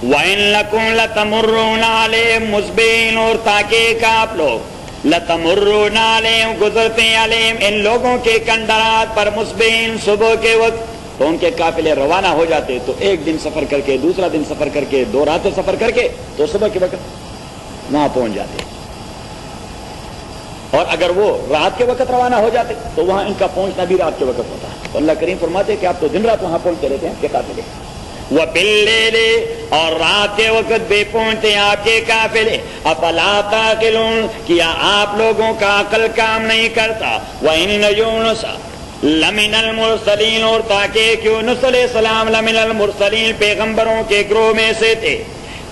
وَإِن لَكُمْ لَتَمُرُّونَ عَلَيْهِمْ مُصْبِحِينَ، اور تاکہ کہ آپ لوگ لَتَمُرُّونَ عَلَيْهِمْ گزرتے ہیں علیہم ان لوگوں کے کنڈرات پر مصبحین صبح کے وقت، تو ان کے قافلے روانہ ہو جاتے تو ایک دن سفر کر کے، دوسرا دن سفر کر کے، 2 راتیں سفر کر کے تو صبح کے وقت وہاں پہنچ جاتے، اور اگر وہ رات کے وقت روانہ ہو جاتے تو وہاں ان کا پہنچنا بھی رات کے وقت ہوتا ہے۔ تو اللہ کریم فرماتے ہیں کہ آپ تو دن رات وہاں پہنچتے رہتے ہیں کہ قافلے، وَبِاللَّيْلِ اور رات کے وقت بھی پہنچتے ہیں آپ کے قافلے، افلا تعقلون کیا آپ لوگوں کا عقل کام نہیں کرتا؟ وَإِنَّ يُونُسَ لَمِنَ الْمُرْسَلِينَ اور تاکہ کہ یونس علیہ السلام لَمِنَ الْمُرْسَلِينَ پیغمبروں کے گروہ میں سے تھے،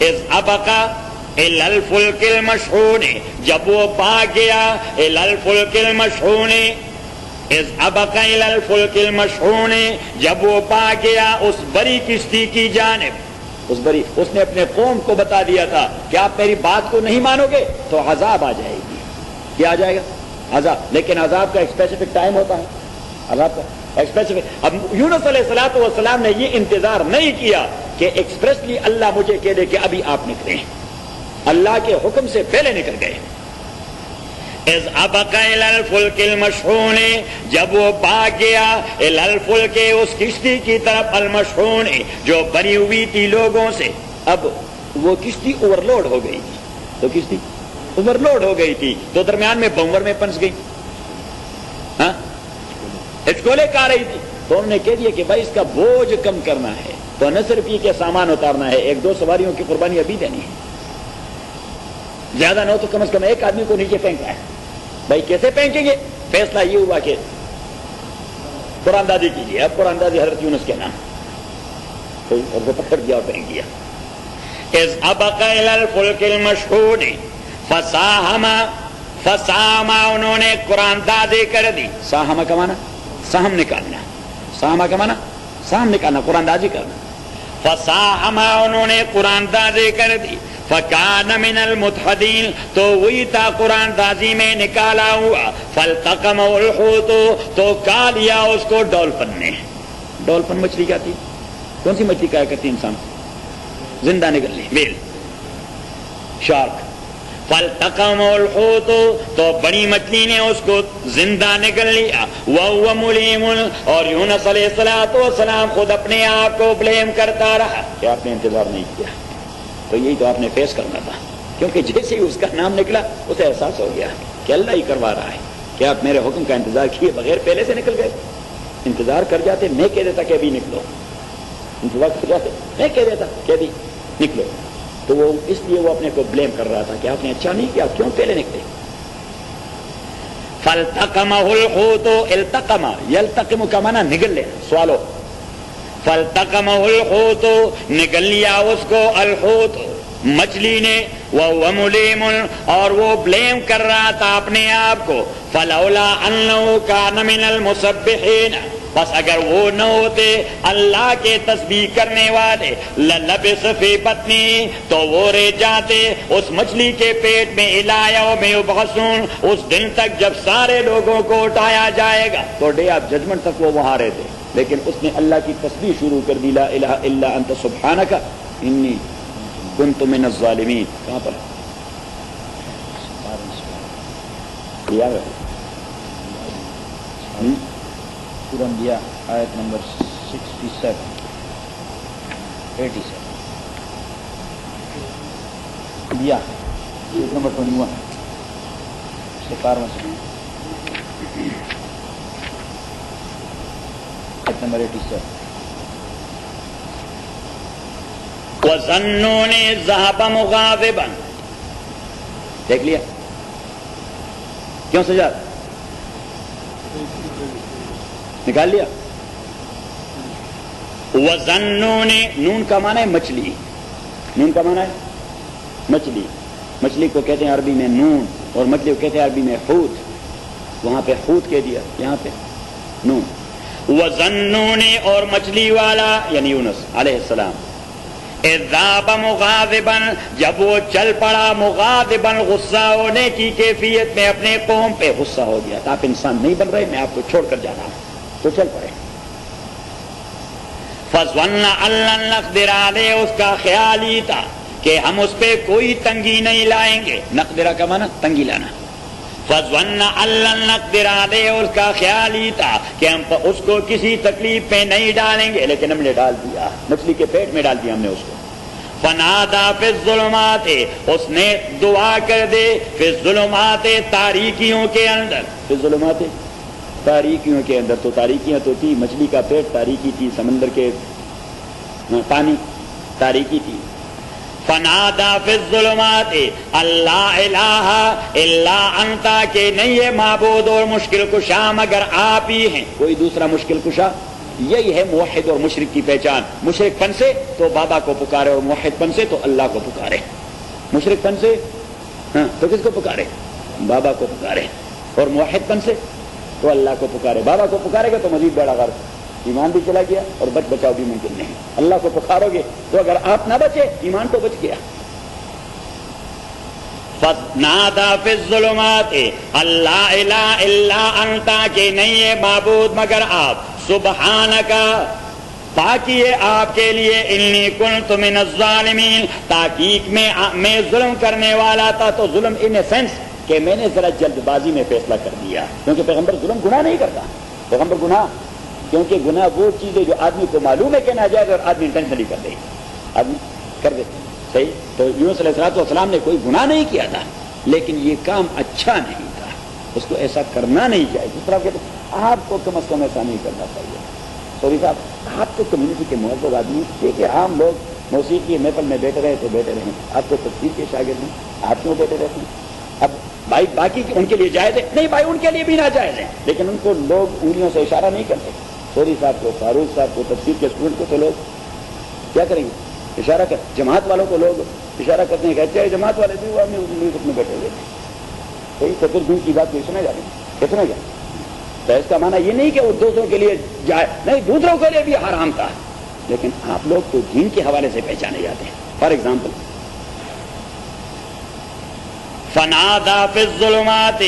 اِذْ أَبَقَ إِلَى الْفُلْكِ الْمَشْحُونِ جب وہ پاک گیا، إِلَى الْفُلْكِ الْمَشْحُونِ اِذْ أَبَقَ إِلَى الْفُلْكِ الْمَشْحُونِ جب وہ پاک گیا اس بڑی کشتی کی جانب، اس نے اپنے قوم کو بتا دیا تھا کہ آپ میری بات کو نہیں مانو گے تو عذاب آ جائے گی۔ کیا آ جائے گا؟ عذاب، لیکن عذاب کا ایک اسپیسیفک ٹائم ہوتا ہے، عذاب کا ایکسپریسلی۔ اب یونس علیہ السلام نے یہ انتظار نہیں کیا کہ ایکسپریسلی اللہ مجھے کہہ دے کہ ابھی آپ نکلیں، اللہ کے حکم سے پہلے نکل گئے۔ اذ ابق الى الفلك المشحون جب وہ بھاگ گیا الى الفلك اس کشتی کی طرف المشحون جو بھری ہوئی تھی لوگوں سے۔ اب وہ کشتی اوور لوڈ ہو گئی تھی، تو کشتی اوور لوڈ ہو گئی تھی تو درمیان میں بمور میں پھنس گئی، ہاں اچکولے کا رہی تھی، تو انہوں نے کہہ دیا کہ بھائی اس کا بوجھ کم کرنا ہے تو نہ صرف یہ کہ سامان اتارنا ہے، 1-2 سواریوں کی قربانی ابھی دینی ہے، زیادہ نہ ہو تو کم از کم ایک آدمی کو نیچے پھینکنا ہے۔ بھائی کیسے پھینکیں گے؟ فیصلہ یہ ہوا کہ قرآن دازی کیجیے، اب قرآن دازی حضرت یونس کے نام، اور وہ پکڑ دیا اور پھینک دیا۔ اذ ابق الى الفلك المشحون فساہم انہوں نے قرآن دازی کر دی۔ ساہم کا معنی سہم نکالنا، ساہم کا معنی سہم نکالنا، قرآن دازی کرنا۔ فساہم انہوں نے قرآن دازی کر دی، فکان من المدحدین تو وہی تھا قرآن دازی میں نکالا ہوا، فالتقمہ الحوت تو کھا لیا اس کو ڈولفن نے۔ ڈولفن مچھلی کیا تھی؟ کون سی مچھلی کیا کرتی انسان؟ زندہ نکل لی، ویل، شارک۔ فالتقمہ الحوت تو بڑی مچھلی نے اس کو زندہ نکل لیا، وہو ملیم اور یونس علیہ السلام خود اپنے آپ کو بلیم کرتا رہا کہ آپ نے انتظار نہیں کیا، تو یہی تو آپ نے فیس کرنا تھا، کیونکہ جیسے ہی اس کا نام نکلا اسے احساس ہو گیا کہ اللہ ہی کروا رہا ہے کہ آپ میرے حکم کا انتظار کیے بغیر پہلے سے نکل گئے۔ انتظار کر جاتے میں کہہ دیتا کہ ابھی نکلو، انتظار کر جاتے میں کہہ دیتا کہ ابھی نکلو، تو وہ اس لیے وہ اپنے کو بلیم کر رہا تھا کہ آپ نے اچھا نہیں کیا، کیوں پہلے نکلے۔ فالتقمہ الحوت التقم یلتقم کا معنی نگل لے، سوالو۔ فالتقمہ الحوت نگل لیا اس کو الحوت مچھلی نے، وہو ملیم اور وہ بلیم کر رہا تھا اپنے آپ کو، فلولا انہ کان من المسبحین بس اگر وہ نہ ہوتے اللہ کے تسبیح کرنے والے، للبث فی بطنی تو وہ رہ جاتے اس مچھلی کے پیٹ میں الی یوم یبعثون اس دن تک جب سارے لوگوں کو اٹھایا جائے گا، تو ڈے آف ججمنٹ تک وہ وہاں رہتے، لیکن اس نے اللہ کی تسبیح شروع کر دی، لا الہ الا انت سبحانک انی کنت من الظالمین۔ کہاں پر کیا ہے؟ سورہ انبیاء آیت نمبر 67 87 انبیاء آیت نمبر 21 17 آیت نمبر 87۔ وَظَنُّونِ ذَهَبَ مُغَاضِبًا دیکھ لیا کیوں سجاد نکال لیا۔ وَظَنُّونِ نون کا معنی ہے مچھلی، نون کا معنی ہے مچھلی، مچھلی کو کہتے ہیں عربی میں نون اور مچھلی کو کہتے ہیں عربی میں حوت، وہاں پہ حوت کہہ دیا، یہاں پہ نون۔ وَظَنُّونِ اور مچھلی والا یعنی یونس علیہ السلام، اذ ذهب مغاضبا جب وہ چل پڑا، مغاضبا غصہ ہونے کی کیفیت میں اپنے قوم پہ غصہ ہو گیا، آپ انسان نہیں بن رہے، میں آپ کو چھوڑ کر جا رہا ہوں، تو چل پڑے۔ فظن ان لن نقدر علیہ، اس کا خیال ہی تھا کہ ہم اس پہ کوئی تنگی نہیں لائیں گے. نقدرہ کا معنی تنگی لانا. فظن ان لن نقدر علیہ، اس کا خیال ہی تھا کہ ہم اس کو کسی تکلیف پہ نہیں ڈالیں گے، لیکن ہم نے ڈال دیا، مچھلی کے پیٹ میں ڈال دیا ہم نے اس کو. فنادا فی الظلمات، اس نے دعا کر دے فی الظلمات، تاریکیوں کے اندر. فی الظلمات، تاریکیوں کے اندر. تو تاریکیاں تو تھی، مچھلی کا پیٹ تاریکی تھی، سمندر کے پانی تاریکی تھی. فنادا فی الظلمات اللہ الہ الا انت، کہ نہیں ہے معبود اور مشکل کشا مگر آپ ہی ہیں، کوئی دوسرا مشکل کشا. یہی ہے موحد اور مشرک کی پہچان. مشرک پن سے تو بابا کو پکارے، اور موحد پن سے تو اللہ کو پکارے. مشرک پن سے تو کس کو پکارے؟ بابا کو پکارے. اور موحد پن سے تو اللہ کو پکارے. بابا کو پکارے گا تو مزید بڑا غرض، ایمان بھی چلا گیا اور بچاؤ بھی ممکن نہیں. اللہ کو پکارو گے تو اگر آپ نہ بچے، ایمان تو بچ گیا. فنادا فی الظلمات اللہ الہ الا انت، کہ نہیں ہے معبود مگر آپ. سبحانک، پاکی ہے آپ کے لیے. انی کنت من الظالمین، تحقیق میں ظلم کرنے والا تھا. تو ظلم ان اے سینس کہ میں نے ذرا جلد بازی میں فیصلہ کر دیا، کیونکہ پیغمبر ظلم گناہ نہیں کرتا. پیغمبر گناہ، کیونکہ گناہ وہ چیز ہے جو آدمی کو معلوم ہے کہ ناجائز، اور آدمی انٹینشنلی کر دے، آدمی کر دے. صحیح. تو یونس علیہ السلام نے کوئی گناہ نہیں کیا تھا، لیکن یہ کام اچھا نہیں تھا، اس کو ایسا کرنا نہیں چاہیے. جس طرح کہتے آپ کو کم از کم ایسا نہیں کرنا چاہیے. سوری صاحب، آپ تو کمیونٹی کے معذب آدمی، ٹھیک ہے، عام لوگ موسیقی محفل میں بیٹھے رہے تو بیٹھے رہیں، آپ کو تفسیر کے شاگرد ہیں، آپ کیوں بیٹھے رہتے ہیں؟ اب بھائی باقی ان کے لیے جائز ہے نہیں، بھائی ان کے لیے بھی ناجائز ہے، لیکن ان کو لوگ انگلیوں سے اشارہ نہیں کرتے. سوری صاحب کو، فاروق صاحب کو، تفسیر کے اسٹوڈنٹ کو تو لوگ کیا کریں گے؟ اشارہ کر. جماعت والوں کو لوگ اشارہ کرتے ہیں کہ اچھا جماعت والے بھی وہ میوزک میں بیٹھے ہوئے تھے. صحیح. تو پھر دین کی بات کوئی سنا جا رہی ہے، کتنا کیا؟ تو اس کا معنی یہ نہیں کہ وہ دوسروں کے لیے جائے، نہیں، دوسروں کے لیے بھی حرام تھا، لیکن آپ لوگ تو دین کے حوالے سے پہچانے جاتے ہیں. فار ایگزامپل، فنادا فی الظلمات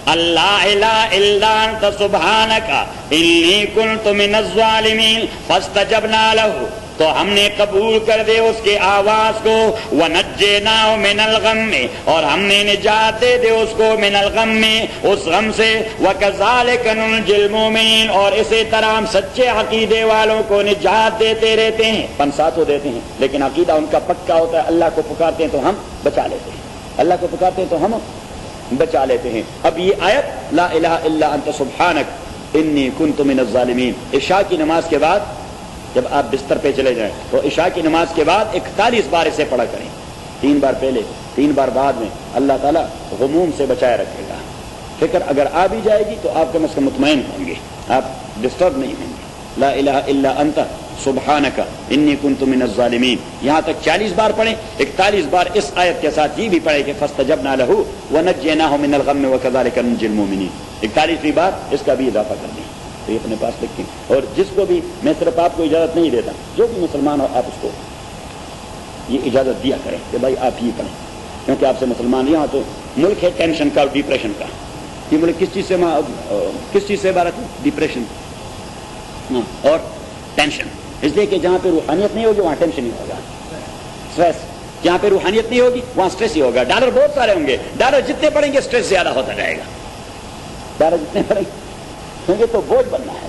اللہ الہ الا انت سبحانک انی کنت من الظالمین فاستجبنا لہ، تو ہم نے قبول کر دے اس کے آواز کو. وَنَجَّيْنَاهُ مِنَ الْغَمِّ، اور ہم نے نجات دے دے اس کو، من الغم، اس غم سے. وَكَذَلِكَ نُنْجِي الْمُؤْمِنِينَ، اور اسی طرح ہم سچے عقیدے والوں کو نجات دیتے رہتے ہیں. پنسا تو دیتے ہیں لیکن عقیدہ ان کا پکا ہوتا ہے. اللہ کو پکارتے ہیں تو ہم بچا لیتے ہیں، اللہ کو پکارتے ہیں تو ہم بچا لیتے ہیں. اب یہ آیت لا الہ الا انت سبحانک انی کنت من الظالمین، عشاء کی نماز کے بعد جب آپ بستر پہ چلے جائیں تو عشاء کی نماز کے بعد 41 بار اسے پڑھا کریں. 3 بار پہلے، 3 بار بعد میں. اللہ تعالیٰ غموم سے بچائے رکھے گا. فکر اگر آ بھی جائے گی تو آپ کم از کم مطمئن ہوں گے، آپ ڈسٹرب نہیں ہوں گے. لا الہ الا انت سبحانک انی کنت من الظالمین. یہاں تک 40 بار پڑھیں. 41 بار اس آیت کے ساتھ یہ بھی پڑھے کہ فاستجبنا لہ ونجیناہ من الغم وکذلک ننجی المؤمنین. 41ویں بار اس کا بھی اضافہ کر دیں. تو یہ اپنے پاس لکھیں. اور جس کو بھی، میں صرف آپ کو اجازت نہیں دیتا، جو بھی مسلمان ہو آپ اس کو یہ اجازت دیا کریں کہ بھائی آپ ہی پڑھیں، کیونکہ آپ سے مسلمان. یہاں تو ملک ہے ٹینشن کا اور ڈپریشن کا. یہ ملک کس چیز سے عبارت ہے؟ ڈپریشن اور ٹینشن. اس لیے کہ جہاں پہ روحانیت نہیں ہوگی وہاں ٹینشن ہی ہوگا، اسٹریس. جہاں پہ روحانیت نہیں ہوگی وہاں اسٹریس ہی ہوگا. ڈالر بہت سارے ہوں گے، ڈالر جتنے پڑیں گے اسٹریس زیادہ ہوتا جائے گا. ڈالر جتنے پڑیں گے کیونکہ تو بوجھ بننا ہے.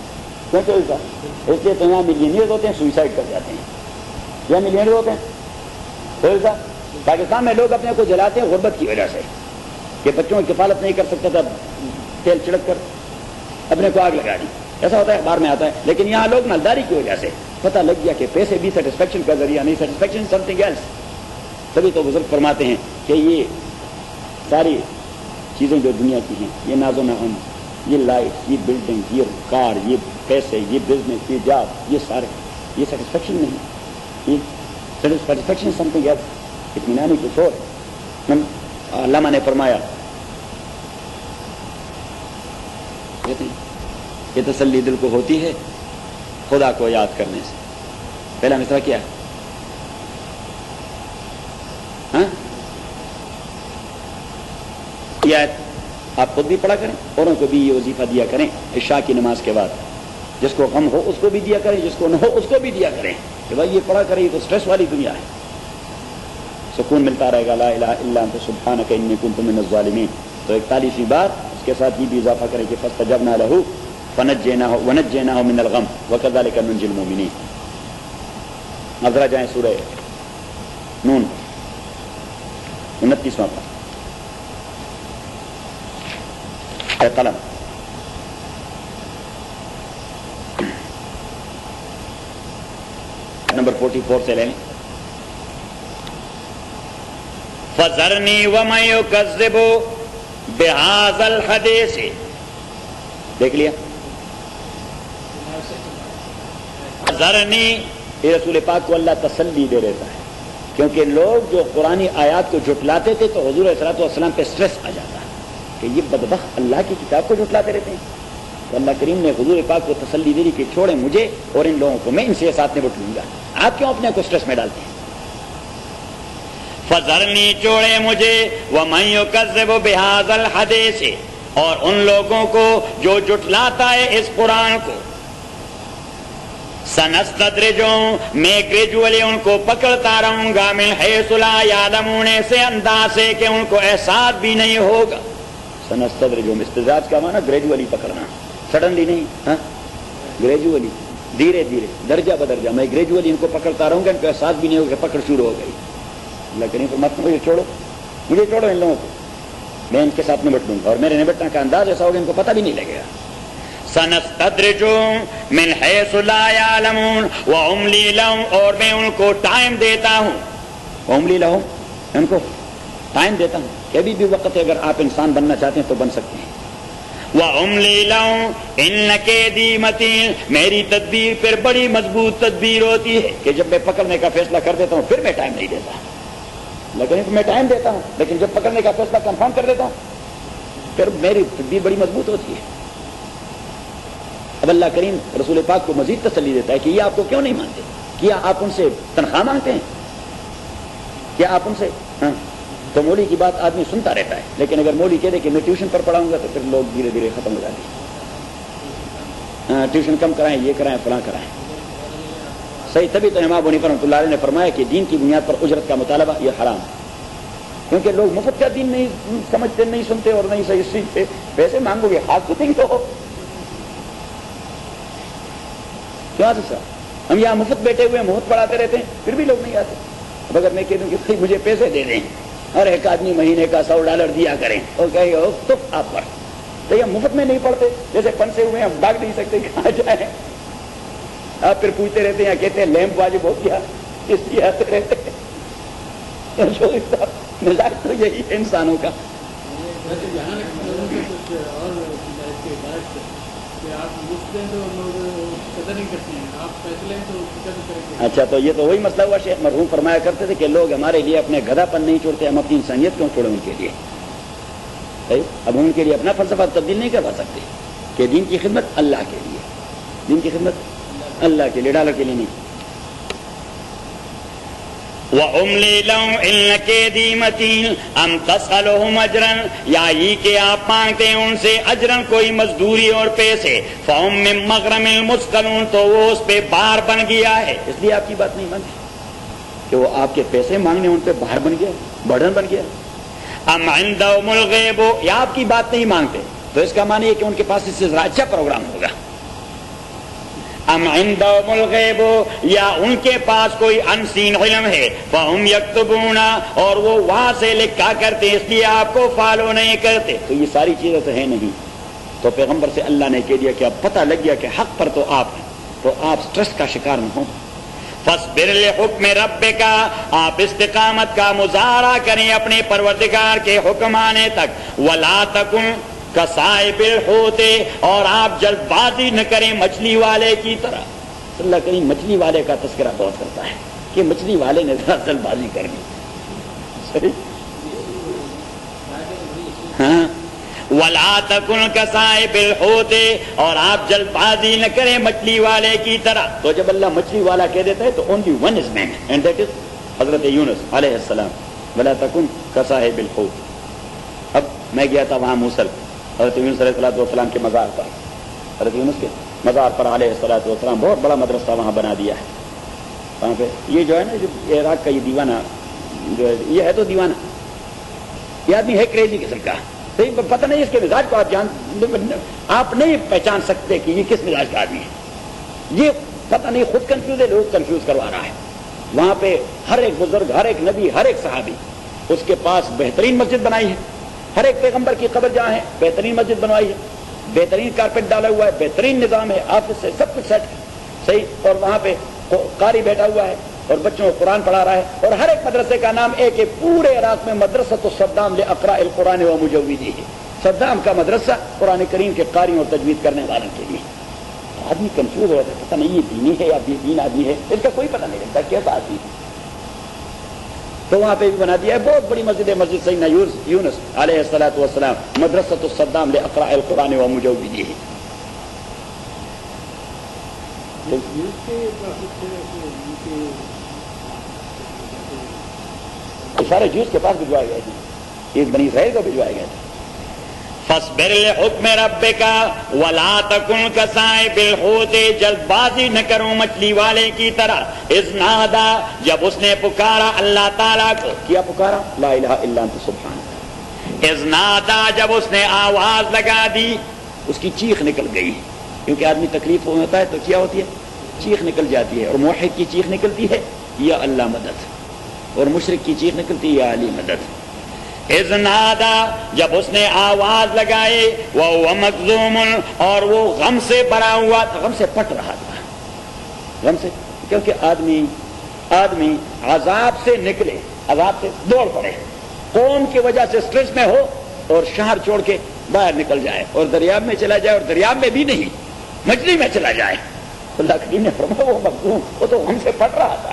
کیونکہ اس لیے تو یہاں ملینئرز ہوتے ہیں سوئسائڈ کر جاتے ہیں. یہاں ملینئرز ہوتے ہیں. پاکستان میں لوگ اپنے کو جلاتے ہیں غربت کی وجہ سے، کہ بچوں کی کفالت نہیں کر سکتا تھا، تیل چھڑک کر اپنے کو آگ لگا دی. ایسا ہوتا ہے، اخبار میں آتا ہے. لیکن یہاں لوگ مالداری کی وجہ سے پتہ لگ گیا کہ پیسے بھی سیٹسفیکشن کا ذریعہ نہیں، سیٹسفیکشن سم تھنگ ایلس. تبھی تو بزرگ فرماتے ہیں کہ یہ ساری چیزیں جو دنیا کی ہیں، یہ ناز و نعم، یہ لائف، یہ بلڈنگ، یہ کار، یہ پیسے، یہ بزنس، یہ جاب، یہ سارے، یہ سیٹسفیکشن نہیں. یہ سیٹسفیکشن سم تھنگ ایلس، اطمینانی کچھ اور. علامہ نے فرمایا کہ تسلی دل کو ہوتی ہے خدا کو یاد کرنے سے. پہلا مصرع کیا ہے؟ یہ آیت آپ خود بھی پڑھا کریں، اوروں کو بھی یہ وظیفہ دیا کریں عشاء کی نماز کے بعد. جس کو غم ہو اس کو بھی دیا کریں، جس کو نہ ہو اس کو بھی دیا کریں کہ بھائی یہ پڑھا کریں، یہ تو اسٹریس والی دنیا ہے، سکون ملتا رہے گا. لا الہ الا انت سبحانک انی کنت من الظالمین. تو 41ویں بات اس کے ساتھ یہ بھی اضافہ کریں کہ فاستجبنا لہ فنجیناہ ونجیناہ من الغم وکذلک ننجی المؤمنین. اب ذرا جائیں سورہ نون 29واں پارہ قلم. نمبر 44 سے لیں. فَذَرْنِي وَمَن يُكَذِّبُ بِهَٰذَا الْحَدِيثِ. دیکھ لیا. فَذَرْنِي یہ رسول پاک کو اللہ تسلی دے دیتا ہے، کیونکہ لوگ جو قرآنی آیات کو جھٹلاتے تھے تو حضور علیہ السلام پہ سٹریس آ جاتا کہ یہ بدبخت اللہ کی کتاب کو جھٹلاتے رہتے ہیں. تو اللہ کریم نے حضور پاک کو تسلی دی کہ چھوڑیں مجھے اور ان لوگوں کو، میں ان سے ساتھ نپٹ لوں گا. آپ کیوں اپنے کو سٹریس میں ڈالتے ہیں؟ فَذَرْنِي چھوڑے مجھے وَمَن يُكَذِّبُ بِهَٰذَا الْحَدِيثِ اور ان لوگوں کو جو جھٹلاتا ہے اس قرآن کو. سَنَسْتَدْرِجُهُم میں گریجولی ان کو پکڑتا رہوں گا من حیث لا یعلمون سے انداز سے کہ ان کو احساس بھی نہیں ہوگا. سنستدرجہم استدراج کا معنی گریجولی پکڑنا، سڈنلی نہیں، ہاں گریجولی، دھیرے دھیرے، درجہ بدرجہ. میں گریجولی ان کو پکڑتا رہوں گا، ان کو احساس بھی نہیں ہوگا پکڑ شروع ہو گئی. اللہ کریم فرماتے ہیں مجھے چھوڑو ان لوگوں کو، میں ان کے ساتھ نمٹ لوں گا اور میرے نمٹنے کا انداز ایسا ہوگا ان کو پتہ بھی نہیں لگے گا. سنستدرجهم من حیث لا یعلمون واملی لهم اور میں ان کو ٹائم دیتا ہوں. واملی لہم، ان کو ٹائم دیتا ہوں کہ ابھی بھی وقت ہے، اگر آپ انسان بننا چاہتے ہیں تو بن سکتے ہیں. واملی لهم ان کیدی متین میری تدبیر پھر بڑی مضبوط تدبیر ہوتی ہے. کہ جب میں پکڑنے کا فیصلہ کر دیتا ہوں پھر میں ٹائم نہیں دیتا، لیکن میں ٹائم دیتا ہوں، لیکن جب پکڑنے کا فیصلہ کنفرم کر دیتا ہوں پھر میری تدبیر بڑی مضبوط ہوتی ہے. اب اللہ کریم رسول پاک کو مزید تسلی دیتا ہے کہ یہ آپ کو کیوں نہیں مانتے؟ کیا آپ ان سے تنخواہ مانگتے ہیں؟ کیا آپ ان سے ہاں تو مولوی کی بات آدمی سنتا رہتا ہے، لیکن اگر مولوی کہہ دے کہ میں ٹیوشن پر پڑھاؤں گا تو پھر لوگ دھیرے دھیرے ختم ہو جاتے ہیں. ہاں ٹیوشن کم کرائیں، یہ کرائیں، فلاں کرائیں. صحیح. تبھی تو امام ابو حنیفہ رحمۃ اللہ علیہ نے فرمایا کہ دین کی بنیاد پر اجرت کا مطالبہ یہ حرام، کیونکہ لوگ مفت کا دین نہیں سمجھتے، نہیں سنتے اور نہیں صحیح سیکھتے. پیسے مانگو گے ہاتھ کو دیں گے ہو کیا سر؟ ہم یہاں مفت بیٹھے ہوئے مفت پڑھاتے رہتے ہیں پھر بھی لوگ نہیں آتے. اب اگر میں کہہ دوں کہ بھائی مجھے پیسے دے دیں، ہر ایک آدمی مہینے کا $100 دیا کریں اور کہے گا تو آپ پڑھ، تو یہ مفت میں نہیں پڑھتے، جیسے پنسے ہوئے ہم بھاگ نہیں سکتے کہاں جائیں. آپ پھر پوچھتے رہتے ہیں، کہتے ہیں لیمپ واجب ہو گیا، اس لیے آتے رہتے ہیں. مزاج تو یہی ہے انسانوں کا. اچھا تو یہ تو وہی مسئلہ ہوا. شیخ مرحوم فرمایا کرتے تھے کہ لوگ ہمارے لیے اپنے گدھا پن نہیں چھوڑتے، ہم اپنی انسانیت کیوں چھوڑیں ان کے لیے؟ اب ان کے لیے اپنا فلسفہ تبدیل نہیں کروا سکتے کہ دین کی خدمت اللہ کے لیے، دین کی خدمت اللہ کے لیے، ڈالر کے لیے نہیں. وَأُمْلِي لَهُمْ إِنَّ كَيْدِي مَتِينٌ أَمْ تَسْأَلُهُمْ أَجْرًا یا یہ کہ آپ مانگتے ہیں ان سے اجرن کوئی مزدوری اور پیسے. فَهُمْ مِن مَغْرَمٍ مُثْقَلُونَ تو وہ اس پہ بار بن گیا ہے. اس لیے آپ کی بات نہیں مانتے کہ وہ آپ کے پیسے مانگنے ان پہ بھار بن گیا، برڈن بن گیا. أَمْ عِندَهُمُ الْغَيْبُ یا آپ کی بات نہیں مانگتے تو اس کا معنی ہے کہ ان کے پاس اس سے ذرا اچھا پروگرام ہوگا. ام عندهم الغیب یا ان کے پاس کوئی انسین علم ہے. فہم یکتبون اور وہ وہاں سے لکھا کرتے اس لیے آپ کو فالو نہیں کرتے. تو یہ ساری چیزیں تو ہے نہیں. تو پیغمبر سے اللہ نے کہہ دیا کہ اب پتہ لگ گیا کہ حق پر تو آپ ہیں، تو آپ سٹریس کا شکار نہ ہوں. فاصبر لحکم ربک آپ استقامت کا مظاہرہ کریں اپنے پروردگار کے حکم آنے تک. ولا تکن کصائب الحوت اور آپ جلد بازی نہ کریں مچھلی والے کی طرح. اللہ کریم مچھلی والے کا تذکرہ بہت کرتا ہے کہ مچھلی والے نے ذرا جلد بازی کر دی. صحیح. ہاں ولا تکن کصائب الحوت اور آپ جلد بازی نہ کریں مچھلی والے کی طرح. تو جب اللہ مچھلی والا کہہ دیتا ہے تو only one is man and that is حضرت یونس علیہ السلام. ولا تکن کصائب الحوت. اب میں گیا تھا وہاں موصل، حضرت یونس علیہ السلام کے مزار پر. حضرت یونس کے مزار پر علیہ الصلوۃ والسلام بہت بڑا مدرسہ وہاں بنا دیا ہے. وہاں پہ یہ جو ہے نا جو عراق کا یہ دیوانہ جو ہے یہ ہے تو دیوانہ, یہ آدمی ہے کریزی قسم کا, صحیح پتہ نہیں اس کے مزاج کو آپ نہیں پہچان سکتے کہ یہ کس مزاج کا آدمی ہے. یہ پتہ نہیں خود کنفیوز ہے, لوگ کنفیوز کروا رہا ہے. وہاں پہ ہر ایک بزرگ, ہر ایک نبی, ہر ایک صحابی اس کے پاس بہترین مسجد بنائی ہے. ہر ایک پیغمبر کی قبر جہاں ہے بہترین مسجد بنوائی ہے, بہترین کارپیٹ ڈالا ہوا ہے, بہترین نظام ہے, آفس ہے, سب کچھ سیٹ ہے صحیح. اور وہاں پہ قاری بیٹھا ہوا ہے اور بچوں کو قرآن پڑھا رہا ہے. اور ہر ایک مدرسے کا نام ایک ہے, پورے عراق میں مدرسۃ صدام لاقراء القرآن و مجویدہ ہے. صدام کا مدرسہ قرآن کریم کے قاریوں اور تجوید کرنے والوں کے لیے. آدمی کنفیوز ہو جاتا ہے, پتہ نہیں یہ دینی ہے یا بے دین آدمی ہے, اس کا کوئی پتہ نہیں لگتا کیسا آدمی ہے. تو وہاں پہ بھی بنا دیا ہے بہت بڑی مسجد ہے, مسجد سیدنا یونس علیہ الصلوۃ والسلام, مدرسۃ الصدام لاقراء القرآن و مجویدہ. سارے جوس کے پاس بھجوائے گئے تھے, اس بنی اسرائیل کو بھجوائے گئے تھے. فاصبر لحکم ربک ولا تکن کصاحب الحوت, جلد بازی نہ کرو مچھلی والے کی طرح. اذ نادا, جب اس نے پکارا اللہ تعالیٰ کو, کیا پکارا, لا الہ الا انت سبحانک. اذ نادا, جب اس نے آواز لگا دی, اس کی چیخ نکل گئی, کیونکہ آدمی تکلیف ہوتا ہے تو کیا ہوتی ہے, چیخ نکل جاتی ہے. اور موحد کی چیخ نکلتی ہے یا اللہ مدد, اور مشرک کی چیخ نکلتی ہے یا علی مدد. اذ نادا, جب اس نے آواز لگائی, وہو مکظوم, اور وہ غم سے بھرا ہوا تھا, غم سے پٹ رہا تھا, غم سے, کیونکہ آدمی عذاب سے نکلے, عذاب سے دوڑ پڑے, قوم کی وجہ سے سٹریس میں ہو, اور شہر چھوڑ کے باہر نکل جائے اور دریاب میں چلا جائے, اور دریاب میں بھی نہیں مچھلی میں چلا جائے. اللہ کریم نے فرمایا وہ مکظوم, وہ تو غم سے پٹ رہا تھا.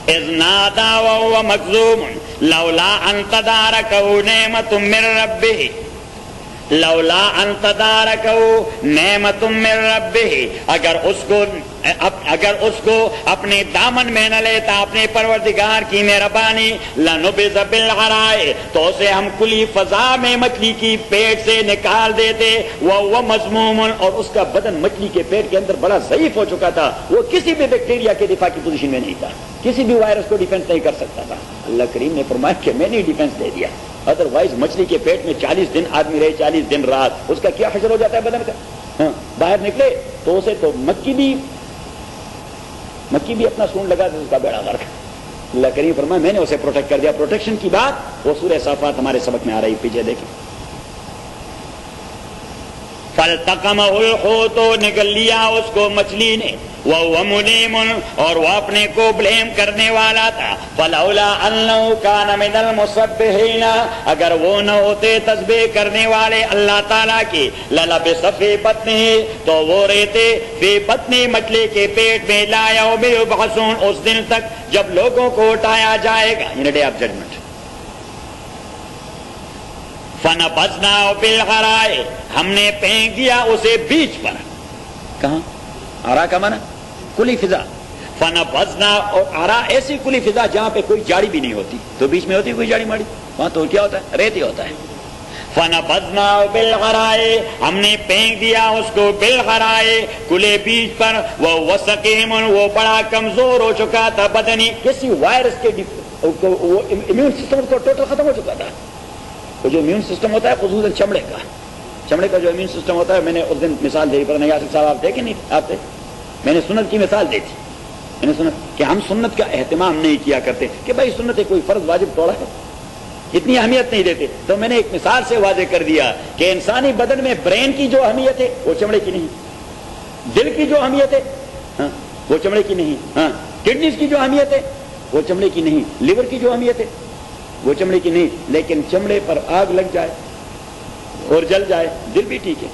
اذ نادا وهو مکظوم لولا ان تدارکہ نعمت من ربہ, لولا ان تدارکہ نعمت من ربہ, اگر اس کو اپنے دامن میں نہ لیتا اپنے پروردگار کی مہربانی, لنبذ بالعراء, تو اسے ہم کلی فضا میں مچھلی کی پیٹ سے نکال دیتے. وہ مذموم, اور اس کا بدن مچھلی کے پیٹ کے اندر بڑا ضعیف ہو چکا تھا, وہ کسی بھی بیکٹیریا کے دفاع کی پوزیشن میں نہیں تھا, کسی بھی وائرس کو ڈیفینس نہیں کر سکتا تھا. اللہ کریم نے فرمایا کہ میں نے ڈیفینس دے دیا, ادروائز مچھلی کے پیٹ میں 40 دن آدمی رہے, 40 دن رات, اس کا کیا حشر ہو جاتا ہے بدن کا. ہاں, باہر نکلے تو اسے تو مکھی بھی اپنا سونڈ لگا دے, اس کا بیڑا غرق. اللہ کریم فرمایا میں نے اسے پروٹیکٹ کر دیا. پروٹیکشن کی بات وہ سورہ صافات ہمارے سبق میں آ رہی, پیچھے دیکھیں. فالتقمہ الحوت, نگل لیا اس کو مچھلی نے, وہو ملیم, اور وہ اپنے کو بلیم کرنے والا تھا. فلولا انہ کان من المسبحین, اگر وہ نہ ہوتے تسبیح کرنے والے اللہ تعالیٰ کی, للبث فی بطنہ, تو وہ رہتے فی بطن, مچھلی کے پیٹ میں, لا یوم یبعثون, اس دن تک جب لوگوں کو اٹھایا جائے گا, ان ڈے آف ججمنٹ. فنبذناہ بالعراء, ہم نے پھینک دیا اسے بیچ پر. کہاں, عراء کا معنی کلی فضا. فنبذناہ, اور عراء ایسی کلی فضا جہاں پہ کوئی جاڑی بھی نہیں ہوتی, تو بیچ میں ہوتی کوئی جاڑی ماڑی, وہاں تو کیا ہوتا ہے, ریت ہی ہوتا ہے. فنبذناہ بالعراء, ہم نے پھینک دیا اس کو بالعراء, کھلے بیچ پر. وہ سقیم, وہ بڑا کمزور ہو چکا تھا بدنی, کسی وائرس کے وہ امیون سسٹم کو ٹوٹل ختم ہو چکا تھا. وہ جو امیون سسٹم ہوتا ہے خصوصاً چمڑے کا جو امیون سسٹم ہوتا ہے, میں نے اس دن مثال دی, پر نہیں آصف صاحب آپ دیکھیں نہیں, آپ میں نے سنت کی مثال دی تھی. میں نے سنا کہ ہم سنت کا اہتمام نہیں کیا کرتے, کہ بھائی سنت کوئی فرض واجب توڑا ہے, اتنی اہمیت نہیں دیتے. تو میں نے ایک مثال سے واضح کر دیا کہ انسانی بدن میں برین کی جو اہمیت ہے وہ چمڑے کی نہیں, دل کی جو اہمیت ہے وہ چمڑے کی نہیں, کڈنیز کی جو اہمیت ہے وہ چمڑے کی نہیں, لیور کی جو اہمیت ہے وہ چمڑے کی نہیں. لیکن چمڑے پر آگ لگ جائے اور جل جائے, دل بھی ٹھیک ہے,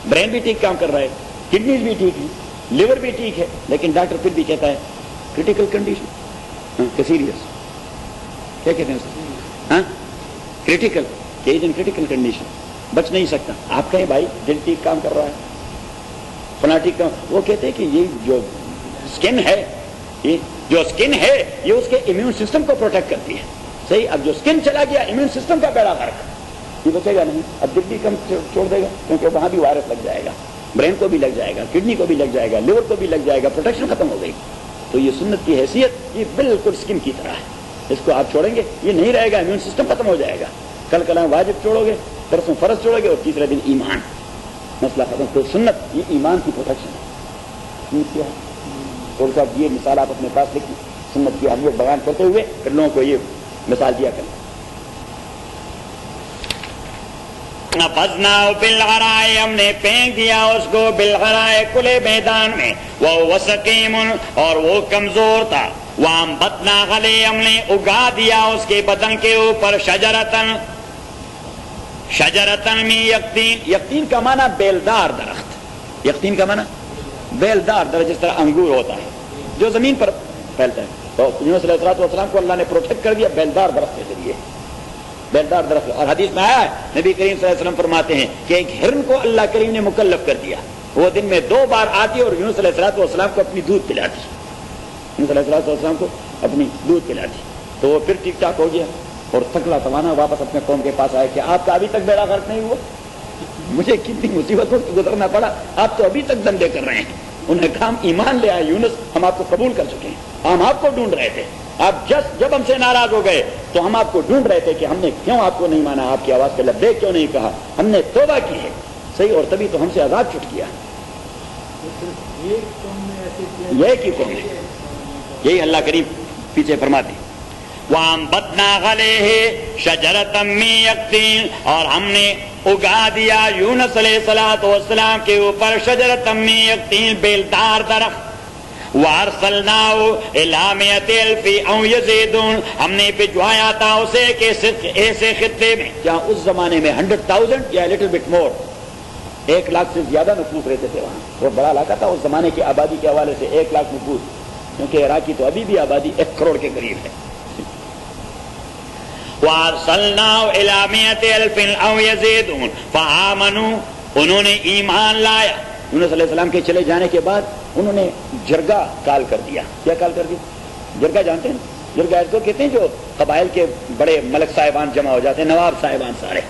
برین بھی ٹھیک کام کر رہا ہے, کڈنیز بھی ٹھیک ہے, لیور بھی ٹھیک ہے, لیکن ڈاکٹر پھر بھی کہتا ہے کریٹیکل کنڈیشن, سیریس, کیا کہتے ہیں اسے, کریٹیکل, کہ ان کریٹیکل کنڈیشن, بچ نہیں سکتا. آپ کہیں بھائی دل ٹھیک کام کر رہا ہے, فلاں ٹھیک کام, وہ کہتے ہیں کہ یہ جو اسکن ہے, جو اسکن ہے یہ اس کے امیون سسٹم کو پروٹیکٹ کرتی ہے. صحیح, اب جو اسکن چلا گیا, امیون سسٹم کا بیڑا غرق. یہ بچے گا نہیں. اب دل بھی کم چھوڑ دے گا کیونکہ وہاں بھی وائرس لگ جائے گا, برین کو بھی لگ جائے گا, کڈنی کو بھی لگ جائے گا, لیور کو بھی لگ جائے گا, پروٹیکشن ختم ہو گئی. تو یہ سنت کی حیثیت یہ بالکل اسکن کی طرح ہے. اس کو آپ چھوڑیں گے یہ نہیں رہے گا, امیون سسٹم ختم ہو جائے گا. کل کلام واجب چھوڑو گے, پرسوں فرض چھوڑو گے, اور تیسرے دن ایمان, مسئلہ ختم. تو سنت یہ ایمان کی پروٹیکشن ہے. کیا تھوڑا سا یہ مثال آپ اپنے پاس لکھیں سنت کی اہمیت بیان کرتے ہوئے, پھر لوگوں کو یہ مثال دیا کریں. فضنا بالغرائے, ہم نے پھینک دیا اس کو بالغرائے کھلے میدان میں, وہ سقیم اور وہ کمزور تھا. وام بتنا غلے, ہم نے اگا دیا اس کے بدن کے اوپر شجرتن, شجرتن میں یقتین, یقتین کا معنی بیلدار درخت, یقتین کا معنی بیلدار درخت, جس طرح انگور ہوتا ہے جو زمین پر پھیلتا ہے. تو یونس علیہ السلام کو اللہ نے پروٹیکٹ کر دیا بیلدار درخت کے ذریعے, بیلدار درخت. اور حدیث میں آیا ہے نبی کریم صلی اللہ علیہ وسلم فرماتے ہیں کہ ایک ہرن کو اللہ کریم نے مکلف کر دیا, وہ دن میں 2 بار آتی اور یونس علیہ السلام کو اپنی دودھ پلاتی, یونس علیہ السلام کو اپنی دودھ پلاتی. تو وہ پھر ٹھیک ٹھاک ہو گیا اور تکلا توانا واپس اپنے قوم کے پاس آئے کہ آپ کا ابھی تک بیڑا غرق نہیں ہوا, مجھے کتنی مصیبتوں سے گزرنا پڑا, آپ تو ابھی تک دندے کر رہے ہیں. انہوں نے کہا ہم ایمان لے آئے یونس, ہم آپ کو قبول کر چکے ہیں, ہم آپ کو ڈھونڈ رہے تھے. آپ جب ہم سے ناراض ہو گئے تو ہم آپ کو ڈھونڈ رہے تھے کہ ہم نے کیوں آپ کو نہیں مانا, آپ کی آواز پہ لبیک کیوں نہیں کہا, ہم نے توبہ کی ہے صحیح, اور تبھی تو ہم سے عذاب چھٹ گیا. یہ کی قوم ہے, یہی اللہ کریم پیچھے فرماتے ہیں. وام بدنا غلے ہے شجرتم من یقطین, اور ہم نے اگا دیا یونس علیہ السلام کے اوپر شجرتم من یقطین, بیلدار درخت. وارسلناہ الی مئۃ الف او یزیدون, ہم نے بھجوایا تھا اسے کہ ایسے خطے میں جہاں اس زمانے میں 100,000 یا لٹل بٹ مور 1 لاکھ سے زیادہ نفوس رہتے تھے. وہاں بہت بڑا علاقہ تھا اس زمانے کی آبادی کے حوالے سے 1 لاکھ نفوس, کیونکہ عراق کی تو ابھی بھی آبادی 1 کروڑ کے قریب ہے. وارسلناہ الی مئۃ الف او یزیدون فآمنوا, انہوں نے ایمان لایا. یونس علیہ السلام کے چلے جانے کے بعد انہوں نے جرگا کال کر دیا. کیا کال کر دیا؟ جرگا جانتے ہیں, جرگا اس کو کہتے ہیں جو قبائل کے بڑے ملک صاحبان جمع ہو جاتے ہیں, نواب صاحبان سارے,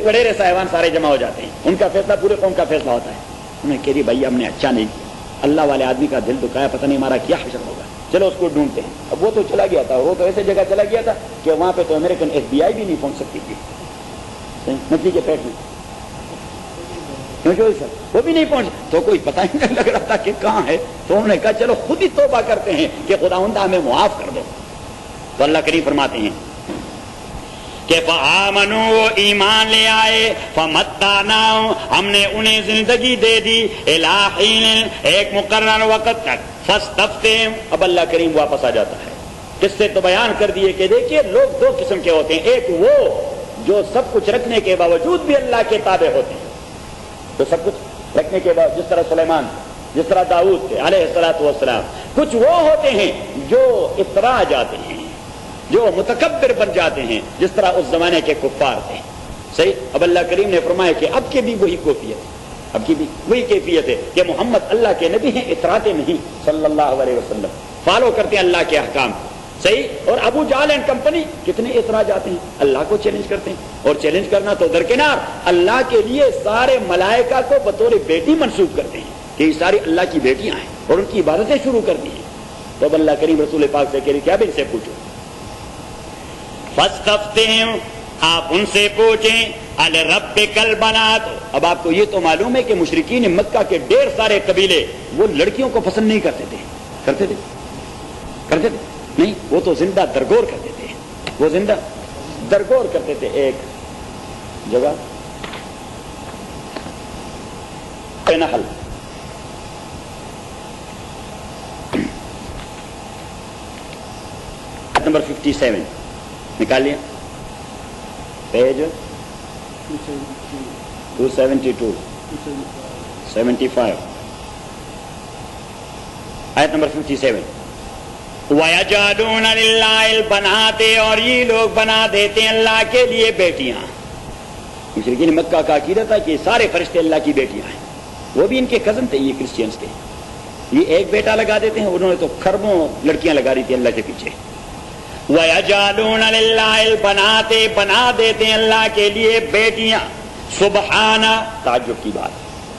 وڈیرے صاحبان سارے جمع ہو جاتے ہیں, ان کا فیصلہ پورے قوم کا فیصلہ ہوتا ہے. انہوں نے کہہ دی بھائی ہم نے اچھا نہیں کیا, اللہ والے آدمی کا دل دکھایا, پتہ نہیں ہمارا کیا حشر ہوگا, چلو اس کو ڈھونڈتے ہیں. اب وہ تو چلا گیا تھا, وہ تو ایسے جگہ چلا گیا تھا کہ وہاں پہ تو امریکن FBI بھی نہیں پہنچ سکتی تھی, مچھلی کے پیٹ میں وہ بھی نہیں پہنچ, تو کوئی پتہ ہی نہیں لگ رہا تھا کہ کہاں ہے. تو انہوں نے کہا چلو خود ہی توبہ کرتے ہیں کہ خداوند ہمیں معاف کر دو. تو اللہ کریم فرماتے ہیں کہ فآمنوا, وہ ایمان لے آئے, فمتعناہم, ہم نے انہیں زندگی دے دی, الی حین, ایک مقرر وقت تک, فاستفتہم, اب اللہ کریم واپس آ جاتا ہے. قصے تو بیان کر دیے کہ دیکھیے لوگ 2 قسم کے ہوتے ہیں, ایک وہ جو سب کچھ رکھنے کے باوجود بھی اللہ کے تابع ہوتے ہیں, تو سب کچھ رکھنے کے بعد, جس طرح سلیمان, جس طرح داؤد کے علیہ السلام. کچھ وہ ہوتے ہیں جو اترا جاتے ہیں, جو متکبر بن جاتے ہیں, جس طرح اس زمانے کے کفار تھے. صحیح. اب اللہ کریم نے فرمایا کہ اب کی بھی وہی کیفیت ہے, اب کی بھی وہی کیفیت ہے کہ محمد اللہ کے نبی ہیں, اتراتے نہیں صلی اللہ علیہ وسلم, فالو کرتے ہیں اللہ کے احکام. صحیح. اور ابو جہل اینڈ کمپنی کتنے اترا جاتے ہیں, اللہ کو چیلنج کرتے ہیں, اور چیلنج کرنا تو درکنار, اللہ کے لیے سارے ملائکہ کو بطور بیٹی منسوب کرتے ہیں کہ یہ ساری اللہ کی بیٹیاں ہیں, اور ان کی عبادتیں شروع کر دی ہیں. تو اب اللہ کریم رسول پاک سے کہہ رہی کیا بھی ان سے پوچھو, فاستفتہم, آپ ان سے پوچھیں, الربک البنات. اب آپ کو یہ تو معلوم ہے کہ مشرکین مکہ کے ڈھیر سارے قبیلے وہ لڑکیوں کو پسند نہیں کرتے تھے. کرتے تھے نہیں, وہ تو زندہ درگور کرتے تھے, وہ زندہ درگور کرتے تھے. ایک جگہ نحل, نمبر 57 نکال لیا, پیج 272 75, آیت نمبر 57. وَيَجْعَلُونَ لِلَّهِ الْبَنَاتِ, اور یہ لوگ بنا دیتے ہیں اللہ کے لیے بیٹیاں. مشرکین مکہ کا عقیدہ تھا کہ سارے فرشتے اللہ کی بیٹیاں ہیں, وہ بھی ان کے کزن تھے, یہ کرسچینس کے. یہ ایک بیٹا لگا دیتے ہیں, انہوں نے تو خربوں لڑکیاں لگا دی تھی اللہ کے پیچھے. وَيَجْعَلُونَ لِلَّهِ الْبَنَاتِ بنا دیتے ہیں اللہ کے لیے بیٹیاں. سبحانہ تعجب کی بات.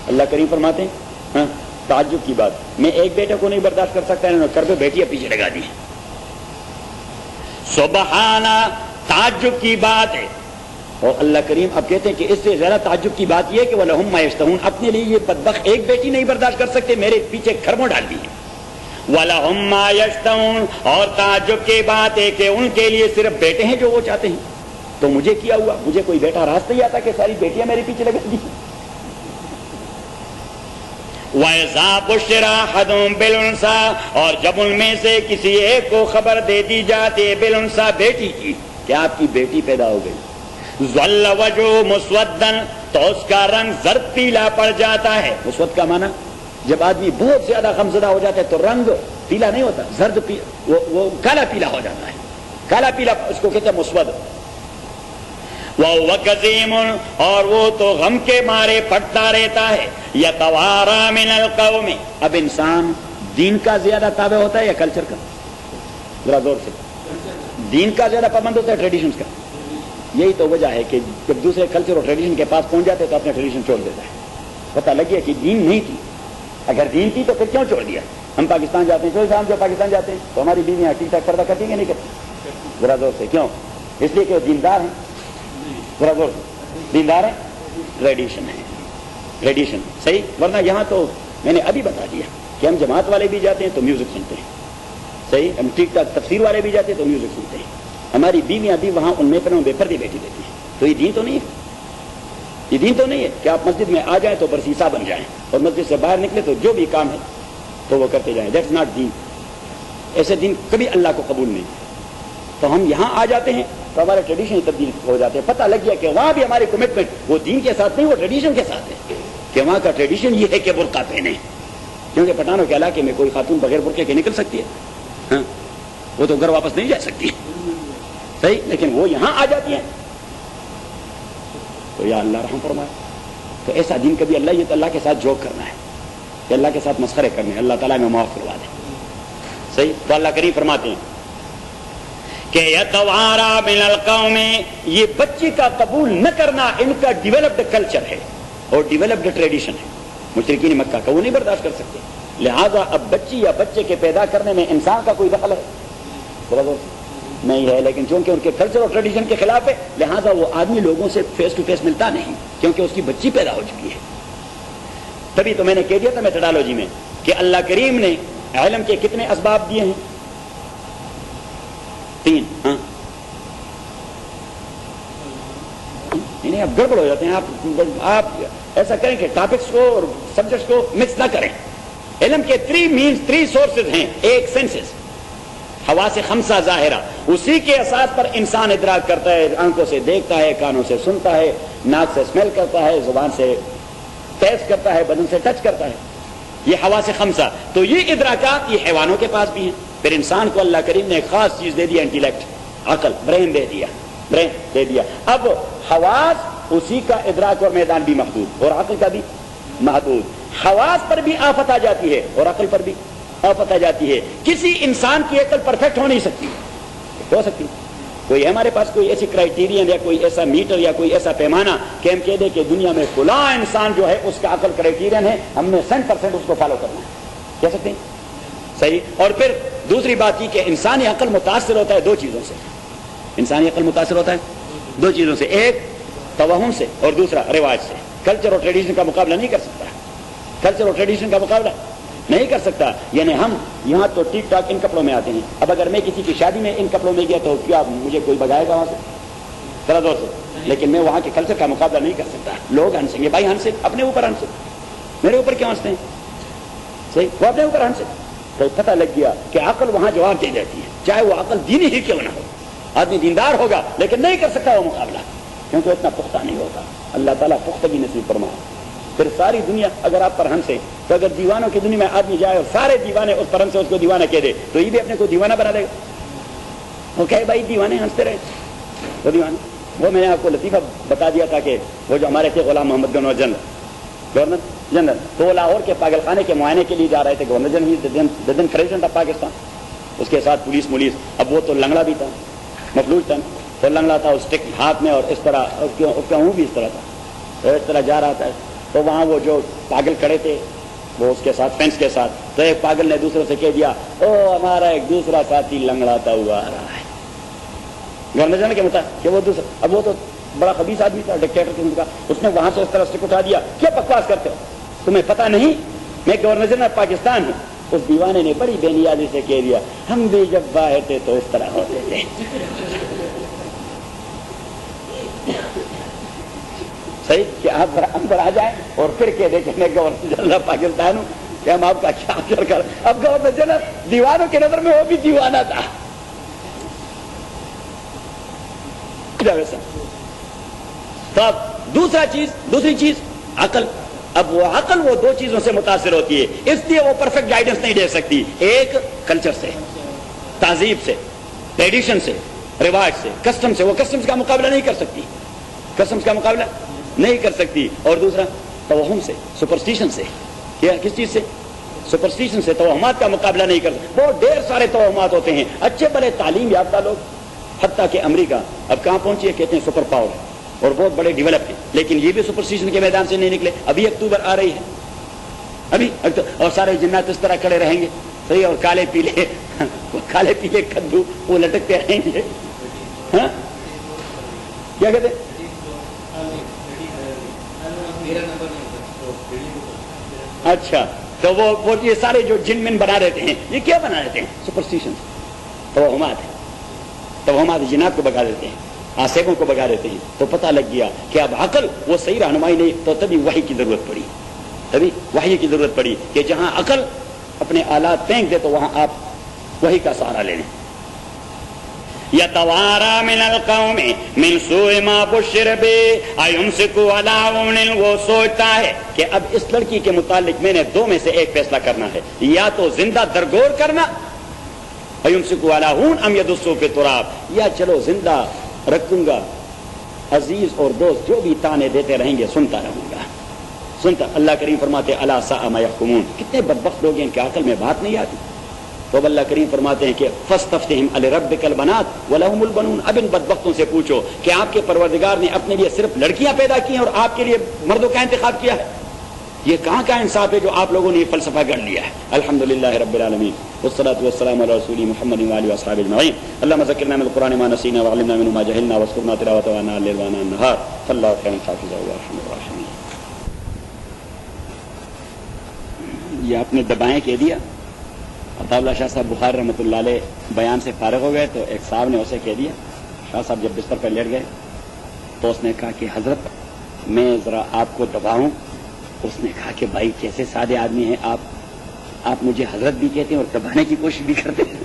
اللہ کریم فرماتے ہیں ہاں تعجب کی بات. میں ایک بیٹے کو نہیں برداشت کر سکتا, انہوں نے کر کے بیٹیاں پیچھے لگا دی. سبحانہ تعجب کی بات ہے. اور اللہ کریم اب کہتے ہیں کہ اس سے زیادہ تعجب کی بات یہ ہے کہ وَلَهُمْ مَا يَشْتَهُونَ, اپنے لیے یہ بدبخت ایک بیٹی نہیں برداشت کر سکتے, میرے پیچھے کھربوں ڈال دی. وَلَهُمْ مَا يَشْتَهُونَ, اور تعجب کی بات ہے کہ ان کے لیے صرف بیٹے ہیں جو وہ چاہتے ہیں. تو مجھے کیا ہوا, مجھے کوئی بیٹا راست نہیں آتا کہ ساری بیٹیاں میرے پیچھے لگا دی. وَإِذَا بُشِّرَ أَحَدُهُم بِالْأُنثَىٰ, اور جب ان میں سے کسی ایک کو خبر دے دی جاتی ہے بالانثیٰ بیٹی کی کہ آپ کی بیٹی پیدا ہو گئی, ظل وجهه مسودًا, تو اس کا رنگ زرد پیلا پڑ جاتا ہے. مسود کا معنی جب آدمی بہت زیادہ غمزدہ ہو جاتا ہے تو رنگ پیلا نہیں ہوتا, زرد وہ کالا پیلا ہو جاتا ہے. کالا پیلا اس کو کہتے ہیں مسود. وَهُوَ كَظِيمٌ, اور وہ تو غم کے مارے پھٹتا رہتا ہے. يَتَوَارَى مِنَ الْقَوْمِ, اب انسان دین کا زیادہ تابع ہوتا ہے یا کلچر کا؟ ذرا زور سے. دین کا زیادہ پابند ہوتا ہے ٹریڈیشنز کا؟ یہی تو وجہ ہے کہ جب دوسرے کلچر اور ٹریڈیشن کے پاس پہنچ جاتے تو اپنے ٹریڈیشن چھوڑ دیتا ہے. پتہ لگ گیا کہ دین نہیں تھی. اگر دین تھی تو پھر کیوں چھوڑ دیا؟ ہم پاکستان جاتے ہیں, چوبیس جو پاکستان جاتے ہیں تو ہماری بیویاں ٹھیک ٹھاک پردہ کرتی ہیں کہ نہیں کرتی؟ ذرا زور سے. کیوں؟ اس لیے کہ وہ دیندار ہیں. ذرا زور سے. دیندار ہیں, ٹریڈیشن ہے, ٹریڈیشن صحیح. ورنہ یہاں تو میں نے ابھی بتا دیا کہ ہم جماعت والے بھی جاتے ہیں تو میوزک سنتے ہیں, صحیح. ہم ٹھیک ٹھاک تفسیر والے بھی جاتے ہیں تو میوزک سنتے ہیں. ہماری بیویاں بھی وہاں ان میں بے پردے بیٹھی دیتی ہیں. تو یہ دین تو نہیں ہے. یہ دین تو نہیں ہے کہ آپ مسجد میں آ جائیں تو برسیسا بن جائیں اور مسجد سے باہر نکلے تو جو بھی کام ہے تو وہ کرتے جائیں. دیٹس ناٹ دین. ایسے دین کبھی اللہ کو قبول نہیں. تو ہم یہاں آ جاتے ہیں تو ہمارے ٹریڈیشن تبدیل ہو جاتے ہیں. پتہ لگ گیا کہ وہاں بھی ہماری کمٹمنٹ وہ دین کے ساتھ نہیں, وہ ٹریڈیشن کے ساتھ ہے. کہ وہاں کا ٹریڈیشن یہ ہے کہ برقع پہنے, کیونکہ پٹھانوں کے علاقے میں کوئی خاتون بغیر برقعے کے نکل سکتی ہے؟ ہاں, وہ تو گھر واپس نہیں جا سکتی, صحیح. لیکن وہ یہاں آ جاتی ہیں تو یا اللہ رحم فرمائے. تو ایسا دین کبھی اللہ, یہ تو اللہ کے ساتھ جوک کرنا ہے, کہ اللہ کے ساتھ مسخرے کرنے ہیں. اللہ تعالیٰ میں معاف کروا دے, صحیح. تو اللہ کریم فرماتے ہیں کہ یتوارا من القوم, یہ بچے کا قبول نہ کرنا ان کا ڈیولپڈ کلچر ہے اور ڈیولپڈ ٹریڈیشن ہے. مشرکین مکہ کا وہ نہیں برداشت کر سکتے. لہذا اب بچی یا بچے کے پیدا کرنے میں انسان کا کوئی دخل ہے نہیں ہے, لیکن چونکہ ان کے کلچر اور ٹریڈیشن کے خلاف ہے لہذا وہ آدمی لوگوں سے فیس ٹو فیس ملتا نہیں, کیونکہ اس کی بچی پیدا ہو چکی ہے. تبھی تو میں نے کہہ دیا تھا میتھڈالوجی میں کہ اللہ کریم نے علم کے کتنے اسباب دیے ہیں؟ 3. ہاں نہیں, اب گڑبڑ ہو جاتے ہیں. آپ ایسا کریں کہ ٹاپکس کو اور سبجیکٹس کو مکس نہ کریں. علم کے 3 سورسز ہیں. ایک سینسز, حواس خمسہ ظاہرہ, اسی کے اساس پر انسان ادراک کرتا ہے. آنکھوں سے دیکھتا ہے, کانوں سے سنتا ہے, ناک سے اسمیل کرتا ہے, زبان سے ٹیسٹ کرتا ہے, بدن سے ٹچ کرتا ہے. یہ حواس خمسہ. تو یہ ادراکات یہ حیوانوں کے پاس بھی ہیں. پھر انسان کو اللہ کریم نے ایک خاص چیز دے دیا, انٹیلیکٹ, عقل, برین دے دیا. اب حواس اسی کا ادراک اور میدان بھی محدود اور عقل کا بھی محدود. حواس پر بھی آفت آ جاتی ہے اور عقل پر بھی آفت آ جاتی ہے. کسی انسان کی عقل پرفیکٹ ہو نہیں سکتی. ہو سکتی کوئی ہمارے پاس کوئی ایسی کرائٹیرین یا کوئی ایسا میٹر یا کوئی ایسا پیمانہ کہ ہم کہہ دیں کہ دنیا میں فلاں انسان جو ہے اس کا عقل کرائٹیرین ہے, ہم نے 100% اس کو فالو کرنا ہے, کہہ سکتے ہیں, صحیح. اور پھر دوسری بات یہ کہ انسانی عقل متاثر ہوتا ہے 2 چیزوں سے. انسانی عقل متاثر ہوتا ہے 2 چیزوں سے, ایک توہم سے اور دوسرا رواج سے. کلچر اور ٹریڈیشن کا مقابلہ نہیں کر سکتا, کلچر اور ٹریڈیشن کا مقابلہ نہیں کر سکتا. یعنی ہم یہاں تو ٹھیک ٹھاک ان کپڑوں میں آتے ہیں. اب اگر میں کسی کی شادی میں ان کپڑوں میں گیا تو کیا مجھے کوئی بگائے گا وہاں سے؟ ذرا زور سے. لیکن میں وہاں کے کلچر کا مقابلہ نہیں کر سکتا. لوگ ہنسیں گے, بھائی ہنسے, اپنے اوپر ہنسے, میرے اوپر کیوں ہنستے ہیں؟ صحیح, وہ اپنے اوپر ہنسے. تو پتہ لگ گیا کہ عقل وہاں جواب دے جاتی ہے, چاہے وہ عقل دینی ہی کیوں نہ ہو. آدمی دیندار ہوگا لیکن نہیں کر سکتا وہ مقابلہ, کیونکہ اتنا پختہ نہیں ہوگا. اللہ تعالیٰ پختگی نصیب فرمائے. پھر ساری دنیا اگر آپ پر ہنسے تو اگر دیوانوں کی دنیا میں آدمی جائے اور سارے دیوانے اس پر ہنسے, اس کو دیوانہ کہہ دے, تو یہ بھی اپنے کو دیوانہ بنا دے گا. وہ کہے بھائی دیوانے ہنستے رہے, وہ دیوانے. وہ میں نے آپ کو لطیفہ بتا دیا تھا کہ وہ جو ہمارے تھے غلام محمد گورنر جنرل, تو وہ لاہور کے پاگل خانے کے معائنے کے لیے جا رہے تھے. Governor general president of Pakistan. اس کے ساتھ پولیس مولیس. اب وہ تو لنگڑا بھی تھا, مفلوج تھا, تو لنگڑا تھا, اسٹک ہاتھ میں, اور اس طرح اس کا منہ بھی اس طرح تھا, تو اس طرح جا رہا تھا. تو وہاں وہ جو پاگل کھڑے تھے وہ اس کے ساتھ, فینس کے ساتھ, تو ایک پاگل نے دوسرے سے کہہ دیا, او ہمارا ایک دوسرا ساتھی لنگڑاتا ہوا آ رہا ہے. گھر میں جانے کے مطابق کہ وہ دوسرا, اب وہ تو بڑا خبیث آدمی تھا, ڈکٹیٹر قسم کا, اس نے وہاں سے اس طرح اسٹک اٹھا دیا, کیا بکواس کرتے ہو, تمہیں پتہ نہیں میں گورنر جنرل پاکستان ہوں. اس دیوانے نے بڑی بے نیازی سے کہہ دیا, ہم بھی جب باہر تھے تو اس طرح ہوتے تھے. صحیح کہ آپ اندر آ جائیں اور پھر کہہ دیں کہ میں گورنر جنرل پاکستان ہوں, کہ ہم آپ کا کیا اثر کر. اب گورنر جنرل دیوانوں کی نظر میں وہ بھی دیوانہ تھا. تو اب دوسری چیز عقل. اب وہ عقل وہ دو چیزوں سے متاثر ہوتی ہے, اس لیے وہ پرفیکٹ گائیڈنس نہیں دے سکتی. ایک کلچر سے, تہذیب سے, ٹریڈیشن سے, رواج سے, کسٹم سے. وہ کسٹمز کا مقابلہ نہیں کر سکتی, کسٹمز کا مقابلہ نہیں کر سکتی. اور دوسرا توہم سے, سپرسٹیشن سے. کیا کس چیز سے؟ سپرسٹیشن سے, توہمات کا مقابلہ نہیں کر سکتی. بہت ڈھیر سارے توہمات ہوتے ہیں. اچھے بڑے تعلیم یافتہ لوگ, حتیٰ کہ امریکہ اب کہاں پہنچی ہے, کہتے ہیں سپر پاور ہے اور بہت بڑے ڈیولپ ہیں, لیکن یہ بھی سپرسٹیشن کے میدان سے نہیں نکلے. ابھی اکتوبر آ رہی ہے, ابھی, اور سارے جنات اس طرح کھڑے رہیں گے, صحیح, اور کالے پیلے کدو وہ لٹکتے رہیں گے. ہاں کیا کہتے ہیں؟ اچھا, تو وہ یہ سارے جو جن من بنا دیتے ہیں, یہ کیا بنا دیتے ہیں؟ سپرسٹیشن, توہمات ہے. توہمات جنات کو بگا دیتے ہیں, آسیبوں کو بگا دیتے ہیں. تو پتہ لگ گیا کہ اب عقل وہ صحیح رہنمائی نہیں, تو تبھی وحی کی ضرورت پڑی, کہ جہاں عقل اپنے آلات پھینک دے تو وہاں آپ وحی کا سہارا لے لیں. یتوارا من القوم من سوء ما بشر به ایمسک علی هون. وہ سوچتا ہے کہ اب اس لڑکی کے متعلق میں نے دو میں سے ایک فیصلہ کرنا ہے, یا تو زندہ درگور کرنا, ایمسک علی هون ام یدسو فی التراب, یا چلو زندہ رکھوں گا, عزیز اور دوست جو بھی تانے دیتے رہیں گے سنتا رہوں گا. اللہ کریم فرماتے الا ساء ما یحکمون. کتنے بدبخت لوگ ہیں, ان کے عقل میں بات نہیں آتی. تو اللہ کریم فرماتے ہیں کہ فاستفتہم الربک البنات ولہم البنون. اب ان بدبختوں سے پوچھو کہ آپ کے پروردگار نے اپنے لیے صرف لڑکیاں پیدا کی ہیں اور آپ کے لیے مردوں کا انتخاب کیا ہے؟ یہ کہاں کا انصاف ہے جو آپ لوگوں نے یہ فلسفہ گڑھ لیا ہے؟ الحمدللہ رب العالمین والصلاة والسلام علی رسول محمد وآلہ وصحبہ اجمعین. اللهم ذکرنا من القرآن ما نسینا وعلمنا منه ما جهلنا واذكرنا تلاوته آناء الليل وآناء النهار فالله خير حافظا وارحم الراحمين. یہ آپ نے دبائیں کہہ دیا. عطا اللہ شاہ صاحب بخاری رحمۃ اللہ علیہ بیان سے فارغ ہو گئے تو ایک صاحب نے اسے کہہ دیا, شاہ صاحب جب بستر پر لیٹ گئے تو اس نے کہا کہ حضرت میں ذرا آپ کو دباؤں. اس نے کہا کہ بھائی کیسے سادے آدمی ہیں آپ مجھے حضرت بھی کہتے ہیں اور دبانے کی کوشش بھی کرتے ہیں.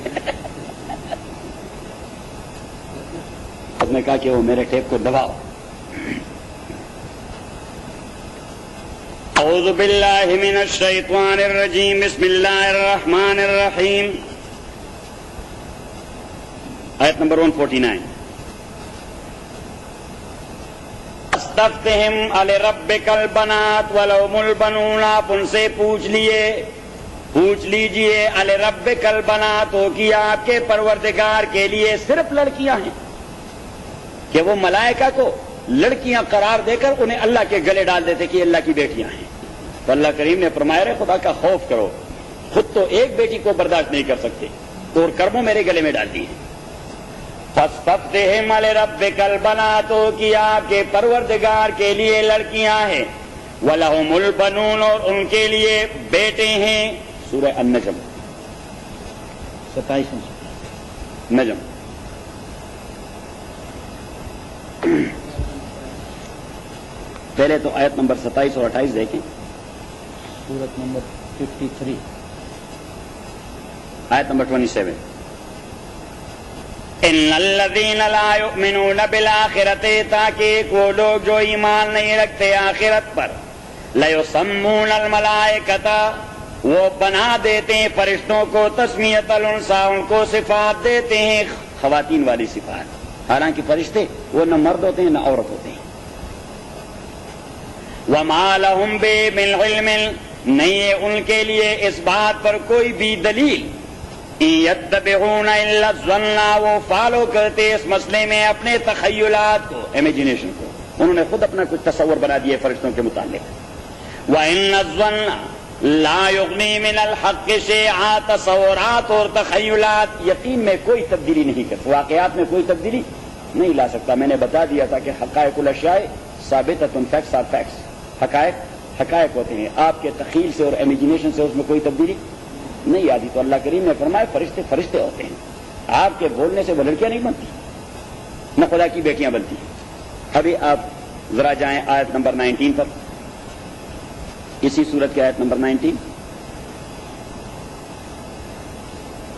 اس نے کہا کہ وہ میرے ٹیپ کو دباؤ. اعوذ باللہ من الشیطان الرجیم بسم اللہ الرحمن الرحیم. آیت نمبر 149. استفتہم علی ربک البنات ولہم البنون. آپ ان سے پوچھ لیجئے علی ربک البنات, ہو کہ آپ کے پروردگار کے لیے صرف لڑکیاں ہیں, کہ وہ ملائکہ کو لڑکیاں قرار دے کر انہیں اللہ کے گلے ڈال دیتے کہ اللہ کی بیٹیاں ہیں. تو اللہ کریم نے فرمایا رہے خدا کا خوف کرو, خود تو ایک بیٹی کو برداشت نہیں کر سکتے اور کرموں میرے گلے میں ڈال دی ہے. فاستفتہم علی ربک البنات, ہو کہ آپ کے پروردگار کے لیے لڑکیاں ہیں, وَلَهُمُ الْبَنُونَ, اور ان کے لیے بیٹے ہیں. سورہ النجم 27 نجم. پہلے تو آیت نمبر 27 اور 28 دیکھیں. سورت نمبر 53 آیت نمبر 27. ان الذین لا یؤمنون بالآخرۃ, تاکہ وہ لوگ جو ایمان نہیں رکھتے آخرت پر, لیسمون الملائکۃ, وہ بنا دیتے ہیں فرشتوں کو, تسمیۃ الانثیٰ, ان کو صفات دیتے ہیں خواتین والی صفات, حالانکہ فرشتے وہ نہ مرد ہوتے ہیں نہ عورت ہوتے ہیں. وما لهم به من علم, نہیں ہے ان کے لیے اس بات پر کوئی بھی دلیل, یتبعون الا الظن، وہ فالو کرتے اس مسئلے میں اپنے تخیلات کو، امیجنیشن کو، انہوں نے خود اپنا کچھ تصور بنا دیا فرشتوں کے متعلق. وَإِنَّ الظَّنَّ لَا يُغْنِي مِنَ الْحَقِّ شَيْئًا، تصورات اور تخیلات یقین میں کوئی تبدیلی نہیں کرتے، واقعات میں کوئی تبدیلی نہیں لا سکتا. میں نے بتا دیا تھا کہ حقائق الاشیاء ثابتۃ، فیکٹس آر فیکٹس، حقائق حقائق ہوتے ہیں، آپ کے تخیل سے اور امیجنیشن سے اس میں کوئی تبدیلی نہیں آتی. تو اللہ کریم نے فرمایا فرشتے فرشتے ہوتے ہیں، آپ کے بولنے سے وہ لڑکیاں نہیں بنتی، نہ خدا کی بیٹیاں بنتی. ابھی آپ ذرا جائیں آیت نمبر 19 پر، اسی سورت کی آیت نمبر 19.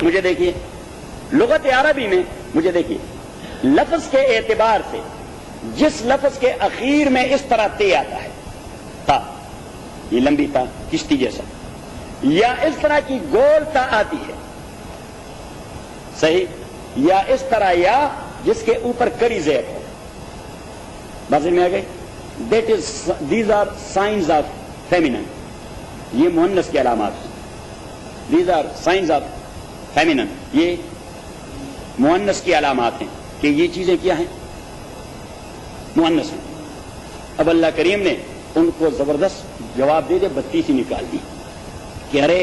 مجھے دیکھیے لغت عربی میں، مجھے دیکھیے لفظ کے اعتبار سے جس لفظ کے اخیر میں اس طرح تے آتا ہے، تا، یہ لمبی تا کشتی جیسا، یا اس طرح کی گول تا آتی ہے، صحیح، یا اس طرح یا جس کے اوپر کڑی زیر ہو، بازی میں آ گئی. These are signs of feminine, یہ مؤنث کی علامات. These are signs of feminine, یہ مؤنث کی علامات ہیں کہ یہ چیزیں کیا ہیں، مؤنث ہیں. اب اللہ کریم نے ان کو زبردست جواب دے دے، بتی سی نکال دی کہ ارے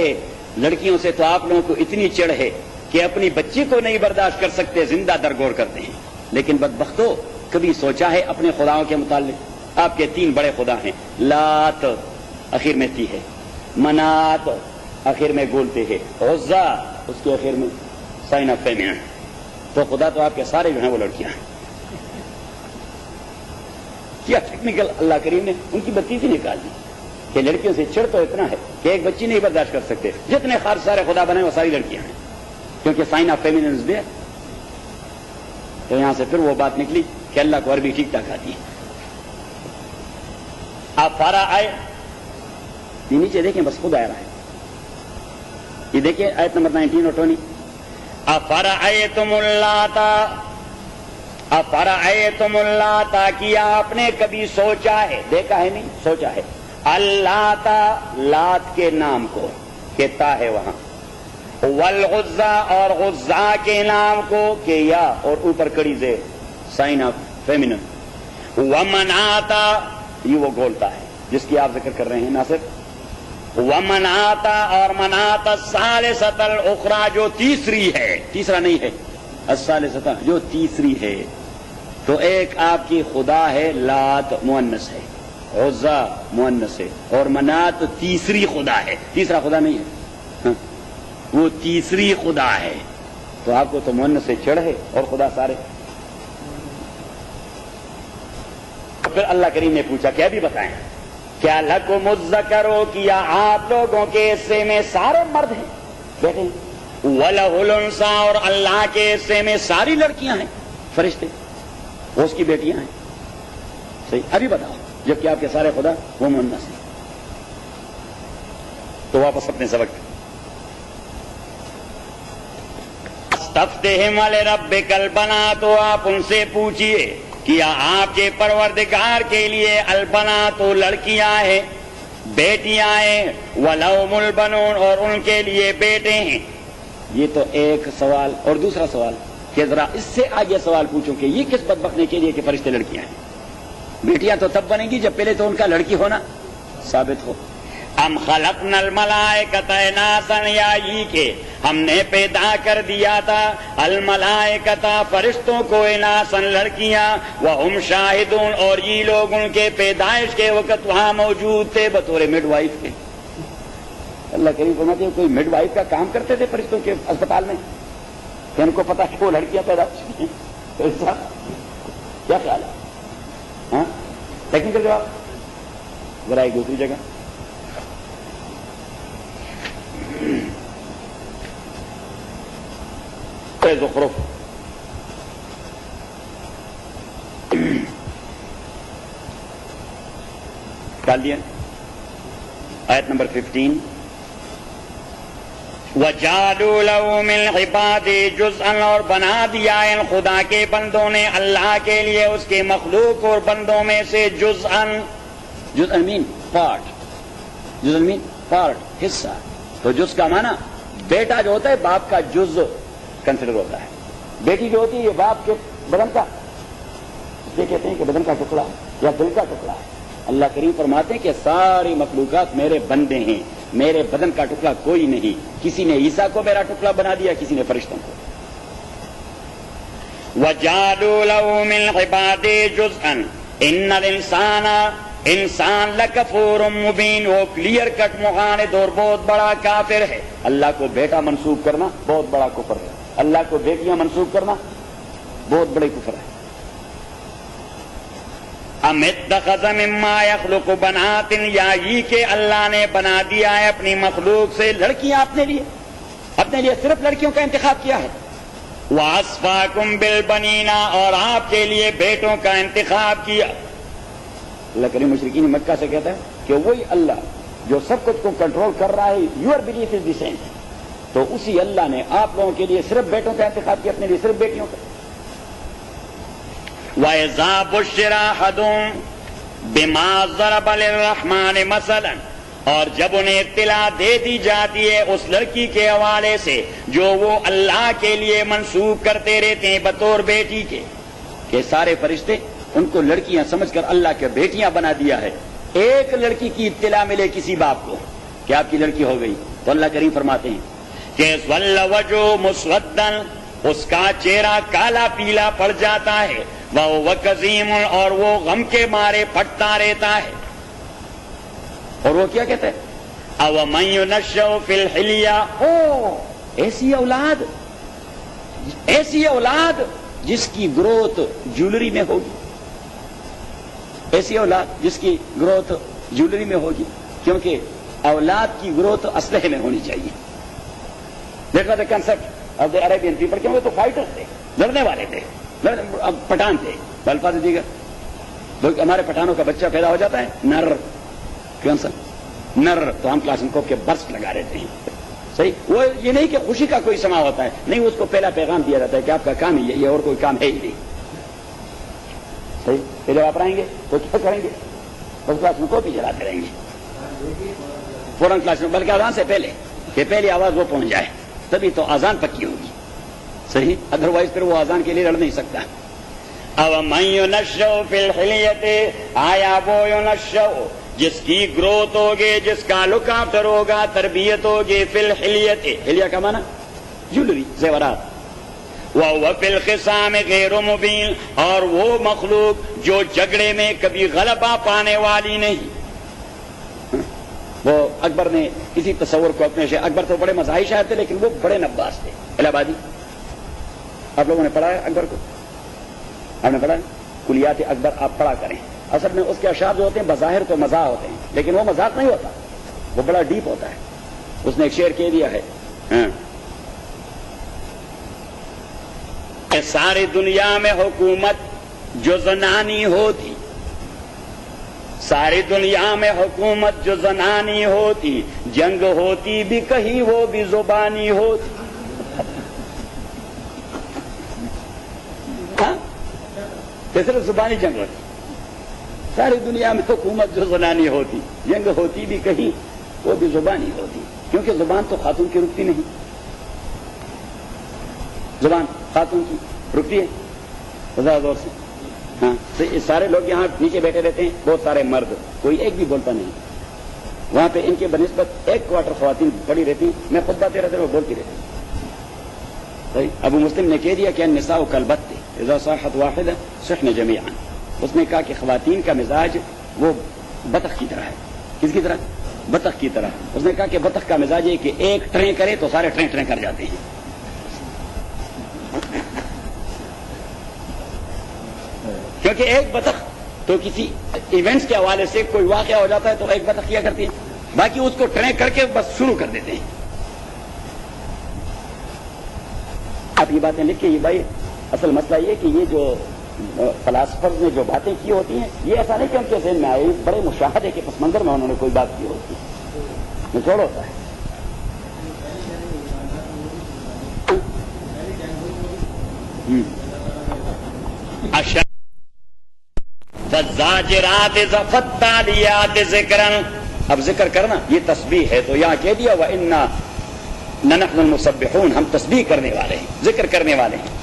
لڑکیوں سے تو آپ لوگوں کو اتنی چڑھ ہے کہ اپنی بچی کو نہیں برداشت کر سکتے، زندہ درگور کرتے ہیں. لیکن بدبختو کبھی سوچا ہے اپنے خداؤں کے متعلق؟ آپ کے 3 بڑے خدا ہیں، لات آخر میں تی ہے، منات آخر میں گولتے ہیں، عزا اس کے آخر میں سائن آف فیمینن. تو خدا تو آپ کے سارے جو ہیں وہ لڑکیاں ہیں. کیا ٹیکنیکل اللہ کریم نے ان کی بتی سے نکال دی کہ لڑکیوں سے چڑھ تو اتنا ہے کہ ایک بچی نہیں برداشت کر سکتے، جتنے خارج سارے خدا بنے وہ ساری لڑکیاں ہیں، کیونکہ سائن آف فیمینن دے. تو یہاں سے پھر وہ بات نکلی کہ اللہ کو عربی ٹھیک ٹھاک آتی ہے. آپ فارا آئے نیچے دیکھیں، بس خود آ رہا ہے. یہ دیکھیں آیت نمبر 19 اور 20. افرأیتم اللاتا، افرأیتم اللاتا، کیا آپ نے کبھی سوچا ہے، دیکھا ہے نہیں سوچا ہے، اللاتا لات کے نام کو، کہ تا ہے وہاں، والعزا اور غزا کے نام کو، کہ یا اور اوپر کڑی زیر سائن آف فیمینن، ومناتا یہ وہ گولتا ہے جس کی آپ ذکر کر رہے ہیں ناصر، ومناتا اور مناتا الثالثۃ الاخری جو تیسری ہے، تیسرا نہیں ہے، الثالثۃ جو تیسری ہے. تو ایک آپ کی خدا ہے لات مؤنث ہے، عزا مؤنث ہے، اور منات تیسری خدا ہے، تیسرا خدا نہیں ہے، وہ تیسری خدا ہے. تو آپ کو تو مؤنث سے چڑھ ہے اور خدا سارے. پھر اللہ کریم نے پوچھا کیا بھی بتائیں، کیا لکم الذکر، کیا آپ لوگوں کے حصے میں سارے مرد ہیں بیٹھے، وَلَهُ الْأُنثىٰ اور اللہ کے حصے میں ساری لڑکیاں ہیں، فرشتے وہ اس کی بیٹیاں ہیں. صحیح، ابھی بتاؤ، جبکہ آپ کے سارے خدا وہ مؤنث ہیں. تو واپس اپنے سبق، استفتہم لربک البنات، تو آپ ان سے پوچھئے کیا آپ کے پروردگار کے لیے البنات تو لڑکیاں ہیں، بیٹیاں ہیں، ولہم البنون اور ان کے لیے بیٹے ہیں. یہ تو ایک سوال. اور دوسرا سوال کہ ذرا اس سے آگے سوال پوچھو کہ یہ کس بدبخت نے کے لیے کہ فرشتے لڑکیاں ہیں. بیٹیاں تو تب بنیں گی جب پہلے تو ان کا لڑکی ہونا ثابت ہو. ام خلقنا الملائکۃ اناثا، یا یہ کہ ہم نے پیدا کر دیا تھا الملائکۃ فرشتوں کو، اناثا لڑکیاں، وہم شاہدون اور یہ لوگ ان کے پیدائش کے وقت وہاں موجود تھے بطور مڈ وائف کے. اللہ کریم فرماتے ہیں کوئی مڈ وائف کا کام کرتے تھے فرشتوں کے اسپتال میں کہ ان کو پتا کہ وہ لڑکیاں پیدا ہو چکی ہیں. کیا خیال ہے؟ ہاں ٹیکنیکل جواب ذرا ایک دوسری جگہ. زخرف ڈال دیا آیت نمبر 15. وَجَعَلُوا لَهُ مِنْ عِبَادِهِ جُزْءًا اور بنا دیا ان خدا کے بندوں نے اللہ کے لیے اس کے مخلوق اور بندوں میں سے جزءً، جزء مین پارٹ، جزء مین پارٹ حصہ. تو جز کا معنی بیٹا جو ہوتا ہے باپ کا جز کنسیڈر ہوتا ہے، بیٹی جو ہوتی ہے یہ باپ کے بدن کا، اس لیے کہتے ہیں کہ بدن کا ٹکڑا یا دل کا ٹکڑا ہے۔ اللہ کریم فرماتے ہیں کہ ساری مخلوقات میرے بندے ہیں، میرے بدن کا ٹکڑا کوئی نہیں۔ کسی نے عیسیٰ کو میرا ٹکڑا بنا دیا، کسی نے فرشتوں کو۔ وَجَعَلُوا لَهُ مِنْ عِبَادِهِ جُزْءًا إِنَّ الْإِنسَانَ انسان لَكَفُورٌ مُبِينٌ، وہ کلیئر کٹ معاند اور بہت بڑا کافر ہے۔ اللہ کو بیٹا منسوب کرنا بہت بڑا کفر ہے، اللہ کو بیٹیاں منسوب کرنا بہت بڑے کفر ہے۔ ام اتخذ مما يخلق بنات، یا یہ کہ اللہ نے بنا دیا ہے اپنی مخلوق سے لڑکیاں اپنے لیے صرف لڑکیوں کا انتخاب کیا ہے۔ وَأَصْفَاكُمْ بِالْبَنِينَ، اور آپ کے لیے بیٹوں کا انتخاب کیا۔ اللہ کریم مشرکین مکہ سے کہتا ہے کہ وہی اللہ جو سب کچھ کو کنٹرول کر رہا ہے، your belief is the same, تو اسی اللہ نے آپ لوگوں کے لیے صرف بیٹوں کا انتخاب کیا، اپنے لیے صرف بیٹیوں کا۔ وَإِذَا بُشِّرَ أَحَدُهُم بِمَا ضَرَبَ لِلرَّحْمَٰنِ مَثَلًا، اور جب انہیں اطلاع دے دی جاتی ہے اس لڑکی کے حوالے سے جو وہ اللہ کے لیے منسوب کرتے رہتے ہیں بطور بیٹی کے، کہ سارے فرشتے ان کو لڑکیاں سمجھ کر اللہ کے بیٹیاں بنا دیا ہے۔ ایک لڑکی کی اطلاع ملے کسی باپ کو کہ آپ کی لڑکی ہو گئی، تو اللہ کریم فرماتے ہیں کہ ظل وجهه مسودا، اس کا چہرہ کالا پیلا پڑ جاتا ہے، وہ کظیم، اور وہ غم کے مارے پھٹتا رہتا ہے۔ اور وہ کیا کہتا ہے، او من ينشأ فی الحلیہ، ایسی اولاد جس کی گروتھ جولری میں ہوگی، ایسی اولاد جس کی گروتھ جولری میں ہوگی، کیونکہ اولاد کی گروتھ اسلحے میں ہونی چاہیے۔ That was the concept of the Arabian people, کیونکہ تو فائٹر تھے، لڑنے والے تھے، پٹھان تھے۔ الفاظ دیگر ہمارے پٹھانوں کا بچہ پیدا ہو جاتا ہے نر، کون سا نر، تو ہم کلاشنکوف کے برسٹ لگا رہتے ہیں، صحیح۔ وہ یہ نہیں کہ خوشی کا کوئی سما ہوتا ہے، نہیں، اس کو پہلا پیغام دیا جاتا ہے کہ آپ کا کام ہی یہ اور کوئی کام ہے ہی نہیں، صحیح۔ پھر جب آپ آئیں گے تو کیا کریں گے، بس کلاشنکوف ہی چلاتے رہیں گے فوراً کلاشنکوف، بلکہ اذان سے پہلے کہ پہلی آواز وہ پہنچ جائے تبھی تو اذان پکی ہوگی، صحیح، ادروائز پھر وہ اذان کے لیے لڑ نہیں سکتا۔ او من ينشأ فی الحلیۃ، آیا وہ ينشأ جس کی گروتھ ہوگی، جس کا لک آفٹر ہوگا، تربیت ہوگی، فی الحلیۃ، حلیہ کا معنی جولری، زیورات، وَهُوَ فِي الْخِصَامِ غَيْرُ مُبِينٍ، اور وہ مخلوق جو جھگڑے میں کبھی غلبہ پانے والی نہیں۔ وہ اکبر نے اسی تصور کو اپنے اکبر تو بڑے مزاحی شاعر تھے لیکن وہ بڑے نباز تھے، الہ آبادی، آپ لوگوں نے پڑھا ہے اکبر کو، آپ نے پڑھا ہے کلیات اکبر، آپ پڑھا کریں۔ اصل میں اس کے اشعار جو ہوتے ہیں بظاہر تو مزاح ہوتے ہیں، لیکن وہ مذاق نہیں ہوتا، وہ بڑا ڈیپ ہوتا ہے۔ اس نے ایک شعر کہہ دیا ہے، ساری دنیا میں حکومت جو زنانی ہوتی، ساری دنیا میں حکومت جو زنانی ہوتی، جنگ ہوتی بھی کہیں وہ بھی زبانی ہوتی۔ صرف زبانی جنگ ہوتی، ساری دنیا میں حکومت جو زنانی ہوتی، جنگ ہوتی بھی کہیں وہ بھی زبانی ہوتی، کیونکہ زبان تو خاتون کی رکتی نہیں، زبان خاتون کی رکتی ہے زیادہ زور سے۔ ہاں، تو یہ سارے لوگ یہاں نیچے بیٹھے رہتے ہیں، بہت سارے مرد، کوئی ایک بھی بولتا نہیں، وہاں پہ ان کے بنسبت ایک کوارٹر خواتین پڑی رہتی ہیں، میں خود باتیں رہتے وہ بولتی رہتی ہیں۔ ابو مسلم نے کہہ دیا کہ النساء کالبت اذا صاحت واحدہ صحن جمیعا، اس نے کہا کہ خواتین کا مزاج وہ بطخ کی طرح ہے۔ کس کی طرح؟ بطخ کی طرح۔ اس نے کہا کہ بطخ کا مزاج ہے کہ ایک ٹریں کرے تو سارے ٹریں ٹریں کر جاتے ہیں۔ کیونکہ ایک بطخ تو کسی ایونٹس کے حوالے سے کوئی واقعہ ہو جاتا ہے تو ایک بطخ کیا کرتی ہے، باقی اس کو ٹریں کر کے بس شروع کر دیتے ہیں۔ آپ یہ باتیں لکھ کے یہ بھائی اصل مسئلہ یہ کہ یہ جو فلاسفرز نے جو باتیں کی ہوتی ہیں یہ ایسا نہیں کہ ان کے ذہن میں آئی، بڑے مشاہدے کے پس منظر میں انہوں نے کوئی بات کی ہوتی ہے، نچوڑ ہوتا ہے۔ فالزاجرات فالتالیات ذکرا، اب ذکر کرنا یہ تسبیح ہے، تو یہاں کہہ دیا وَإِنَّا لنحن المسبحون، ہم تسبیح کرنے والے ہیں، ذکر کرنے والے ہیں.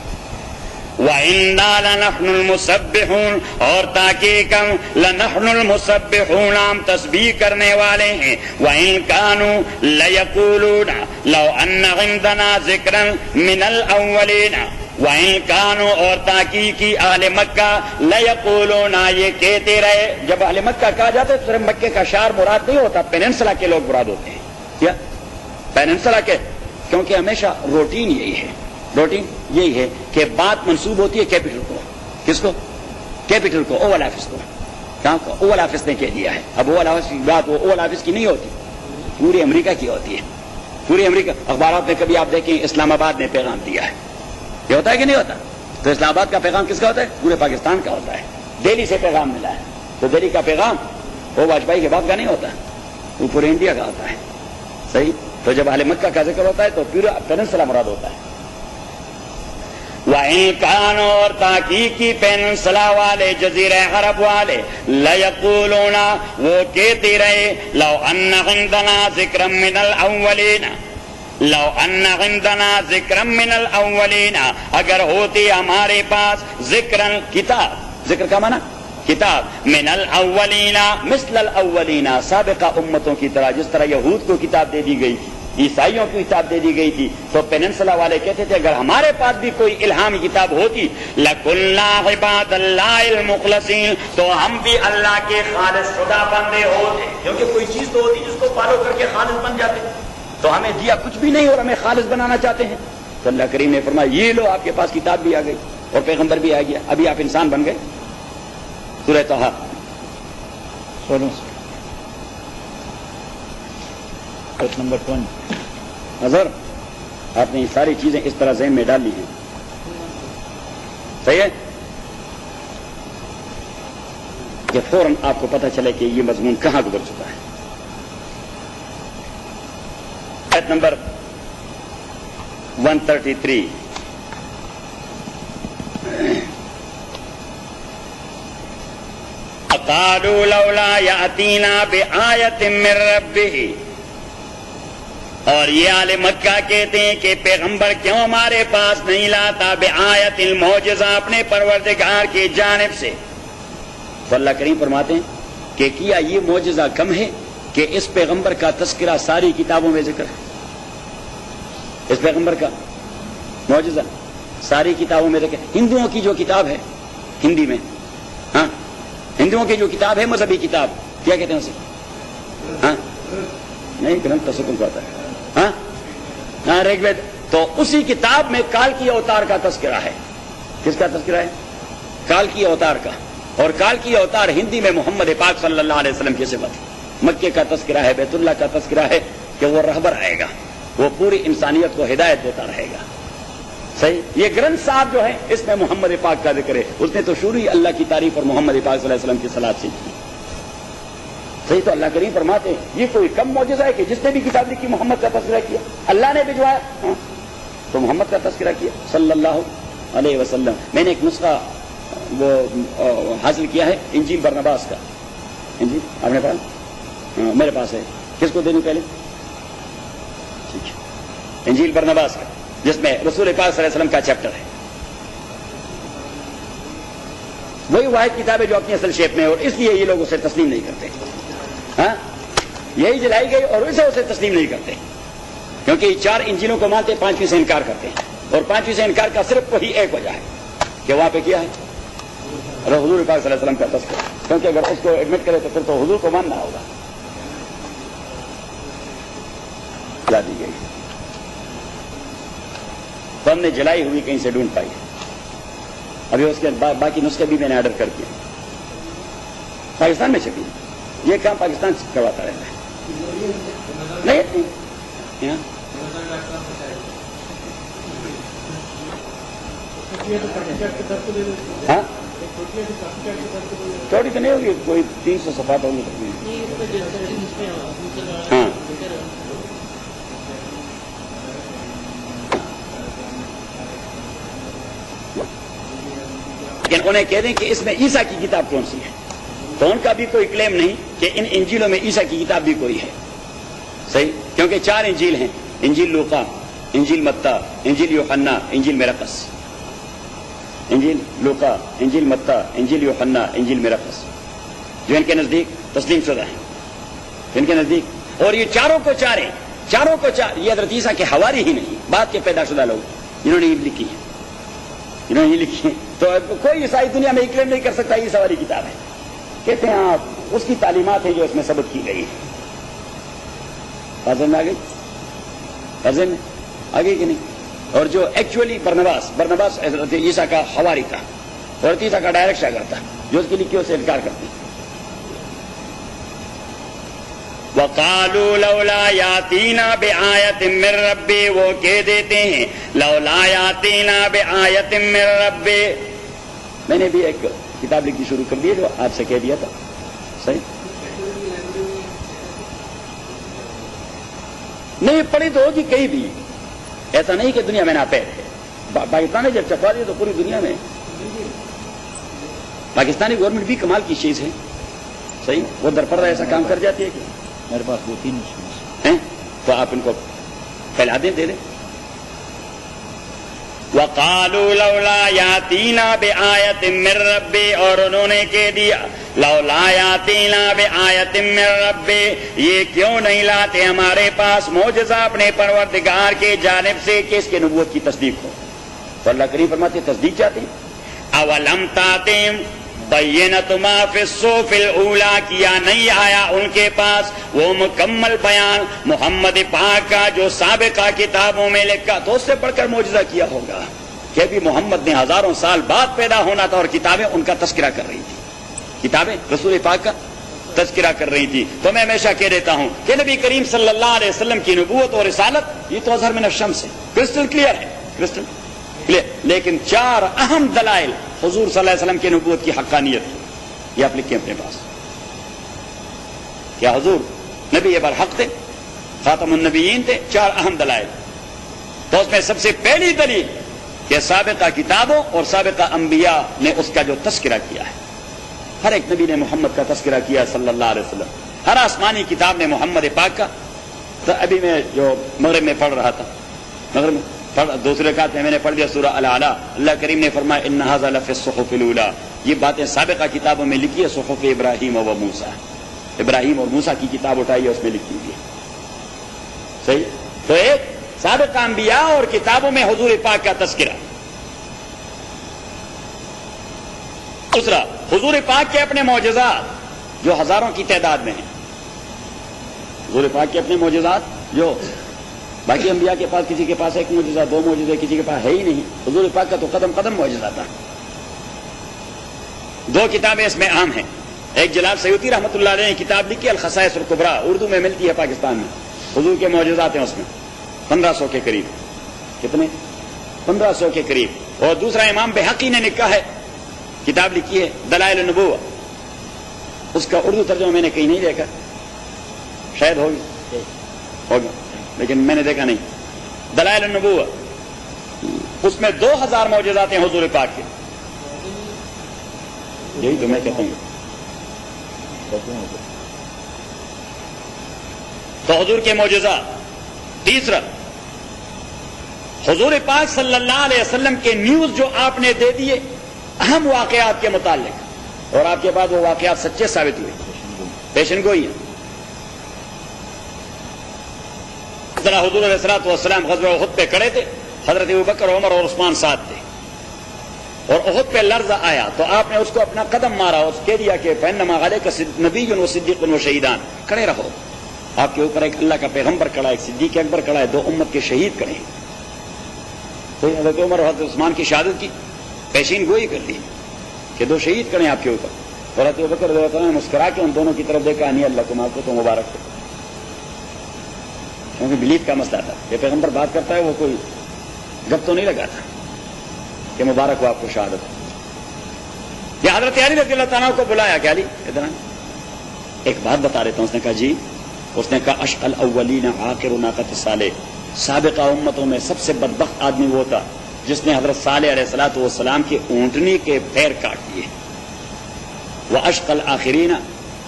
وَإِنَّا لَنَحْنُ الْمُسَبِّحُونَ، اور تاکہ ہم لَنَحْنُ الْمُسَبِّحُونَ، ہم تسبیح کرنے والے ہیں. وَإِن كَانُوا لَيَقُولُونَ لَوْ أَنَّ عِندَنَا ذِكْرًا مِنَ الْأَوَّلِينَ. وَإِن كَانُوا، اور تاکید کی اہل مکہ، لَيَقُولُونَ، یہ کہتے رہے. جب اہل مکہ کہا جاتا ہے تو صرف مکے کا شہر مراد نہیں ہوتا، پیننسلا کے لوگ مراد ہوتے ہیں. کیا پیننسلا کے؟ کیونکہ ہمیشہ روٹین یہی ہے، روٹین یہی ہے کہ بات منسوب ہوتی ہے کیپٹل کو. کس کو؟ کیپٹل کو، اوول آفس کو. کہاں کو؟ اوول آفس نے کہہ دیا ہے. اب اوول آفس کی بات وہ اوول آفس کی نہیں ہوتی، پوری امریکہ کی ہوتی ہے. پوری امریکہ. اخبارات میں کبھی آپ دیکھیں اسلام آباد نے پیغام دیا ہے، یہ ہوتا ہے کہ نہیں ہوتا؟ تو اسلام آباد کا پیغام کس کا ہوتا ہے؟ پورے پاکستان کا ہوتا ہے. دہلی سے پیغام ملا ہے تو دہلی کا پیغام وہ واجپئی کے بعد کا نہیں ہوتا، وہ پورے انڈیا کا ہوتا ہے. صحیح. تو جب اہل مکہ کا ذکر ہوتا ہے تو پورا پیننسلا مراد ہوتا ہے. وَإِن كَانُوا، اور تاکید کی پیننسلا والے، جزیرہ عرب والے، لَيَقُولُونَ، وہ کہتے رہے، لَوْ أَنَّ عِندَنَا ذِكْرًا مِنَ الْأَوَّلِينَ، لَوْ أَنَّ عِندَنَا ذِكْرًا مِنَ الْأَوَّلِينَ، اگر ہوتی ہمارے پاس ذکرًا، کتاب. ذکر کا معنی کتاب. من الاولین، مثل الاولین، سابقہ امتوں کی طرح. جس طرح یہود کو کتاب دے دی گئی تھی، عیسائیوں کو کتاب دے دی گئی تھی، تو پیننسلا والے کہتے تھے اگر ہمارے پاس بھی کوئی الہامی کتاب ہوتی، لَكُنَّا عِبَادَ اللَّهِ الْمُخْلَصِينَ، تو ہم بھی اللہ کے خالص شدہ بندے ہوتے. کیونکہ کوئی چیز تو ہوتی جس کو فالو کر کے خالص بن جاتے، تو ہمیں دیا کچھ بھی نہیں اور ہمیں خالص بنانا چاہتے ہیں. تو اللہ کریم نے فرمایا یہ لو آپ کے پاس کتاب بھی آ گئی اور پیغمبر بھی آ گیا، ابھی آپ انسان بن گئے. سورہ طہ 16 نمبر 20. نظر آپ نے یہ ساری چیزیں اس طرح ذہن میں ڈال لی ہیں. صحیح ہے کہ فوراً آپ کو پتہ چلے کہ یہ مضمون کہاں گزر چکا ہے. آیت نمبر 133. قالوا لولا یاتینا بآیۃ من ربہ، اور یہ اہل مکہ کہتے ہیں کہ پیغمبر کیوں ہمارے پاس نہیں لاتا بآیۃ، المعجزہ اپنے پروردگار کی جانب سے. تو اللہ کریم فرماتے ہیں کہ کیا یہ معجزہ کم ہے کہ اس پیغمبر کا تذکرہ ساری کتابوں میں ذکر ہے. اس پیغمبر کا معجزہ ساری کتابوں میں ذکر. ہندوؤں کی جو کتاب ہے ہندی میں، ہاں ہندوؤں کی جو کتاب ہے مذہبی کتاب، کیا کہتے ہیں اسے؟ ہاں نہیں، گرنتھ سکن کو آتا ہے. ہاں ہاں ریگ وید. تو اسی کتاب میں کال کی اوتار کا تذکرہ ہے. کس کا تذکرہ ہے؟ کال کی اوتار کا. اور کال کی اوتار ہندی میں محمد پاک صلی اللہ علیہ وسلم کی صفت ہے. مکے کا تذکرہ ہے، بیت اللہ کا تذکرہ ہے کہ وہ رہبر آئے گا، وہ پوری انسانیت کو ہدایت دیتا رہے گا. صحیح. یہ گرنتھ صاحب جو ہے اس میں محمد پاک کا ذکر ہے. اس نے تو شروع ہی اللہ کی تعریف اور محمد پاک صلی اللہ علیہ وسلم کی صلاۃ سے کی. صحیح. تو اللہ کریم فرماتے ہیں یہ کوئی کم معجزہ ہے کہ جس نے بھی کتاب لکھی محمد کا تذکرہ کیا، اللہ نے بھجوایا تو محمد کا تذکرہ کیا صلی اللہ علیہ وسلم. میں نے ایک نسخہ وہ حاصل کیا ہے انجیل برنباس کا. انجیل آپ نے پڑھا؟ میرے پاس ہے. کس کو دینی پہلے؟ ٹھیک ہے. انجیل برنباس کا، جس میں رسول پاک صلی اللہ علیہ وسلم کا چیپٹر ہے. وہی واحد کتاب ہے جو اپنی اصل شیپ میں ہے، اور اس لیے یہ لوگ اسے تسلیم نہیں کرتے. ہاں یہی جلائی گئی اور اسے تسلیم نہیں کرتے، کیونکہ یہ 4 انجیلوں کو مانتے، 5ویں سے انکار کرتے ہیں. اور 5ویں سے انکار کا صرف وہی ایک وجہ ہے کہ وہاں پہ کیا ہے حضور پاک صلی اللہ علیہ وسلم کا تذکرہ. کیونکہ اگر اس کو ایڈمٹ کرے تو پھر تو حضور کو ماننا ہوگا. جلا دی گئی تو ہم نے جلائی ہوئی کہیں سے ڈھونڈ پائی. ابھی اس کے باقی نسخے بھی میں نے آرڈر کر دیا. پاکستان میں چھپی. یہ کام پاکستان سے کرواتا رہتا ہے. نہیں ہاں چھوٹی تو نہیں ہوگی، کوئی 300 صفحات ہوگی. ہاں لیکن انہیں کہہ دیں کہ اس میں عیسیٰ کی کتاب کون سی ہے، تو ان کا بھی کوئی کلیم نہیں کہ ان انجیلوں میں عیسیٰ کی کتاب بھی کوئی ہے. صحیح. کیونکہ 4 انجیل ہیں، انجیل لوقا، انجیل متی، انجیل یوحنا، انجیل مرقس، انجیل لوقا، انجیل متی، انجیل یوحنا، انجیل مرقس، جو ان کے نزدیک تسلیم شدہ ہیں، ان کے نزدیک. اور یہ چاروں کو چار یہ حضرت عیسیٰ کے حواری ہی نہیں، بعد کے پیدا شدہ لوگ جنہوں نے یہ لکھی ہے، تو کوئی عیسائی دنیا میں کلیم نہیں کر سکتا یہ سواری کتاب ہے. کہتے ہیں آپ اس کی تعلیمات ہیں جو اس میں ثبت کی گئی ہے. آ گئی آگے کہ نہیں. اور جو ایکچولی برنباس حضرت عیسیٰ کا حواری تھا، حضرت عیسیٰ کا ڈائریکٹ شاگرد تھا، جو اس کی لکھیوں سے انکار کرتے ہیں. وَقَالُوا لَوْلَا يَأْتِينَا بِآيَةٍ مِّن رَّبِّهِ، وہ کہہ دیتے ہیں لولا يَأْتِينَا بِآيَةٍ مِّن رَّبِّهِ. میں نے بھی ایک کتاب لکھنی شروع کر دی جو آپ سے کہہ دیا تھا. صحیح نہیں پڑھی تو ہوگی کہیں بھی، ایسا نہیں کہ دنیا میں ناپید ہے. پاکستان نے جب چھپا دیا تو پوری دنیا میں. پاکستانی گورنمنٹ بھی کمال کی چیز ہے. صحیح وہ درپردہ ایسا کام کر جاتی ہے کہ میرے پاس وہ 3 ہیں تو آپ ان کو پھیلا دیں، دے دیں. وَقَالُوا لَوْلَا يَأْتِينَا بِآيَةٍ مِّن رَّبِّهِ، اور انہوں نے کہہ دیا لَوْلَا يَأْتِينَا بِآيَةٍ مِّن رَّبِّهِ، یہ کیوں نہیں لاتے ہمارے پاس معجزہ اپنے پروردگار کے جانب سے کہ اس کے نبوت کی تصدیق ہو. تو اللہ کریم فرماتے تصدیق چاہتے ہیں. اَوَلَمْ تَأْتِهِمْ بَيِّنَةُ مَا فِي الصُّحُفِ الْأُولَىٰ، کیا نہیں آیا ان کے پاس وہ مکمل بیان محمد پاک کا جو سابقہ کتابوں میں لکھا. تو اس سے بڑھ کر معجزہ کیا ہوگا کہ بھی محمد نے ہزاروں سال بعد پیدا ہونا تھا اور کتابیں ان کا تذکرہ کر رہی تھی، کتابیں رسول پاک کا تذکرہ کر رہی تھی. تو میں ہمیشہ کہہ دیتا ہوں کہ نبی کریم صلی اللہ علیہ وسلم کی نبوت اور رسالت یہ تو اظہر من الشمس ہے، کرسٹل کلیئر ہے، کرسٹل کلیئر. لیکن 4 اہم دلائل حضور صلی اللہ علیہ وسلم کی نبوت کی حقانیت یہ آپ لکھیں اپنے پاس. کیا حضور نبی برحق تھے، خاتم النبیین تھے؟ 4 اہم دلائل. تو اس میں سب سے پہلی دلیل کہ سابقہ کتابوں اور سابقہ انبیاء نے اس کا جو تذکرہ کیا ہے. ہر ایک نبی نے محمد کا تذکرہ کیا صلی اللہ علیہ وسلم. ہر آسمانی کتاب نے محمد پاک کا. تو ابھی میں جو مغرب میں پڑھ رہا تھا، مغرب میں دوسرے رکعت میں نے پڑھ دیا سورہ الاعلیٰ. اللہ کریم نے فرمایا ان ھذا لفی الصحف الاولیٰ، یہ باتیں سابقہ کتابوں میں لکھی ہے. صحف ابراہیم و موسیٰ، ابراہیم اور موسیٰ کی کتاب اٹھائی ہے، اس میں لکھی ہوئی ہے. صحیح. تو ایک سابقہ انبیاء اور کتابوں میں حضور پاک کا تذکرہ. دوسرا حضور پاک کے اپنے معجزات جو ہزاروں کی تعداد میں ہیں. حضور پاک کے اپنے معجزات جو باقی انبیاء کے پاس کسی کے پاس 1 معجزہ 2 معجزے کسی کے پاس ہے ہی نہیں. حضور پاک کا تو قدم قدم معجزہ تھا. 2 کتابیں اس میں اہم ہیں. ایک جلال سیوطی رحمۃ اللہ علیہ نے کتاب لکھی الخصائص الکبریٰ، اردو میں ملتی ہے پاکستان میں. حضور کے معجزات ہیں اس میں 1500 کے قریب. کتنے؟ 1500 کے قریب. اور دوسرا امام بحقی نے لکھا ہے، کتاب لکھی ہے دلائل النبوہ. اس کا اردو ترجمہ میں نے کہیں نہیں دیکھا، شاید ہوگا لیکن میں نے دیکھا نہیں. دلائل النبوہ اس میں 2000 معجزات ہیں حضور پاک کے. یہی تو میں کہتا ہوں. تو حضور کے معجزات. تیسرا حضور پاک صلی اللہ علیہ وسلم کے نیوز جو آپ نے دے دیے اہم واقعات کے متعلق، اور آپ کے بعد وہ واقعات سچے ثابت ہوئے، پیشن گوئی ہے. ذرا حضور علیہ الصلوۃ والسلام غزوہ احد پہ کھڑے تھے، حضرت ابوبکر عمر اور عثمان ساتھ تھے، اور احد پہ لرزہ آیا تو آپ نے اس کو اپنا قدم مارا اور کہہ دیا کہ فإنما علیک نبی و صدیق و شہیدان. کھڑے رہو، آپ کے اوپر ایک اللہ کا پیغمبر کھڑا ہے، ایک صدیق اکبر کھڑا ہے، 2 امت کے شہید کھڑے ہیں. تو حضرت عمر اور حضرت عثمان کی شہادت کی پیشین گوئی کر دی کہ 2 شہید کھڑے ہیں آپ کے اوپر. اور حضرت ابوبکر رضی اللہ عنہ نے مسکرا کے ان دونوں کی طرف دیکھا، نہیں اللہ کو آپ کو تو مبارک ہو. کیونکہ بلیف کا مسئلہ تھا، یہ پیغمبر بات کرتا ہے وہ کوئی گپ تو نہیں لگا تھا کہ مبارک ہو آپ کو شہادت. یہ حضرت علی رضی اللہ تعالیٰ کو بلایا کہ علی ادھر ایک بات بتا دیتا ہوں. اس نے کہا جی. اس نے کہا اشقى الاولین عاقر ناقۃ صالح، سابقہ امتوں میں سب سے بدبخت آدمی وہ تھا جس نے حضرت صالح علیہ الصلوۃ والسلام کی اونٹنی کے پیر کاٹ دیے. واشقى الاخرین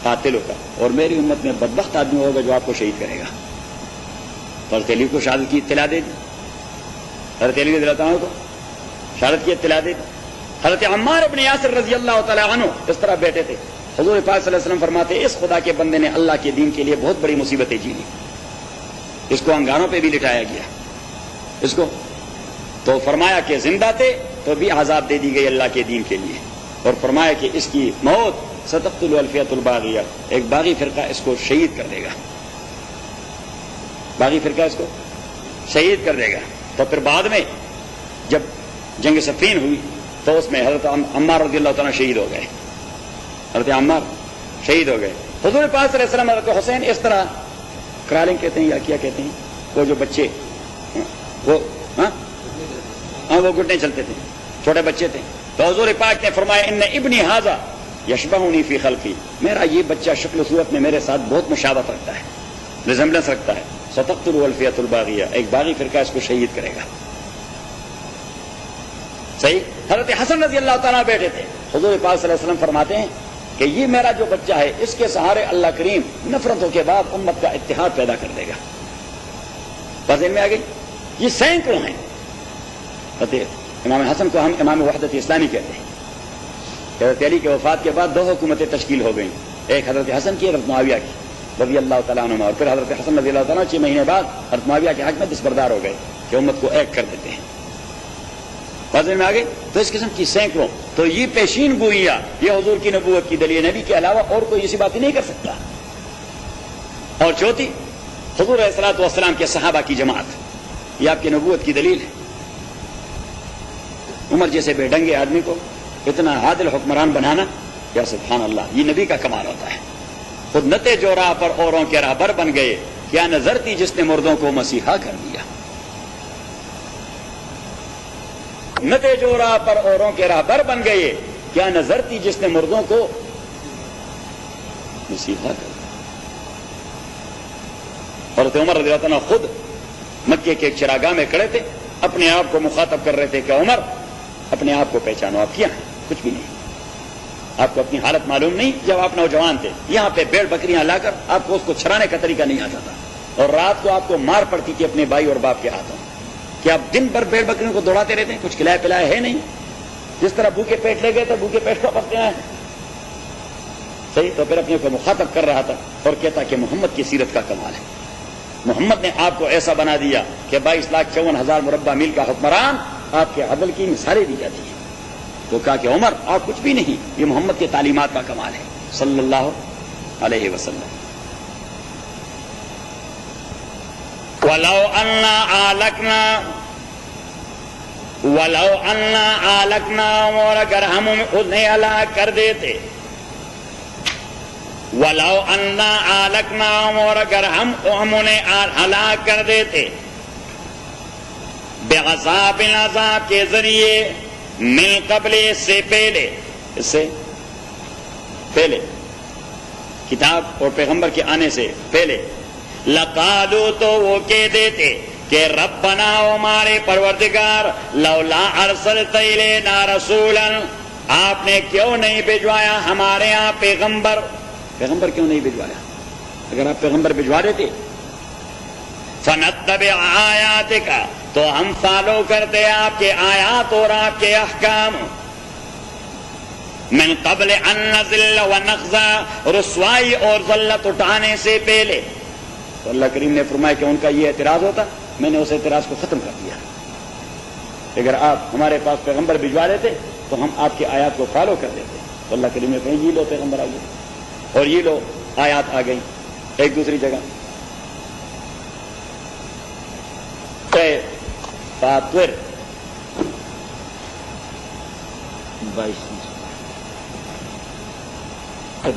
قاتلک، اور میری امت میں بدبخت آدمی ہوگا جو آپ کو شہید کرے گا. حضرت علی کو شہادت کی اطلاع دے دی، حضرت علی رضی اللہ عنہ کو شہادت کی اطلاع دے دی. حضرت عمار ابن یاسر رضی اللہ تعالیٰ عنہ اس طرح بیٹھے تھے. حضور پاک صلی اللہ علیہ وسلم فرماتے اس خدا کے بندے نے اللہ کے دین کے لیے بہت بڑی مصیبتیں جھیلی، اس کو انگاروں پہ بھی لٹایا گیا، اس کو تو فرمایا کہ زندہ تھے تو بھی عذاب دے دی گئی اللہ کے دین کے لیے، اور فرمایا کہ اس کی موت ستقتل الفیۃ الباغیہ، ایک باغی فرقہ اس کو شہید کر دے گا، باغی فرقہ اس کو شہید کر دے گا. تو پھر بعد میں جب جنگ صفین ہوئی تو اس میں حضرت عمار رضی اللہ تعالیٰ شہید ہو گئے، حضرت عمار شہید ہو گئے. حضور پاک صلی اللہ علیہ وسلم حضرت حسین اس طرح کرالنگ کہتے ہیں یا کیا کہتے ہیں وہ جو بچے وہ وہ گھٹنے چلتے تھے، چھوٹے بچے تھے. تو حضور پاک نے فرمایا ان ابنی ھذا یشبہنی فی خلقی، میرا یہ بچہ شکل و صورت میں میرے ساتھ بہت مشابہت رکھتا ہے، ریزمبلنس رکھتا ہے. ستقتل الفیۃ الباغیہ، ایک باغی فرقہ اس کو شہید کرے گا. صحیح. حضرت حسن رضی اللہ تعالیٰ بیٹھے تھے. حضور پاک صلی اللہ علیہ وسلم فرماتے ہیں کہ یہ میرا جو بچہ ہے اس کے سہارے اللہ کریم نفرتوں کے بعد امت کا اتحاد پیدا کر دے گا. بس ان میں آ گئی. یہ سینکڑوں ہیں. امام حسن کو ہم امام وحدت اسلامی کہتے ہیں. حضرت علی کے وفات کے بعد 2 حکومتیں تشکیل ہو گئیں، ایک حضرت حسن کی، حضرت معاویہ کی رضی اللہ تعالیٰ عنہ، اور پھر حضرت حسن رضی اللہ تعالیٰ 6 مہینے بعد حضرت معاویہ کے حق میں دستبردار ہو گئے کہ امت کو ایک کر دیتے ہیں. بازن میں آگے تو اس قسم کی سینکڑوں. تو یہ پیشین گوئیاں یہ حضور کی نبوت کی دلیل، نبی کے علاوہ اور کوئی ایسی بات نہیں کر سکتا. اور چوتھی حضور علیہ الصلوۃ والسلام کے صحابہ کی جماعت، یہ آپ کی نبوت کی دلیل ہے. عمر جیسے بے ڈنگے آدمی کو اتنا عادل حکمران بنانا، یا سبحان اللہ، یہ نبی کا کمال ہوتا ہے. خود نتے جو راہ پر اوروں کے راہبر بن گئے، کیا نظر تھی جس نے مردوں کو مسیحا کر دیا. نتے جو راہ پر اوروں کے راہبر بن گئے، کیا نظر تھی جس نے مردوں کو مسیحا کر دیا. حضرت عمر رضی اللہ عنہ خود مکے کے ایک چراگاہ میں کھڑے تھے، اپنے آپ کو مخاطب کر رہے تھے کہ عمر اپنے آپ کو پہچانو، آپ کیا ہیں؟ کچھ بھی نہیں، آپ کو اپنی حالت معلوم نہیں. جب آپ نوجوان تھے یہاں پہ بھیڑ بکریاں لا کر آپ کو اس کو چھڑانے کا طریقہ نہیں آتا تھا، اور رات کو آپ کو مار پڑتی تھی اپنے بھائی اور باپ کے ہاتھوں. کہ آپ دن بھر بھیڑ بکریوں کو دوڑاتے رہتے ہیں، کچھ کھلائے پلائے ہے نہیں. جس طرح بھوکے پیٹ لے گئے تو بھوکے پیٹ کو واپس آئے. صحیح. تو پھر اپنے کو مخاطب کر رہا تھا اور کہتا کہ محمد کی سیرت کا کمال ہے. محمد نے آپ کو ایسا بنا دیا کہ 22,54,000 مربع میل کا حکمران، آپ کے عدل کی مثالیں دی جاتی ہیں. تو کہا کہ عمر آپ کچھ بھی نہیں، یہ محمد کے تعلیمات کا کمال ہے صلی اللہ علیہ وسلم. وَلَوْ أَنَّا آلَكْنَاهُمْ، اور اگر ہم انہیں ہلاک کر دیتے، وَلَوْ أَنَّا آلَكْنَاهُمْ، اور اگر ہم انہیں ہلاک کر دیتے، بِعَذَابٍ، عذاب کے ذریعے، من قبل، اس سے پہلے، اس سے پہلے، کتاب اور پیغمبر کے آنے سے پہلے، لقالو، تو وہ کہہ دیتے کہ ربنا، ہمارے پروردگار، لولا ارسلت الینا رسولا، آپ نے کیوں نہیں بھجوایا ہمارے یہاں پیغمبر. پیغمبر کیوں نہیں بھجوایا؟ اگر آپ پیغمبر بھجوا دیتے، فنتبع آیاتک، تو ہم فالو کرتے آپ کے آیات اور آپ کے احکام. من قبل ان نذل ونخزى، رسوائی اور ذلت اٹھانے سے پہلے. تو اللہ کریم نے فرمایا کہ ان کا یہ اعتراض ہوتا، میں نے اس اعتراض کو ختم کر دیا. اگر آپ ہمارے پاس پیغمبر بھجوا دیتے تو ہم آپ کی آیات کو فالو کر دیتے. تو اللہ کریم نے کہا یہ لو پیغمبر آ گئے، اور یہ لو آیات آ گئی. ایک دوسری جگہ فاطر 22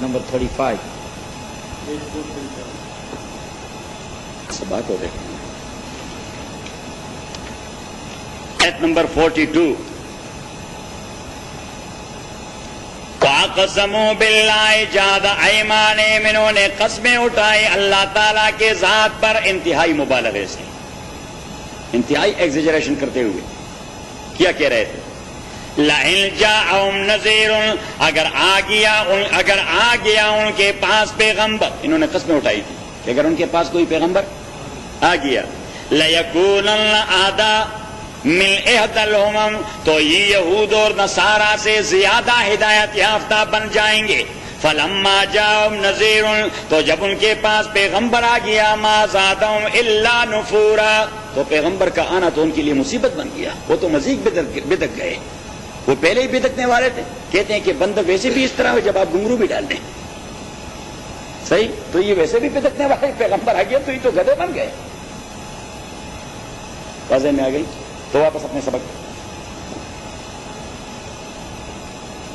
نمبر 35 بات ہو رہی. آیت نمبر 42، وَأَقْسَمُوا بِاللَّهِ جَهْدَ أَيْمَانِهِمْ، انہوں نے قسمیں اٹھائی اللہ تعالیٰ کے ذات پر انتہائی مبالغے سے، انتہائی ایگزیجریشن کرتے ہوئے. کیا کہہ رہے تھے؟ لَإِن جَاءَهُمْ نَذِيرٌ، اگر آ گیا ان کے پاس پیغمبر. انہوں نے قسمیں اٹھائی تھی کہ اگر ان کے پاس کوئی پیغمبر آ گیا، لَيَكُونَنَّ أَهْدَىٰ مِنْ إِحْدَى الْأُمَمِ، تو یہ یہود اور نصارہ سے زیادہ ہدایت یافتہ بن جائیں گے. فَلَمَّا جَاءَهُمْ نَذِيرٌ، تو جب ان کے پاس پیغمبر آ گیا، مَا زَادَهُمْ إِلَّا نُفُورًا، تو پیغمبر کا آنا تو ان کے لیے مصیبت بن گیا، وہ تو مزید بدک گئے. وہ پہلے ہی بدکنے والے تھے. کہتے ہیں کہ بندہ ویسے بھی اس طرح ہو جب آپ گھنگرو بھی ڈال دیں، صحیح، تو یہ ویسے بھی بدکنے والے، پیغمبر آ گیا تو یہ تو گدھے بن گئے. واضح میں آ گئی. تو واپس اپنے سبق.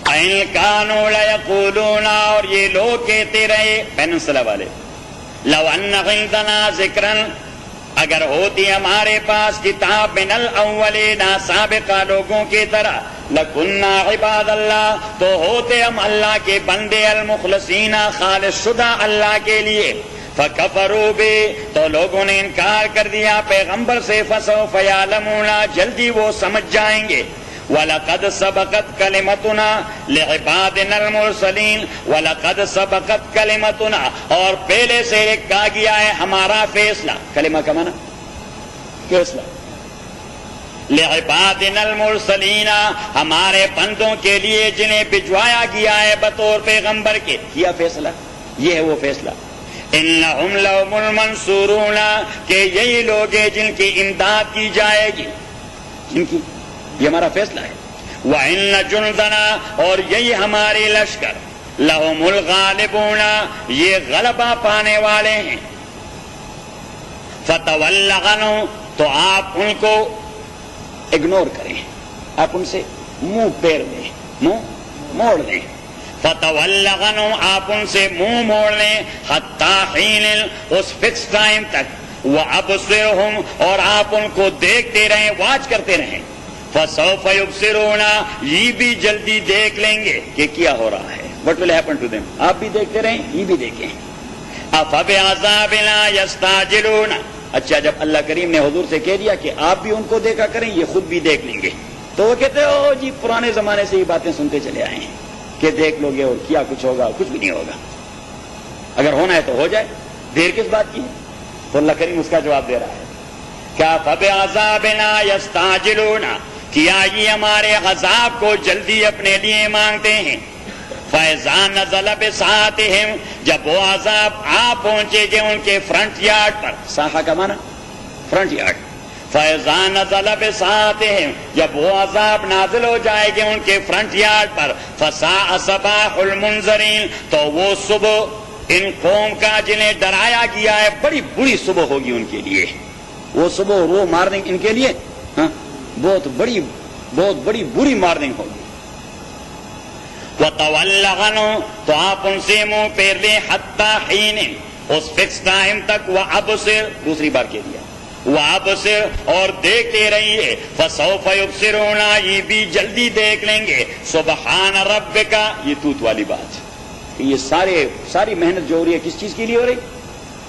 اِن كَانُوا لَيَقُولُونَ، اور یہ لوگ کہتے رہے پیننسلا والے، لَوْ أَنَّ عِندَنَا ذِكْرًا، اگر ہوتی ہمارے پاس کتاب من الاولین، سابقہ لوگوں کی طرح، لَكُنَّا عِبَادَ اللَّهِ، تو ہوتے ہم اللہ کے بندے، المخلصین، خالص شدہ اللہ کے لیے. فَكَفَرُوا بِهِ، تو لوگوں نے انکار کر دیا پیغمبر سے. فَسَوْفَ يَعْلَمُونَ، جلدی وہ سمجھ جائیں گے. وَلَقَدْ سَبَقَتْ كَلِمَتُنَا لِعِبَادِنَا الْمُرْسَلِينَ، وَلَقَدْ سَبَقَتْ كَلِمَتُنَا، اور پہلے سے کہا گیا ہے ہمارا فیصلہ. کلمہ کا معنی فیصلہ. لِعِبَادِنَا الْمُرْسَلِينَ، ہمارے بندوں کے لیے جنہیں بھجوایا گیا ہے بطور پیغمبر کے، کیا فیصلہ. یہ ہے وہ فیصلہ. اِنَّهُمْ لَهُمُ الْمَنْصُورُونَ، کہ یہی لوگ ہیں جن کی امداد کی جائے گی، جن کی، یہ ہمارا فیصلہ ہے. وَإِنَّ جُنْدَنَا، اور یہی ہمارے لشکر، لَهُمُ الْغَالِبُونَ، یہ غلبہ پانے والے ہیں. فَتَوَلَّ عَنْهُمْ، تو آپ ان کو اگنور کریں، آپ ان سے منہ پھیر دیں، منہ موڑ دیں. فَتَوَلَّ عَنْهُمْ، آپ ان سے منہ موڑ لیں. حَتَّى حِينٍ، اس فکس ٹائم تک. وَأَبْصِرْهُمْ، اور آپ ان کو دیکھتے رہیں، واچ کرتے رہیں. فَسَوْفَ يُبْصِرُونَ، یہ بھی جلدی دیکھ لیں گے کہ کیا ہو رہا ہے. What will happen to them، آپ بھی دیکھتے رہیں، یہ بھی دیکھیں. أَفَبِعَذَابِنَا يَسْتَعْجِلُونَ، اچھا جب اللہ کریم نے حضور سے کہہ دیا کہ آپ بھی ان کو دیکھا کریں، یہ خود بھی دیکھ لیں گے، تو وہ کہتے او جی پرانے زمانے سے یہ باتیں سنتے چلے آئے ہیں کہ دیکھ لو گے اور کیا کچھ ہوگا، کچھ بھی نہیں ہوگا، اگر ہونا ہے تو ہو جائے، دیر کس بات کی. تو اللہ کریم اس کا جواب دے رہا ہے کیا فَبِعَذَابِنَا يَسْتَعْجِلُونَ، کیا یہ ہمارے عذاب کو جلدی اپنے لیے مانگتے ہیں. فَإِذَا نَزَلَ بِسَاحَتِهِمْ، جب وہ عذاب آ پہنچے گے ان کے فرنٹ یارڈ پر. ساحہ کا معنی فرنٹ یارڈ. فَإِذَا نَزَلَ بِسَاحَتِهِمْ، جب وہ عذاب نازل ہو جائے گے ان کے فرنٹ یارڈ پر. فَسَاءَ صَبَاحُ الْمُنذَرِينَ، تو وہ صبح ان قوم کا جنہیں ڈرایا گیا ہے بڑی بری صبح ہوگی ان کے لیے. وہ صبح وہ مارننگ ان کے لیے بہت بڑی بری مارننگ ہوگی. وَتَوَلَّ عَنْهُمْ، تو آپ ان سے منہ پھیر لیں. حَتَّى حِينٍ، اس فکس ٹائم تک. وَأَبْصِرْ، دوسری بار کہہ دیا، وَأَبْصِرْ، اور دیکھتے رہیے. فَسَوْفَ يُبْصِرُونَ، یہ بھی جلدی دیکھ لیں گے. سُبْحَانَ رَبِّكَ، یہ توت والی بات، یہ ساری محنت جو ہو رہی ہے کس چیز کے لیے ہو رہی؟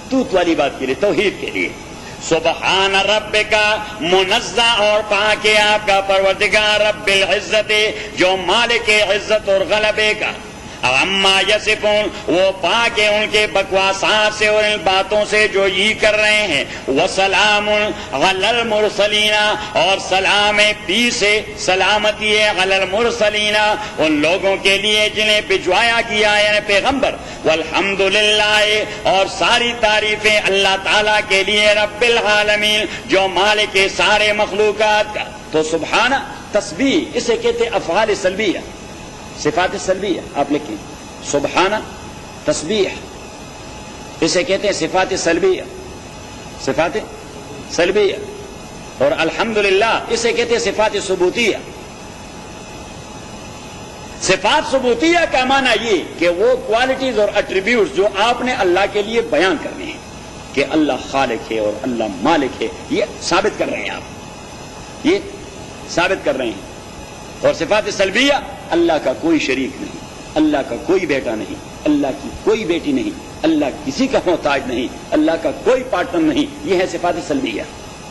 توت والی بات کے لیے، توحید کے لیے. سبحان ربک، منزہ اور پاک ہے آپ کا پروردگار، رب العزت، جو مالک عزت اور غلبے کا. اما یصفون، وہ پاک ہے ان کے بکواسات سے اور ان باتوں سے جو یہ کر رہے ہیں. وسلام علی المرسلین، اور سلام پیس ہے، سلامتی ہے علی المرسلین، ان لوگوں کے لیے جنہیں بھجوایا گیا ہے پیغمبر. والحمدللہ، اور ساری تعریفیں اللہ تعالیٰ کے لیے، رب العالمین، جو مالک سارے مخلوقات کا. تو سبحانہ تسبیح، اسے کہتے افعال سلبیہ، صفات سلبیہ. آپ لکھیں سبحانہ تسبیح، اسے کہتے ہیں صفات سلبیہ، صفات سلبیہ. اور الحمدللہ اسے کہتے ہیں صفات ثبوتیہ. صفات ثبوتیہ کا معنی یہ کہ وہ کوالٹیز اور ایٹریبیوٹس جو آپ نے اللہ کے لیے بیان کرنے ہیں کہ اللہ خالق ہے اور اللہ مالک ہے، یہ ثابت کر رہے ہیں آپ، یہ ثابت کر رہے ہیں. اور صفات سلبیہ، اللہ کا کوئی شریک نہیں، اللہ کا کوئی بیٹا نہیں، اللہ کی کوئی بیٹی نہیں، اللہ کسی کا محتاج نہیں، اللہ کا کوئی پارٹنر نہیں. یہ ہے صفات سلبیہ.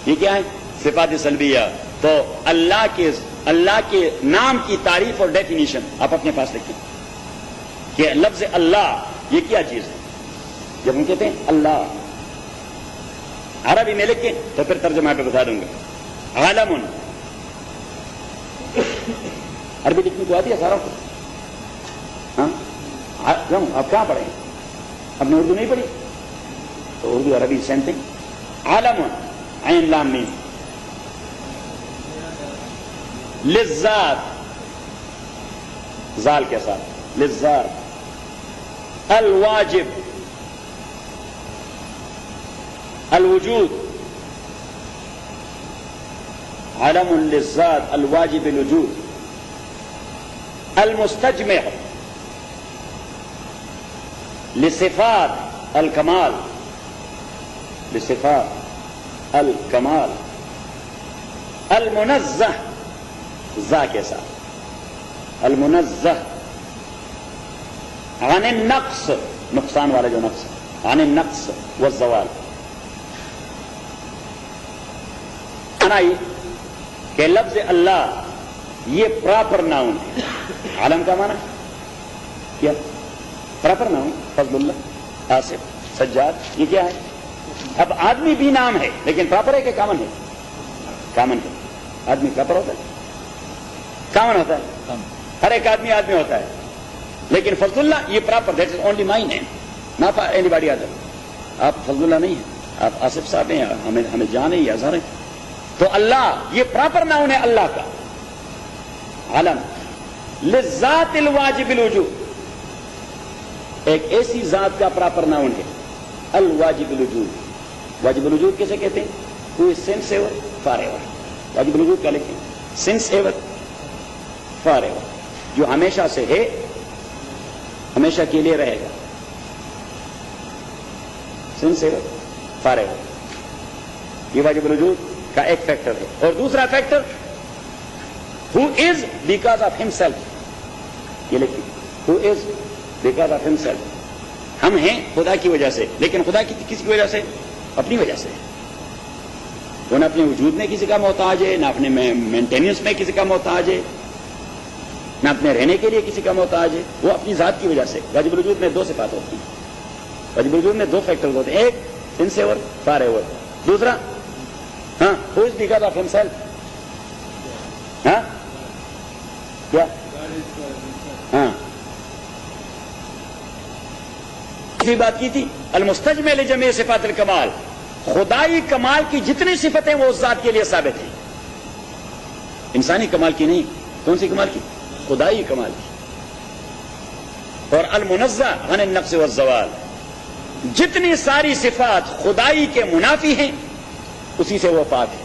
یہ کیا ہے؟ صفات سلبیہ. تو اللہ کے نام کی تعریف اور ڈیفینیشن آپ اپنے پاس رکھیں کہ لفظ اللہ یہ کیا چیز ہے. جب ہم کہتے ہیں اللہ، عربی میں لکھ کے تو پھر ترجمہ پہ بتا دوں گا. عالم عربی لکھنی تو آتی ہے سارا کو. ہاں اب کہاں پڑھیں؟ اب نے اردو نہیں پڑھی تو اردو عربی سیم تھنگ. عالم عین لام میم للذات زال کے ساتھ للذات الواجب الوجود علم للذات الواجب الوجود المستجمع لصفات الکمال لصفات الکمال المنزہ ذا کے ساتھ المنزہ عن النقص نقصان والا جو نقص عن النقص والزوال. کہ لفظ اللہ یہ پراپر ناؤن ہے. عالم کا معنی کیا؟ Proper noun. Fazlullah Asif Sajjad یہ کیا ہے؟ اب آدمی بھی نام ہے لیکن پراپر ہے کہ کامن ہے؟ کامن ہے. آدمی پراپر ہوتا ہے کامن ہوتا ہے. ہر ایک آدمی ہوتا ہے لیکن فضل اللہ یہ proper that is only my name not for any body other. آپ فضل اللہ نہیں ہیں آپ آصف صاحب ہیں ہمیں جان ہے یا اظہر ہے. تو اللہ یہ پراپر ناؤن ہے اللہ کا. علم للذات الواجب الوجود ایک ایسی ذات کا پراپر ناؤن ہے الواجب الوجود. واجب الوجود کیسے کہتے ہیں؟ who is since ever forever. واجب الوجود کا لکھیں since ever forever جو ہمیشہ سے ہے ہمیشہ کے لیے رہے گا. since ever forever یہ واجب الوجود کا ایک فیکٹر ہے. اور دوسرا factor who is because of himself یہ لکھیں who is because of himself. ہم ہیں خدا کی وجہ سے لیکن خدا کی کس کی وجہ سے؟ اپنی وجہ سے. وہ نہ اپنے وجود میں کسی کا محتاج ہے نہ اپنے مینٹیننس میں کسی کا محتاج ہے نہ اپنے رہنے کے لیے کسی کا محتاج ہے. وہ اپنی ذات کی وجہ سے. واجب الوجود میں دو صفات ہوتی ہیں. واجب الوجود میں دو فیکٹرز ہوتے ہیں. ایک since ever forever دوسرا ہاں who is because of himself. ہاں کیا ہاں اسی بات کی تھی المستجمع لجمیع صفات الکمال. خدائی کمال کی جتنی صفتیں وہ اس ذات کے لیے ثابت ہیں. انسانی کمال کی نہیں. کون سی کمال کی؟ خدائی کمال کی. اور المنزہ عن النقص والزوال جتنی ساری صفات خدائی کے منافی ہیں اسی سے وہ پاک ہے.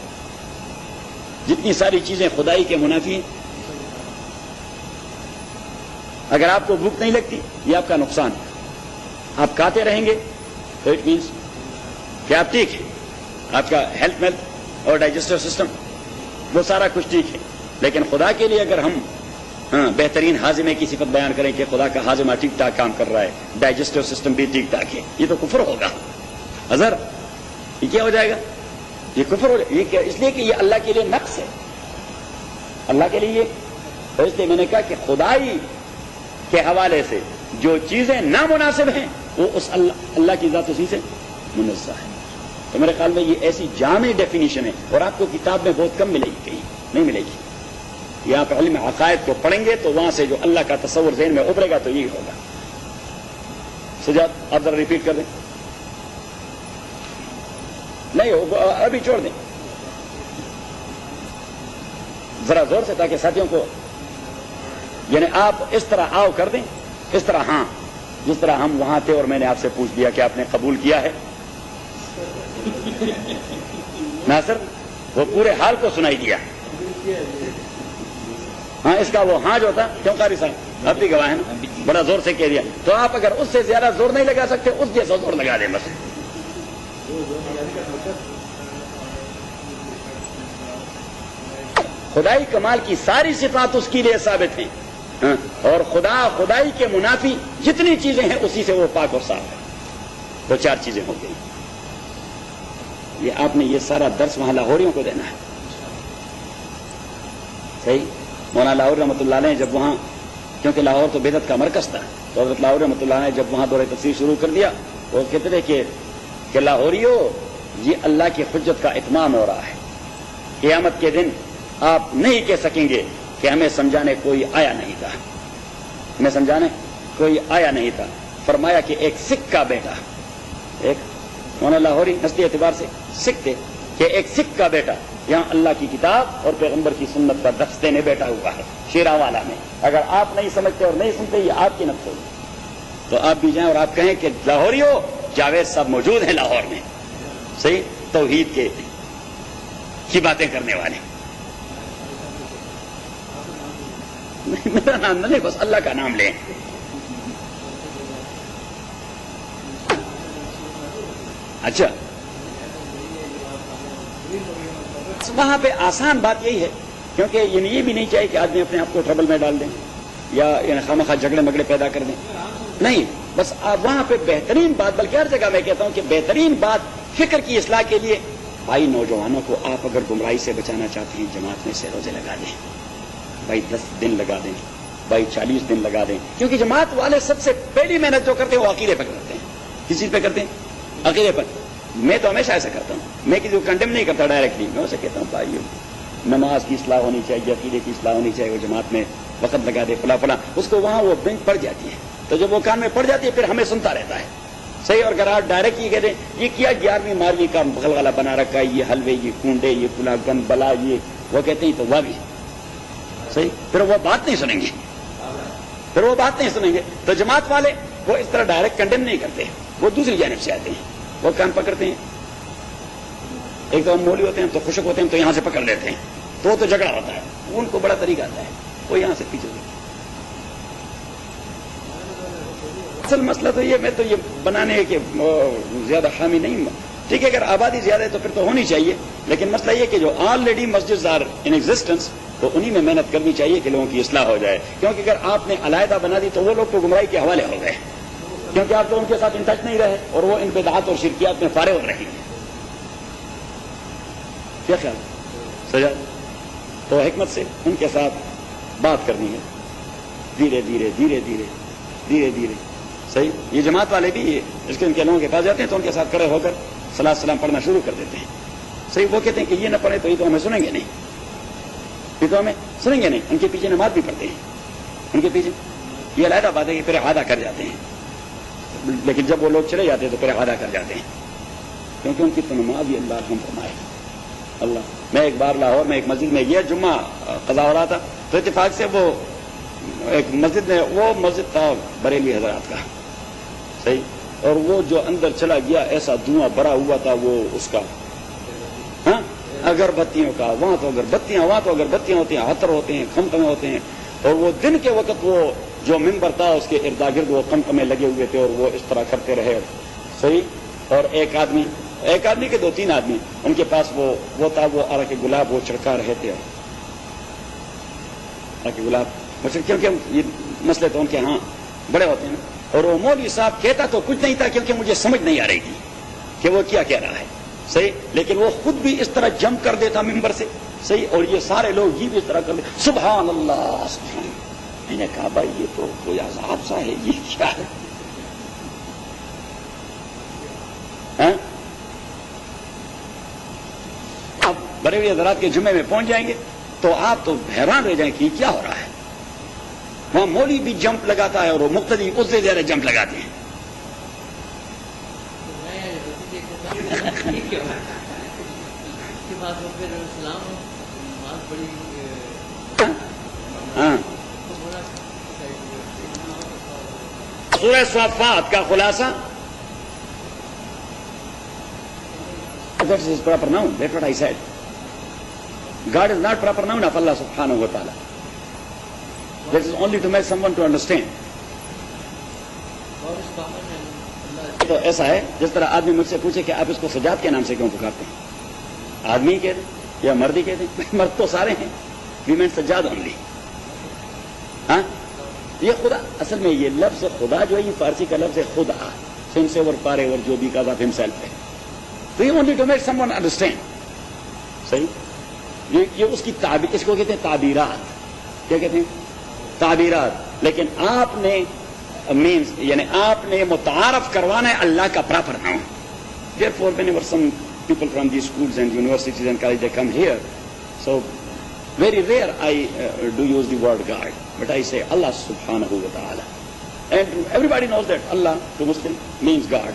جتنی ساری چیزیں خدائی کے منافی ہیں. اگر آپ کو بھوک نہیں لگتی یہ آپ کا نقصان ہے. آپ کھاتے رہیں گے تو اٹ مینس کہ آپ ٹھیک ہے. آپ کا ہیلتھ اور ڈائجسٹو سسٹم وہ سارا کچھ ٹھیک ہے. لیکن خدا کے لیے اگر ہم بہترین ہاضمے کی صفت بیان کریں کہ خدا کا ہاضمہ ٹھیک ٹھاک کام کر رہا ہے ڈائجسٹو سسٹم بھی ٹھیک ٹھاک ہے یہ تو کفر ہوگا. اظہر یہ کیا ہو جائے گا؟ یہ کفر ہو جائے گا. اس لیے کہ یہ اللہ کے لیے نقص ہے. اللہ کے لیے تو اس لیے میں نے کہا کہ خدائی کے حوالے سے جو چیزیں نامناسب ہیں وہ اس اللہ کی ذات اسی سے منزہ ہے. تو میرے خیال میں یہ ایسی جامع ڈیفینیشن ہے اور آپ کو کتاب میں بہت کم ملے گی کہیں نہیں ملے گی. یہاں پہ علم عقائد کو پڑھیں گے تو وہاں سے جو اللہ کا تصور ذہن میں ابھرے گا تو یہی ہوگا. سجاد آپ ذرا ریپیٹ کر دیں. نہیں ابھی چھوڑ دیں ذرا زور سے تاکہ ساتھیوں کو یعنی آپ اس طرح آؤ کر دیں اس طرح ہاں جس طرح ہم وہاں تھے اور میں نے آپ سے پوچھ لیا کہ آپ نے قبول کیا ہے. ناصر وہ پورے حال کو سنائی دیا. ہاں اس کا وہ ہاں جو تھا کیوں قاری صاحب آپ بھی گواہ ہیں نا بڑا زور سے کہہ دیا. تو آپ اگر اس سے زیادہ زور نہیں لگا سکتے اس جیسا زور لگا دیں بس. خدائی کمال کی ساری صفات اس کے لیے ثابت ہیں اور خدائی کے منافی جتنی چیزیں ہیں اسی سے وہ پاک اور صاف ہے. تو چار چیزیں ہو گئی. یہ آپ نے یہ سارا درس وہاں لاہوریوں کو دینا ہے. صحیح. مولانا لاہور رحمۃ اللہ علیہ جب وہاں کیونکہ لاہور تو بدعت کا مرکز تھا تو حضرت لاہور رحمۃ اللہ علیہ جب وہاں دورہ تفسیر شروع کر دیا وہ کہتے تھے کہ لاہوریو یہ اللہ کی حجت کا اتمام ہو رہا ہے. قیامت کے دن آپ نہیں کہہ سکیں گے کہ ہمیں سمجھانے کوئی آیا نہیں تھا. ہمیں سمجھانے کوئی آیا نہیں تھا. فرمایا کہ ایک سکھ کا بیٹا, ایک مولانا لاہوری نسلی اعتبار سے سکھ تھے, کہ ایک سکھ کا بیٹا یہاں اللہ کی کتاب اور پیغمبر کی سنت کا درس دینے بیٹھا ہوا ہے شیراوالا میں. اگر آپ نہیں سمجھتے اور نہیں سنتے, یہ آپ کی نفس ہوگی. تو آپ بھی جائیں اور آپ کہیں کہ لاہوری ہو, جاوید صاحب موجود ہیں لاہور میں, صحیح, توحید کی باتیں کرنے والے. میرا نام نہ لیں, بس اللہ کا نام لیں. اچھا, وہاں پہ آسان بات یہی ہے, کیونکہ یہ بھی نہیں چاہیے کہ آدمی اپنے آپ کو ٹربل میں ڈال دیں یا خواہ جھگڑے مگڑے پیدا کر دیں. نہیں, بس آپ وہاں پہ بہترین بات, بلکہ ہر جگہ میں کہتا ہوں کہ بہترین بات فکر کی اصلاح کے لیے, بھائی نوجوانوں کو آپ اگر گمراہی سے بچانا چاہتے ہیں, جماعت میں سے روزے لگا دیں. بھائی 10 دن لگا دیں, بھائی 40 دن لگا دیں. کیونکہ جماعت والے سب سے پہلی محنت جو کرتے ہیں وہ عقیدے پہ کرتے ہیں. کس چیز پہ کرتے ہیں؟ عقیدے پر. میں تو ہمیشہ ایسا کرتا ہوں, میں کسی کو کنڈیم نہیں کرتا ڈائریکٹلی. میں اسے کہتا ہوں بھائی نماز کی اصلاح ہونی چاہیے, عقیدے کی اصلاح ہونی چاہیے, وہ جماعت میں وقت لگا دے, فلاں فلاں. اس کو وہاں وہ بینک پڑ جاتی ہے, تو جب وہ کان میں پڑ جاتی ہے پھر ہمیں سنتا رہتا ہے, صحیح. اور اگر آپ ڈائریکٹ یہ کہتے ہیں یہ کیا 11ویں 12ویں کا بغل والا بنا رکھا ہے, یہ حلوے, یہ کنڈے, یہ فلاں گن بلا, یہ وہ کہتے ہیں تو وہ بھی صحیح. پھر وہ بات نہیں سنیں گے, پھر وہ بات نہیں سنیں گے. تو جماعت والے وہ اس طرح ڈائریکٹ کنڈیم نہیں کرتے, وہ دوسری جانب سے آتے ہیں, وہ کان پکڑتے ہیں. ایک تو ہم مولی ہوتے ہیں تو خشک ہوتے ہیں تو یہاں سے پکڑ لیتے ہیں, تو جھگڑا ہوتا ہے. ان کو بڑا طریقہ آتا ہے, وہ یہاں سے پیچھے. اصل مسئلہ تو یہ, میں تو یہ بنانے کہ زیادہ حامی نہیں ہوں. ٹھیک ہے, اگر آبادی زیادہ ہے تو پھر تو ہونی چاہیے, لیکن مسئلہ یہ کہ جو already Masjid are in existence, تو انہی میں محنت کرنی چاہیے کہ لوگوں کی اصلاح ہو جائے. کیونکہ اگر آپ نے علیحدہ بنا دی تو وہ لوگ تو گمراہی کے حوالے ہو گئے, کیونکہ آپ تو ان کے ساتھ ان ٹچ نہیں رہے اور وہ ان بدعات اور شرکیات میں فارغ ہو رہے ہیں. کیا خیال سجا؟ تو حکمت سے ان کے ساتھ بات کرنی ہے, دھیرے دھیرے دھیرے دھیرے دھیرے دھیرے, صحیح. یہ جماعت والے بھی اس کے ان کے لوگوں کے پاس جاتے ہیں تو ان کے ساتھ کھڑے ہو کر صلاۃ السلام پڑھنا شروع کر دیتے ہیں, صحیح. وہ کہتے ہیں کہ یہ نہ پڑھے تو یہ تو ہمیں سنیں گے نہیں, یہ تو ہمیں سنیں گے نہیں. ان کے پیچھے نماز بھی پڑھتے ہیں, ان کے پیچھے. یہ علیحدہ بات ہے کہ پھر اعادہ کر جاتے ہیں, لیکن جب وہ لوگ چلے جاتے ہیں تو پھر اعادہ کر جاتے ہیں, کیونکہ ان کی تو نماز بھی اللہ رحم فرمائے. اللہ. میں ایک بار لاہور میں ایک مسجد میں یہ جمعہ قضا ہو رہا تھا, تو اتفاق سے وہ ایک مسجد میں, وہ مسجد تھا بریلی حضرات کا, صحیح. اور وہ جو اندر چلا گیا ایسا دھواں بھرا ہوا تھا وہ اس کا, ہاں, اگربتیوں کا. وہاں تو اگربتیاں ہوتی ہیں, عطر ہوتے ہیں, خمخمے ہوتے ہیں. اور وہ دن کے وقت وہ جو ممبر تھا اس کے اردا گرد وہ خمخمے لگے ہوئے تھے, اور وہ اس طرح کرتے رہے, صحیح. اور ایک آدمی کے 2-3 آدمی ان کے پاس وہ تھا, وہ عرق گلاب وہ چھڑکا رہے تھے, عرق گلاب, کیونکہ یہ مسئلے تو ان کے ہاں بڑے ہوتے ہیں. اور وہ مولوی صاحب کہتا تو کچھ نہیں تھا, کیونکہ مجھے سمجھ نہیں آ رہی تھی کہ وہ کیا کہہ رہا ہے, صحیح. لیکن وہ خود بھی اس طرح جمپ کر دیتا ممبر سے, صحیح. اور یہ سارے لوگ یہ بھی اس طرح کر دیتے, سبحان اللہ سبحان. میں نے کہا بھائی یہ تو کوئی عذاب سا ہے, یہ کیا ہے؟ آپ بریلی حضرات کے جمعے میں پہنچ جائیں گے تو آپ تو حیران رہ جائیں کہ کیا ہو رہا ہے. وہاں مولوی بھی جمپ لگاتا ہے اور وہ مقتدی اس سے زیادہ جمپ لگاتے ہیں. ہاں, سورہ صافات کا خلاصہ, that is proper noun. That's what I said. God is not proper noun of Allah subhanahu wa ta'ala. That is only to make someone to understand. تو ایسا ہے جس طرح آدمی مجھ سے پوچھے کہ آپ اس کو سجاد کے نام سے کیوں پکارتے ہیں, آدمی کہتے ہیں یا مردی کہتے ہیں؟ مرد تو سارے ہیں, وی مین سجاد اونلی. ہاں, یہ خدا, اصل میں یہ لفظ خدا جو ہے یہ فارسی کا لفظ ہے خدا, سن سے اور پارے اور جو بھی کا ذات ہمسیلف ہے. تو یہ only to make someone understand, صحیح. یہ اس کی تعبیر, اس کو کہتے ہیں تعبیرات. کیا کہتے ہیں؟ تعبیرات. لیکن آپ نے مینس یعنی آپ نے متعارف کروانا ہے اللہ کا پراپر نام. Therefore whenever some people from these schools and universities and colleges, they come here. So very rare I do use the word God, but I say Allah subhanahu wa ta'ala. And everybody knows that Allah to Muslim means God.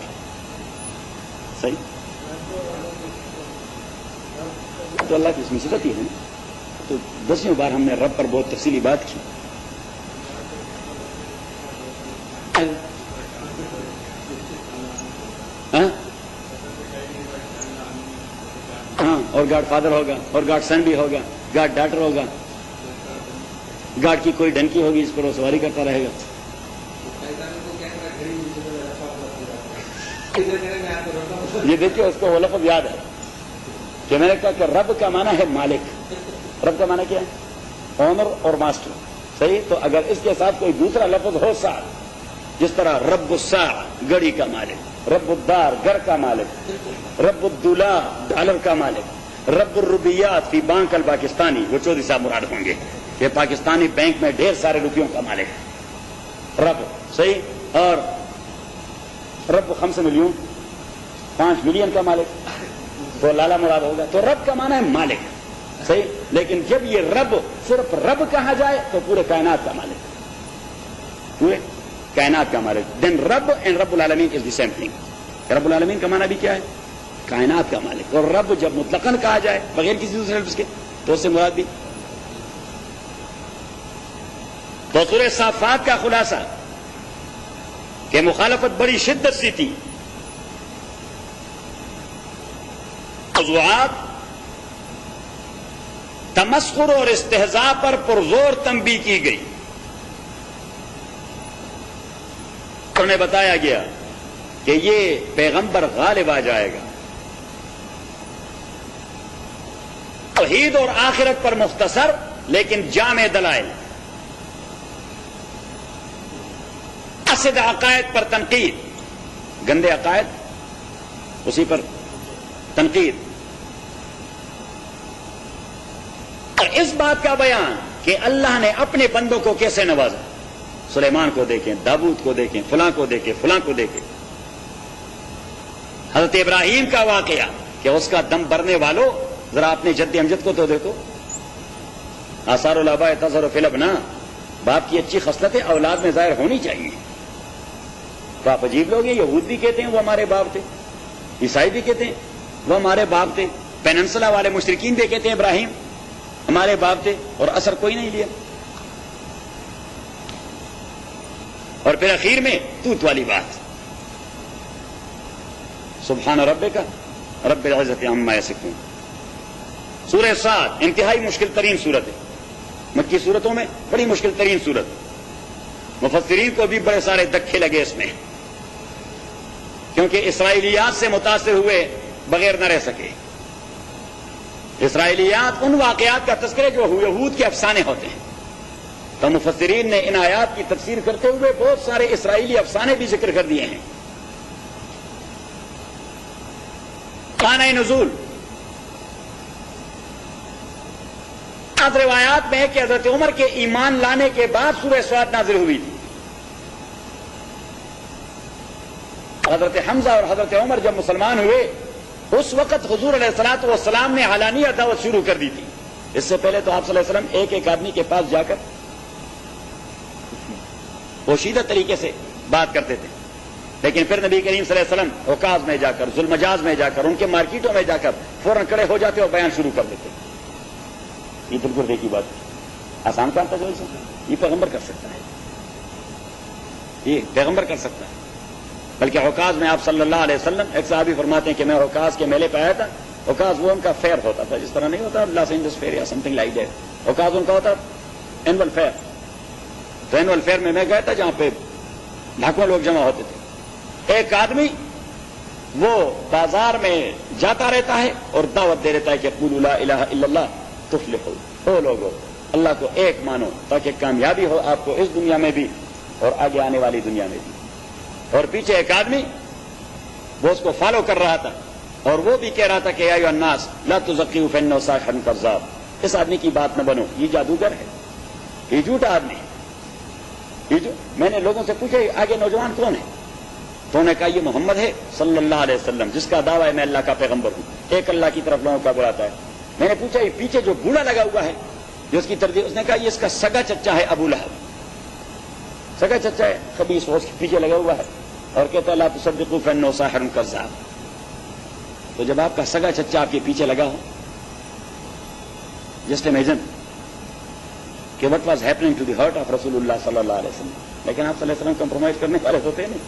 صحیح تو اللہ کی اس میں صفت ہی ہے نا. تو 10ویں بار ہم نے رب پر بہت تفصیلی بات کی. ہاں اور گاڈ فادر ہوگا اور گاڈ سن بھی ہوگا, گاڈ ڈاٹر ہوگا, گاڈ کی کوئی ڈنکی ہوگی اس پر وہ سواری کرتا رہے گا. یہ دیکھیے اس کو وہ لفظ یاد ہے کہ میں نے کہا کہ رب کا معنی ہے مالک. رب کا معنی کیا ہے؟ اونر اور ماسٹر. صحیح. تو اگر اس کے ساتھ کوئی دوسرا لفظ ہو ساتھ, جس طرح رب الساعہ گڑی کا مالک, رب الدار گھر کا مالک, رب الدولار ڈالر کا مالک, رب الربیات فی بینک الپاکستانی, وہ چودھری صاحب مراد ہوں گے, یہ پاکستانی بینک میں ڈھیر سارے روپیوں کا مالک رب. صحیح. اور رب 5 ملین 5 ملین کا مالک تو لالا مراد ہوگا. تو رب کا معنی ہے مالک. صحیح. لیکن جب یہ رب صرف رب کہا جائے تو پورے کائنات کا مالک, پورے کائنات کا مالک. دین رب اینڈ رب العالمین از دی سیم تھنگ. رب العالمین کا معنی بھی کیا ہے؟ کائنات کا مالک. اور رب جب مطلقاً کہا جائے بغیر کسی دوسرے لفظ کے تو اس سے مراد بھی. تو سورہ صافات کا خلاصہ کہ مخالفت بڑی شدت سی تھی. موضوعات تمسخر اور استہزاء پر پرزور تنبیہ کی گئی. انہیں بتایا گیا کہ یہ پیغمبر غالب آ جائے گا. توحید اور آخرت پر مختصر لیکن جامع دلائل, فاسد عقائد پر تنقید, گندے عقائد اسی پر تنقید, اور اس بات کا بیان کہ اللہ نے اپنے بندوں کو کیسے نوازا. سلیمان کو دیکھیں, داؤد کو دیکھیں, فلاں کو دیکھیں, فلاں کو دیکھیں. حضرت ابراہیم کا واقعہ کہ اس کا دم بھرنے والوں ذرا اپنے جد امجد کو تو دیکھو. آثار الآباء تظہر فی الابناء, باپ کی اچھی خصلتیں اولاد میں ظاہر ہونی چاہیے. تو آپ عجیب لوگ ہیں, یہود بھی کہتے ہیں وہ ہمارے باپ تھے, عیسائی بھی کہتے ہیں وہ ہمارے باپ تھے, پیننسلا والے مشرکین بھی کہتے ہیں ابراہیم ہمارے باپ تھے, اور اثر کوئی نہیں لیا. اور پھر اخیر میں توت والی بات, سبحان ربک رب العزت عما یصفون. سورہ صاد انتہائی مشکل ترین سورت ہے, مکی سورتوں میں بڑی مشکل ترین سورت. مفسرین کو بھی بڑے سارے دکھے لگے اس میں, کیونکہ اسرائیلیات سے متاثر ہوئے بغیر نہ رہ سکے. اسرائیلیات ان واقعات کا تذکرہ جو یہود کے افسانے ہوتے ہیں. تو مفسرین نے ان آیات کی تفسیر کرتے ہوئے بہت سارے اسرائیلی افسانے بھی ذکر کر دیے ہیں. قانع نزول, بعض روایات میں ہے کہ حضرت عمر کے ایمان لانے کے بعد سورہ صاد نازل ہوئی تھی. حضرت حمزہ اور حضرت عمر جب مسلمان ہوئے اس وقت حضور علیہ الصلوۃ والسلام نے علانیہ دعوت شروع کر دی تھی. اس سے پہلے تو آپ صلی اللہ علیہ وسلم ایک ایک آدمی کے پاس جا کر پوشیدہ طریقے سے بات کرتے تھے, لیکن پھر نبی کریم صلی اللہ علیہ وسلم عکاظ میں جا کر, ذوالمجاز میں جا کر, ان کے مارکیٹوں میں جا کر فوراً کھڑے ہو جاتے اور بیان شروع کر دیتے. یہ بالکل دیکھی بات آسان کام تھا جو یہ پیغمبر کر سکتا ہے, یہ پیغمبر کر سکتا ہے. بلکہ عکاظ میں آپ صلی اللہ علیہ وسلم, ایک صحابی فرماتے ہیں کہ میں عکاظ کے میلے پہ آیا تھا. عکاظ وہ ان کا فیئر ہوتا تھا, جس طرح نہیں ہوتا لاس اینجلس فیئر یا سم تھنگ لائک دیٹ. عکاظ ان کا ہوتا اینول فیئر. تو اینول فیئر میں گیا تھا جہاں پہ لاکھوں لوگ جمع ہوتے تھے. ایک آدمی وہ بازار میں جاتا رہتا ہے اور دعوت دے رہتا ہے کہ قولوا لا الہ الا اللہ تفلحوا, ہو لوگو اللہ کو ایک مانو تاکہ کامیابی ہو آپ کو اس دنیا میں بھی اور آگے آنے والی دنیا میں بھی. اور پیچھے ایک آدمی وہ اس کو فالو کر رہا تھا اور وہ بھی کہہ رہا تھا کہ یا ایھا الناس لا تزکوا فإنہ ساحر کذاب. اس آدمی کی بات نہ بنو, یہ جادوگر ہے, یہ جھوٹا آدمی ہے. میں نے لوگوں سے پوچھا آگے نوجوان کون ہے, تو انہوں نے کہا یہ محمد ہے صلی اللہ علیہ وسلم, جس کا دعویٰ ہے میں اللہ کا پیغمبر ہوں. ایک اللہ کی طرف لوگوں کا بلاتا ہے. میں نے پوچھا یہ پیچھے جو بوڑھا لگا ہوا ہے جو اس کی تردید، اس نے کہا یہ اس کا سگا چچا ہے ابو لہب. سگا چچا ہے، خبیث، وہ اس کے پیچھے لگا ہوا ہے اور کہتا ہے لا تصدقوا فإنه ساحر کذاب. تو جب آپ کا سگا چچا آپ کے پیچھے لگا ہو، جسٹ امیجن کہ what was happening to the heart of رسول اللہ صلی اللہ علیہ وسلم. لیکن آپ صلی اللہ علیہ وسلم کمپرومائز کرنے والے ہوتے ہیں نہیں.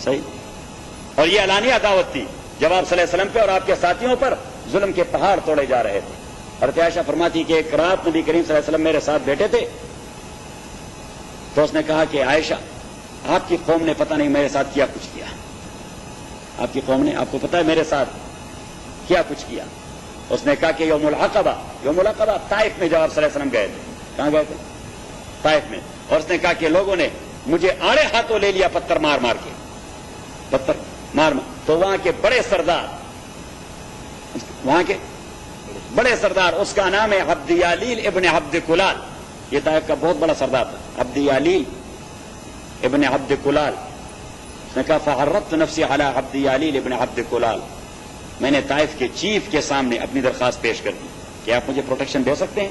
صحیح. اور یہ اعلانیہ دعوت تھی جب آپ صلی اللہ علیہ وسلم پہ اور آپ کے ساتھیوں پر ظلم کے پہاڑ توڑے جا رہے تھے. حضرت عائشہ فرماتی کہ ایک رات نبی کریم صلی اللہ علیہ وسلم میرے ساتھ بیٹھے تھے تو اس نے کہا کہ عائشہ آپ کی قوم نے پتہ نہیں میرے ساتھ کیا کچھ کیا. آپ کی قوم نے، آپ کو پتہ ہے میرے ساتھ کیا کچھ کیا. اس نے کہا کہ یوم العقبہ طائف میں جب آپ صلی اللہ علیہ وسلم گئے تھے. کہاں گئے تھے؟ طائف میں. اور اس نے کہا کہ لوگوں نے مجھے آڑے ہاتھوں لے لیا پتھر مار مار کے، پتھر مار مار. تو وہاں کے بڑے سردار اس کا نام ہے عبد یالیل ابن عبد کلال. یہ طائف کا بہت بڑا سردار تھا، عبد یالیل ابن عبد کلال. اس نے کہا فعرضت نفسی علی عبد یالیل ابن عبد کلال. میں نے طائف کے چیف کے سامنے اپنی درخواست پیش کر دی کہ آپ مجھے پروٹیکشن دے سکتے ہیں.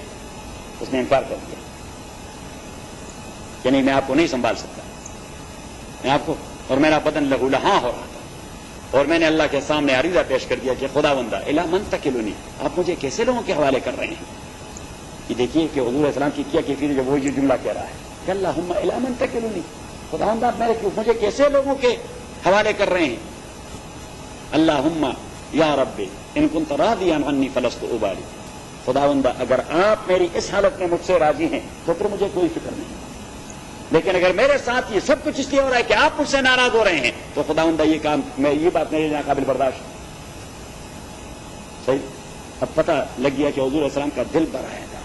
اس نے انکار کر دیا کہ نہیں، میں آپ کو نہیں سنبھال سکتا، میں آپ کو. اور میرا بدن لہو لہاں ہو رہا تھا اور میں نے اللہ کے سامنے عریضہ پیش کر دیا کہ خداوندہ الی من تکلنی، آپ مجھے کیسے لوگوں کے حوالے کر رہے ہیں. یہ دیکھیے کہ حضور علیہ السلام کی کیا کیفیت جب وہ یہ جملہ کہہ رہا ہے کہ اللہم الی من تکلنی، خداوندہ آپ مجھے کیسے لوگوں کے حوالے کر رہے ہیں. اللہم یا رب ان کنت راضیا عنی فلست ابالی، خداوندہ اگر آپ میری اس حالت میں مجھ سے راضی ہیں تو پھر مجھے کوئی فکر نہیں، لیکن اگر میرے ساتھ یہ سب کچھ اس لیے ہو رہا ہے کہ آپ مجھ سے ناراض ہو رہے ہیں تو خداوندہ یہ کام، میں یہ بات میرے ناقابل برداشت. صحیح. اب پتہ لگ گیا کہ حضور علیہ السلام کا دل بھر آیا تھا.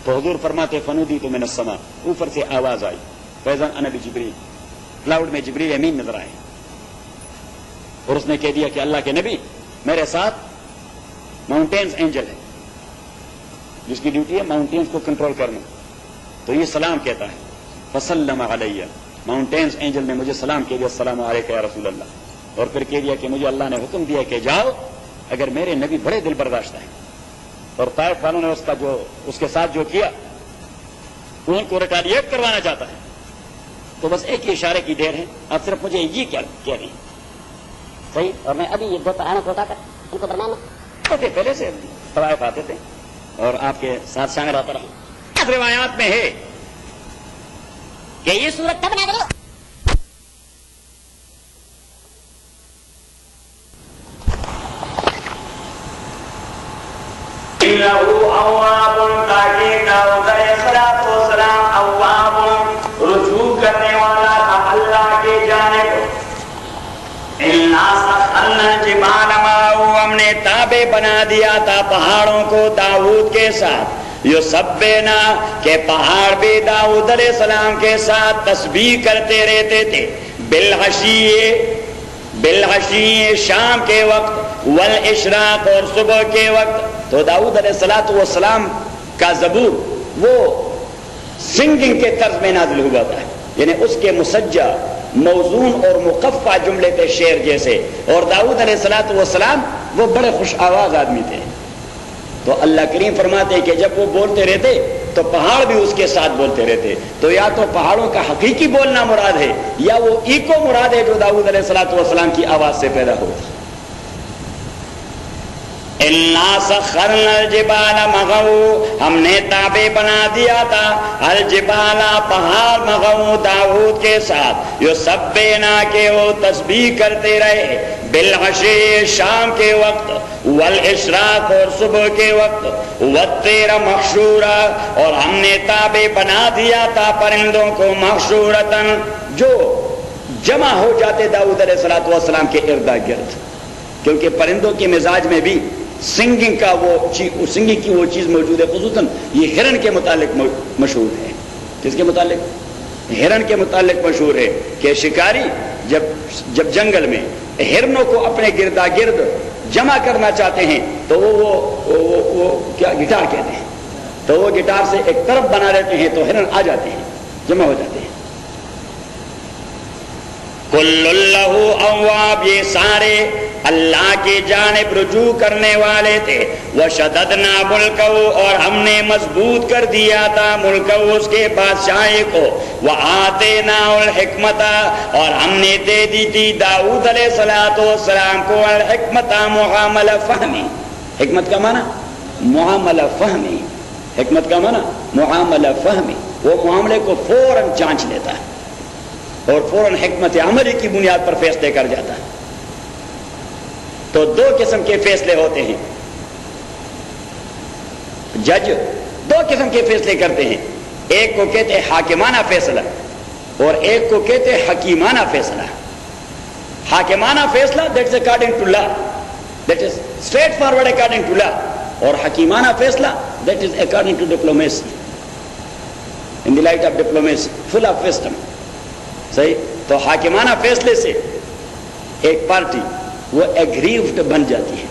تو حضور فرماتے فنودی تو من السماء، اوپر سے آواز آئی فیضا انا بجبریل، کلاؤڈ میں جبریل امین نظر آئے اور اس نے کہہ دیا کہ اللہ کے نبی میرے ساتھ ماؤنٹینز اینجل ہے جس کی ڈیوٹی ہے ماؤنٹینز کو کنٹرول کرنا. تو یہ سلام کہتا ہے فسلم علیہ، ماؤنٹینز اینجل نے مجھے سلام کہہ دیا السلام علیک یا رسول اللہ. اور پھر کہہ دیا کہ مجھے اللہ نے حکم دیا کہ جاؤ، اگر میرے نبی بڑے دل برداشت ہیں اور طائف والوں نے اس کے ساتھ جو کیا ان کو ریٹیلیٹ کروانا چاہتا ہے تو بس ایک ہی اشارے کی دیر ہے، آپ صرف مجھے یہ کہہ رہے ہیں. صحیح. اور میں ابھی یہ دو پہاڑوں کو اٹھا کر ان کو درمیان میں پہلے سے طوائف آتے تھے اور آپ کے ساتھ شامل ہوتا رہا. روایات میں ہے کہ یہ صورت تب نازل ہوئی رجوع کرنے والا تھا اللہ کی جانب. ہم نے تابع بنا دیا تھا پہاڑوں کو داؤد کے ساتھ. یہ سب نا کہ پہاڑ بھی داؤد علیہ السلام کے ساتھ تسبیح کرتے رہتے تھے. بالعشی شام کے وقت، والاشراق اور صبح کے وقت. تو داؤد علیہ السلام کا زبور وہ سنگنگ کے طرز میں نازل ہوا تھا، یعنی اس کے مسجع موزون اور مقفع جملے تھے شعر جیسے. اور داؤد علیہ السلام وہ بڑے خوش آواز آدمی تھے. تو اللہ کریم فرماتے کہ جب وہ بولتے رہتے تو پہاڑ بھی اس کے ساتھ بولتے رہتے. تو یا تو پہاڑوں کا حقیقی بولنا مراد ہے یا وہ ایکو مراد ہے جو داؤد علیہ السلام کی آواز سے پیدا ہوتی. اِنَّا سَخَّرْنَا الْجِبَالَ مَعَهُ، ہم نے تابع بنا دیا تھا الجبال پہاڑ مغو داؤد کے ساتھ. یسبحنا کہ وہ تسبیح کرتے رہے بالعشی شام کے وقت، والاشراق اور صبح کے وقت، والطیر محشورا اور ہم نے تابع بنا دیا تھا پرندوں کو محشورتن جو جمع ہو جاتے داؤد علیہ السلام کے ارد گرد. کیونکہ پرندوں کے مزاج میں بھی سنگنگ کا سنگنگ کی وہ چیز موجود ہے. خصوصاً یہ ہرن کے متعلق مشہور ہے. کس کے متعلق؟ ہرن کے متعلق مشہور ہے کہ شکاری جب جنگل میں ہرنوں کو اپنے گردا گرد جمع کرنا چاہتے ہیں تو وہ کیا گٹار کہتے ہیں، تو وہ گٹار سے ایک طرف بنا لیتے ہیں تو ہرن آ جاتے ہیں، جمع ہو جاتے ہیں. کل لہ اواب، یہ سارے اللہ کی جانب رجوع کرنے والے تھے. وشددنا ملکہ، اور ہم نے مضبوط کر دیا تھا ملکہ، اس کے بادشاہی کو. وآتینا الحکمت، اور ہم نے دے دی تھی داؤد علیہ السلام کو الحکمت، معاملہ فہمی. حکمت کا معنی معاملہ فہمی، حکمت کا معنی معاملہ فہمی. وہ معاملے کو فوراً جانچ لیتا ہے اور فوراً حکمت عملی کی بنیاد پر فیصلے کر جاتا ہے. تو دو قسم کے فیصلے ہوتے ہیں. جج دو قسم کے فیصلے کرتے ہیں، ایک کو کہتے ہیں حاکمانہ فیصلہ اور ایک کو کہتے ہیں حکیمانہ فیصلہ. حاکمانہ فیصلہ that is according to law, that is straightforward according to law. اور حکیمانہ فیصلہ that is according to diplomacy, in the light of diplomacy, full of wisdom. صحیح. تو حاکمانہ فیصلے سے ایک پارٹی وہ ایگریوڈ بن جاتی ہے.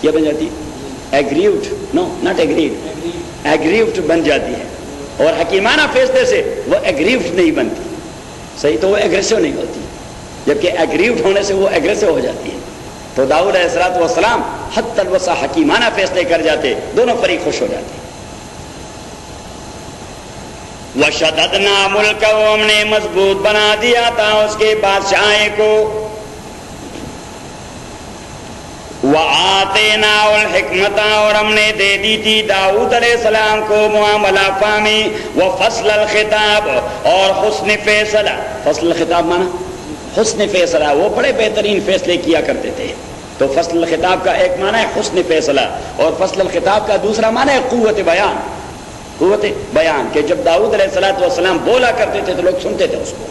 کیا بن جاتی ہے؟ ایگریوڈ، نو ناٹ ایگریڈ، ایگریوڈ بن جاتی ہے. اور حکیمانہ فیصلے سے وہ ایگریوڈ نہیں بنتی. صحیح. تو وہ ایگریسو نہیں ہوتی، جبکہ ایگریوڈ ہونے سے وہ ایگریسو ہو جاتی ہے. تو داؤد علیہ السلام حتی الوسع حکیمانہ فیصلے کر جاتے، دونوں فریق خوش ہو جاتے. وشددنا ملکہ، ہم نے مضبوط بنا دیا تھا اس کے بادشاہی کو. وآتینا الحکمت، اور ہم نے دے دی تھی داؤد علیہ السلام کو معاملہ فہمی. وفصل الخطاب، اور حسن فیصلہ. فصل الخطاب مانا حسن فیصلہ، وہ بڑے بہترین فیصلے کیا کرتے تھے. تو فصل الخطاب کا ایک معنی ہے حسن فیصلہ، اور فصل الخطاب کا دوسرا معنی ہے قوت بیان. قوت بیان کہ جب داؤد علیہ السلام بولا کرتے تھے تو لوگ سنتے تھے اس کو،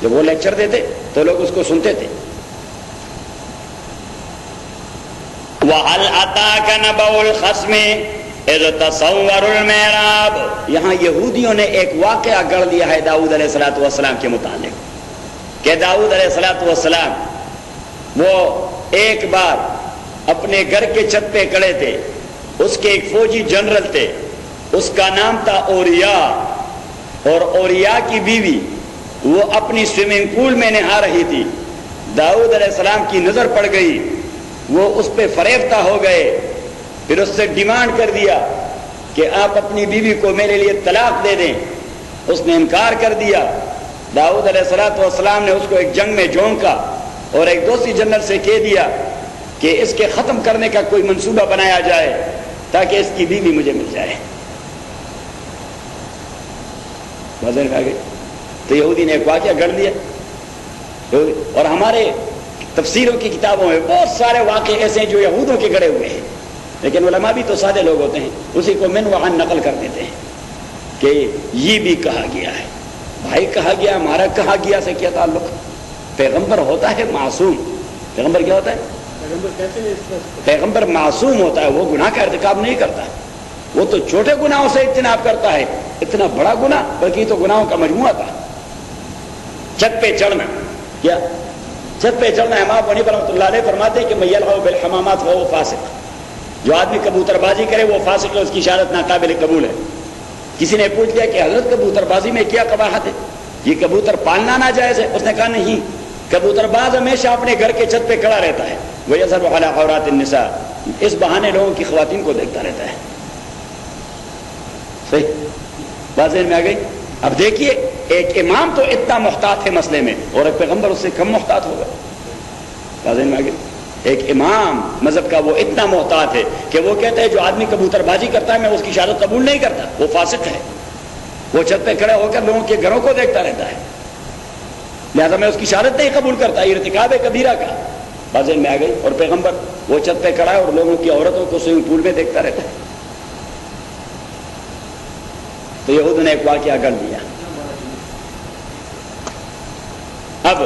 جب وہ لیکچر دیتے تو لوگ اس کو سنتے تھے. وَهَلْ أَتَاكَ نَبَأُ الْخَصْمِ إِذْ تَصَوَّرُوا الْمِحْرَابَ. یہاں یہودیوں نے ایک واقعہ گڑھ دیا ہے داؤد علیہ السلام کے متعلق کہ داؤد علیہ السلام وہ ایک بار اپنے گھر کے چھت پہ کھڑے تھے. اس کے ایک فوجی جنرل تھے، اس کا نام تھا اوریا، اور اوریا کی بیوی وہ اپنی سوئمنگ پول میں نہا رہی تھی. داؤد علیہ السلام کی نظر پڑ گئی، وہ اس پہ فریفتہ ہو گئے. پھر اس سے ڈیمانڈ کر دیا کہ آپ اپنی بیوی کو میرے لیے طلاق دے دیں. اس نے انکار کر دیا. داؤد علیہ السلام نے اس کو ایک جنگ میں جھونکا اور ایک دوسری جنرل سے کہہ دیا کہ اس کے ختم کرنے کا کوئی منصوبہ بنایا جائے تاکہ اس کی بیوی مجھے مل جائے. وزن کھا گئی. تو یہودی نے ایک واقعہ گڑھ دیا. اور ہمارے تفسیروں کی کتابوں میں بہت سارے واقعے ایسے ہیں جو یہودوں کے گڑے ہوئے ہیں، لیکن علماء بھی تو سادے لوگ ہوتے ہیں، اسی کو من وہاں نقل کر دیتے ہیں کہ یہ بھی کہا گیا ہے. بھائی کہا گیا، ہمارا کہا گیا سے کیا تعلق؟ پیغمبر ہوتا ہے معصوم. پیغمبر کیا ہوتا ہے؟ پیغمبر معصوم ہوتا ہے، وہ گناہ کا ارتکاب نہیں کرتا. وہ تو چھوٹے گناہوں سے اجتناب کرتا ہے، اتنا بڑا گناہ بلکہ یہ تو گناہوں کا مجموعہ تھا. چھت پہ چڑھنا، کیا چھت پہ چڑھنا؟ امام ابو حنیفہ رحمۃ اللہ علیہ فرماتے ہیں کہ من یلغو بالحمامات فہو فاسق. جو آدمی کبوتر بازی کرے وہ فاسق ہے، اس کی اشارت ناقابل قبول ہے. کسی نے پوچھ لیا کہ حضرت کبوتر بازی میں کیا قباحت ہے؟ یہ کبوتر پالنا ناجائز ہے؟ اس نے کہا نہیں، کبوتر باز ہمیشہ اپنے گھر کے چھت پہ کھڑا رہتا ہے. وَيَظْهَرُ عَلَىٰ عَوْرَاتِ النِّسَاءِ، اس بہانے لوگوں کی خواتین کو دیکھتا رہتا ہے. صحیح بات ذہن میں آ گئی؟ اب دیکھیے، ایک امام تو اتنا محتاط ہے مسئلے میں اور ایک پیغمبر اس سے کم محتاط ہوگا. بات ذہن میں آ گئی؟ ایک امام مذہب کا وہ اتنا محتاط ہے کہ وہ کہتا ہے جو آدمی کبوتر بازی کرتا ہے میں اس کی شہادت قبول نہیں کرتا، وہ فاسق ہے. وہ چھت پہ کھڑے ہو کر لوگوں کے گھروں کو دیکھتا رہتا ہے، لہذا میں اس کی شہادت نہیں قبول کرتا. یہ ارتکاب ہے کبیرہ کا. بات ذہن میں آ گئی؟ اور پیغمبر وہ چھت پہ کھڑا ہے اور لوگوں کی عورتوں کو سوئمنگ پول میں دیکھتا رہتا ہے. تو یہود نے ایک واقعہ گڑھ دیا. اب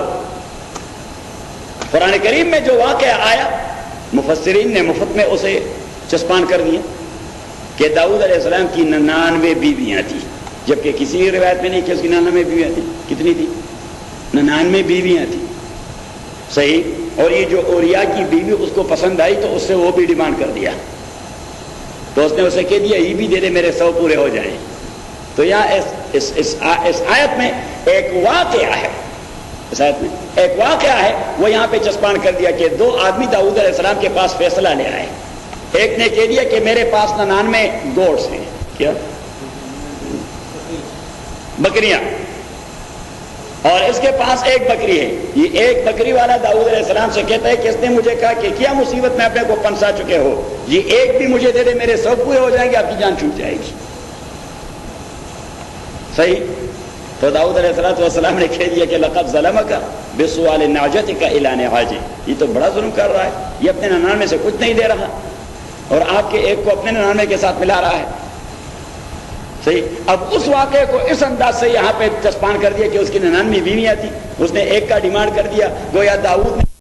قرآن کریم میں جو واقعہ آیا مفسرین نے مفت میں اسے چسپان کر دیا کہ داؤد علیہ السلام کی 99 بیویاں تھیں، جبکہ کسی روایت میں نہیں کہ اس کی 99 بیویاں تھیں. کتنی تھی؟ 99 بیویاں تھیں. صحیح. اور یہ جو اوریا کی بیوی اس کو پسند آئی تو اس سے وہ بھی ڈیمانڈ کر دیا. تو اس نے اسے کہہ دیا یہ بھی دے دے، میرے 100 پورے ہو جائیں. تو یہاں اس آیت میں ایک واقعہ ہے اس آیت میں ایک واقعہ ہے وہ یہاں پہ چسپان کر دیا کہ 2 آدمی داؤد علیہ السلام کے پاس فیصلہ لے آئے. ایک نے کہہ دیا کہ میرے پاس 99 گوٹس ہیں، کیا بکریاں، اور اس کے پاس 1 بکری ہے. یہ 1 بکری والا داؤد علیہ السلام سے کہتا ہے کہ اس نے مجھے کہا کہ کیا مصیبت میں اپنے کو پنسا چکے ہو، یہ 1 بھی مجھے دے دے، میرے 100 پورے ہو جائیں گے، آپ کی جان چھوٹ جائے گی. صحیح. تو داؤد علیہ السلام نے کہہ دیا کہ لقد ظلمک بسؤال نعجتک الی نعاجہ، یہ تو بڑا ظلم کر رہا ہے، یہ اپنے 99 سے کچھ نہیں دے رہا اور آپ کے 1 کو اپنے 99 کے ساتھ ملا رہا ہے. صحیح. اب اس واقعے کو اس انداز سے یہاں پہ چسپان کر دیا کہ اس کی 99 بیویاں تھیں، اس نے 1 کا ڈیمانڈ کر دیا، گویا داؤد نے